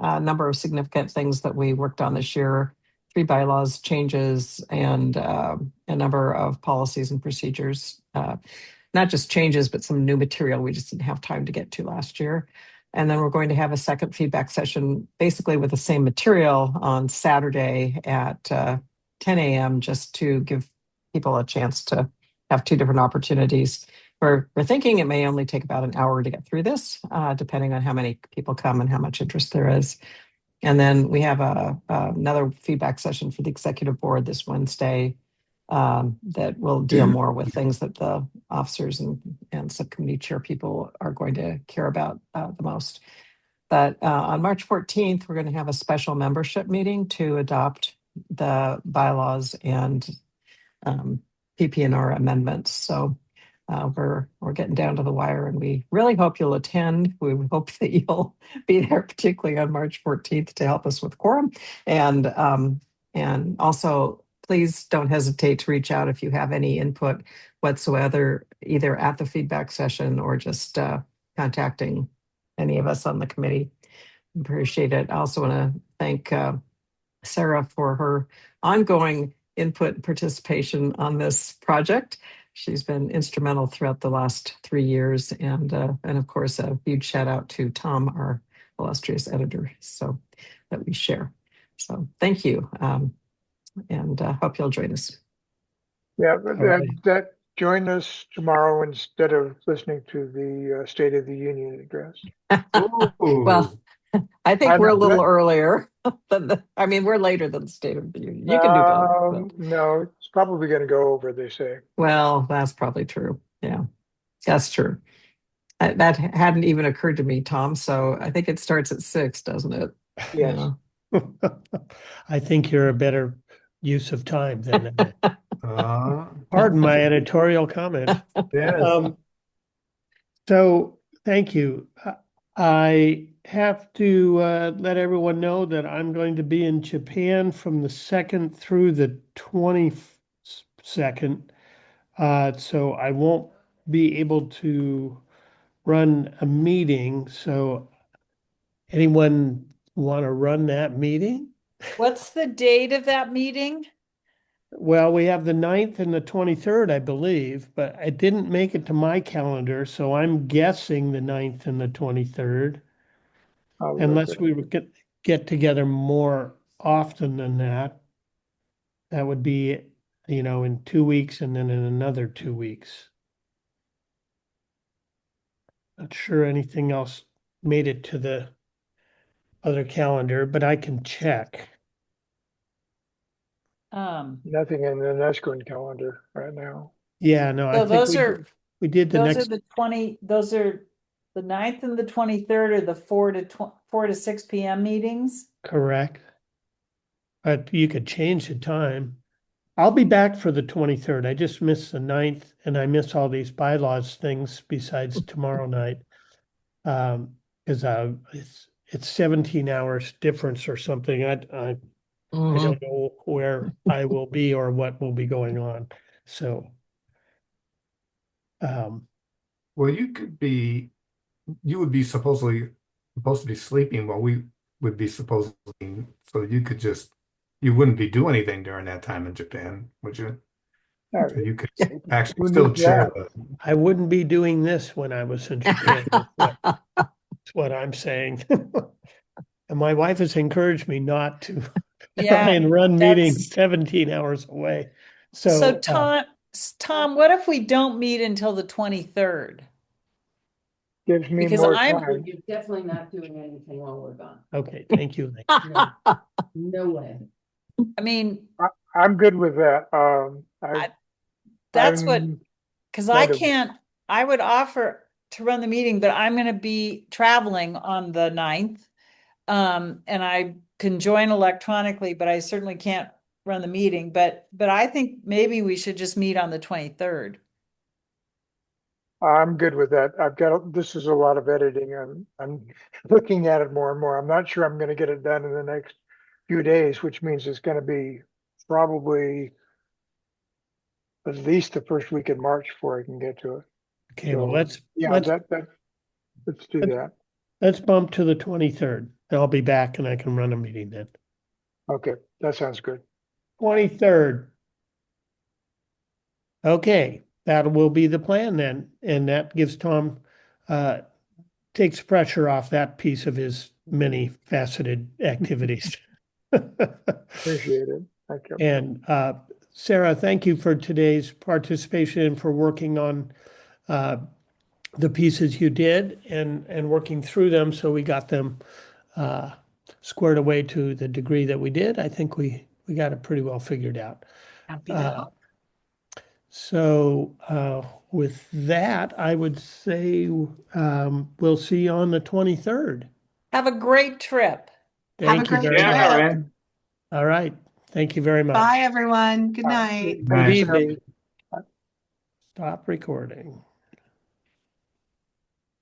number of significant things that we worked on this year. 3 bylaws changes and a number of policies and procedures. Not just changes, but some new material we just didn't have time to get to last year. And then we're going to have a second feedback session, basically with the same material on Saturday at 10 a.m., just to give people a chance to have 2 different opportunities. We're thinking it may only take about an hour to get through this, depending on how many people come and how much interest there is. And then we have another feedback session for the executive board this Wednesday that will deal more with things that the officers and subcommittee chair people are going to care about the most. But on March 14th, we're going to have a special membership meeting to adopt the bylaws and PP&R amendments. So we're getting down to the wire, and we really hope you'll attend. We hope that you'll be there, particularly on March 14th, to help us with quorum. And also, please don't hesitate to reach out if you have any input whatsoever, either at the feedback session or just contacting any of us on the committee. Appreciate it. I also want to thank Sarah for her ongoing input and participation on this project. She's been instrumental throughout the last 3 years, and of course a huge shout out to Tom, our illustrious editor, so that we share. So thank you, and hope you'll join us. Yeah, but All right. that join us tomorrow instead of listening to the State of the Union address. Well, I think I'm- we're a little earlier than we're later than the State of the Union. You can do both. But. No, it's probably going to go over, they say. Well, that's probably true. Yeah, that's true. That hadn't even occurred to me, Tom. So I think it starts at 6, doesn't it? Yes. Yeah. I think you're a better use of time than that. Uh, Pardon my editorial comment. yes. So thank you. I have to let everyone know that I'm going to be in Japan from the 2nd through the 22nd. So I won't be able to run a meeting. So anyone want to run that meeting? What's the date of that meeting? Well, we have the 9th and the 23rd, I believe, but it didn't make it to my calendar, so I'm guessing the 9th and the 23rd, I'll look unless at we it. would get together more often than that. That would be, in 2 weeks and then in another 2 weeks. Not sure anything else made it to the other calendar, but I can check. Nothing in the Nesquin calendar right now. Yeah, no, I So think those are we did the those next. are the 20. Those are the 9th and the 23rd, or the 4 to 6 p.m. meetings. Correct. You could change the time. I'll be back for the 23rd. I just missed the 9th, and I miss all these bylaws things besides tomorrow night. Because it's 17 hours difference or something. I Mhm. don't know where I will be or what will be going on. So, Well, you would be supposed to be sleeping while we would be supposed to be, so you wouldn't be doing anything during that time in Japan, would you? Uh, So you could actually Who still needs chair that? I wouldn't be doing this when I was in Japan. That's what I'm saying. And my wife has encouraged me not to try Yeah, and run meetings that's 17 hours away. so So, Tom, what if we don't meet until the 23rd? Gives me Because more I'm time. You're definitely not doing anything while we're gone. okay, thank you. No, no way. I mean, I'm good with that. that's what, I'm because kind of, I would offer to run the meeting, but I'm going to be traveling on the 9th. And I can join electronically, but I certainly can't run the meeting. But I think maybe we should just meet on the 23rd. I'm good with that. This is a lot of editing. I'm looking at it more and more. I'm not sure I'm gonna get it done in the next few days, which means it's gonna be probably at least the first week in March before I can get to it. Okay, well, So, yeah, let's do that. let's bump to the 23rd. And I'll be back and I can run a meeting then. Okay, that sounds good. 23rd. Okay, that will be the plan then. And that gives Tom, takes pressure off that piece of his many faceted activities. Appreciate it. Thank you. And Sarah, thank you for today's participation and for working on the pieces you did and working through them so we got them squared away to the degree that we did. I think we got it pretty well figured out. Happy to help. So with that, I would say we'll see you on the 23rd. Have a great trip. Have a Thank you great very trip. much. All right. Thank you very much. Bye, everyone. Good night. Good Thanks, Sarah. evening. Stop recording.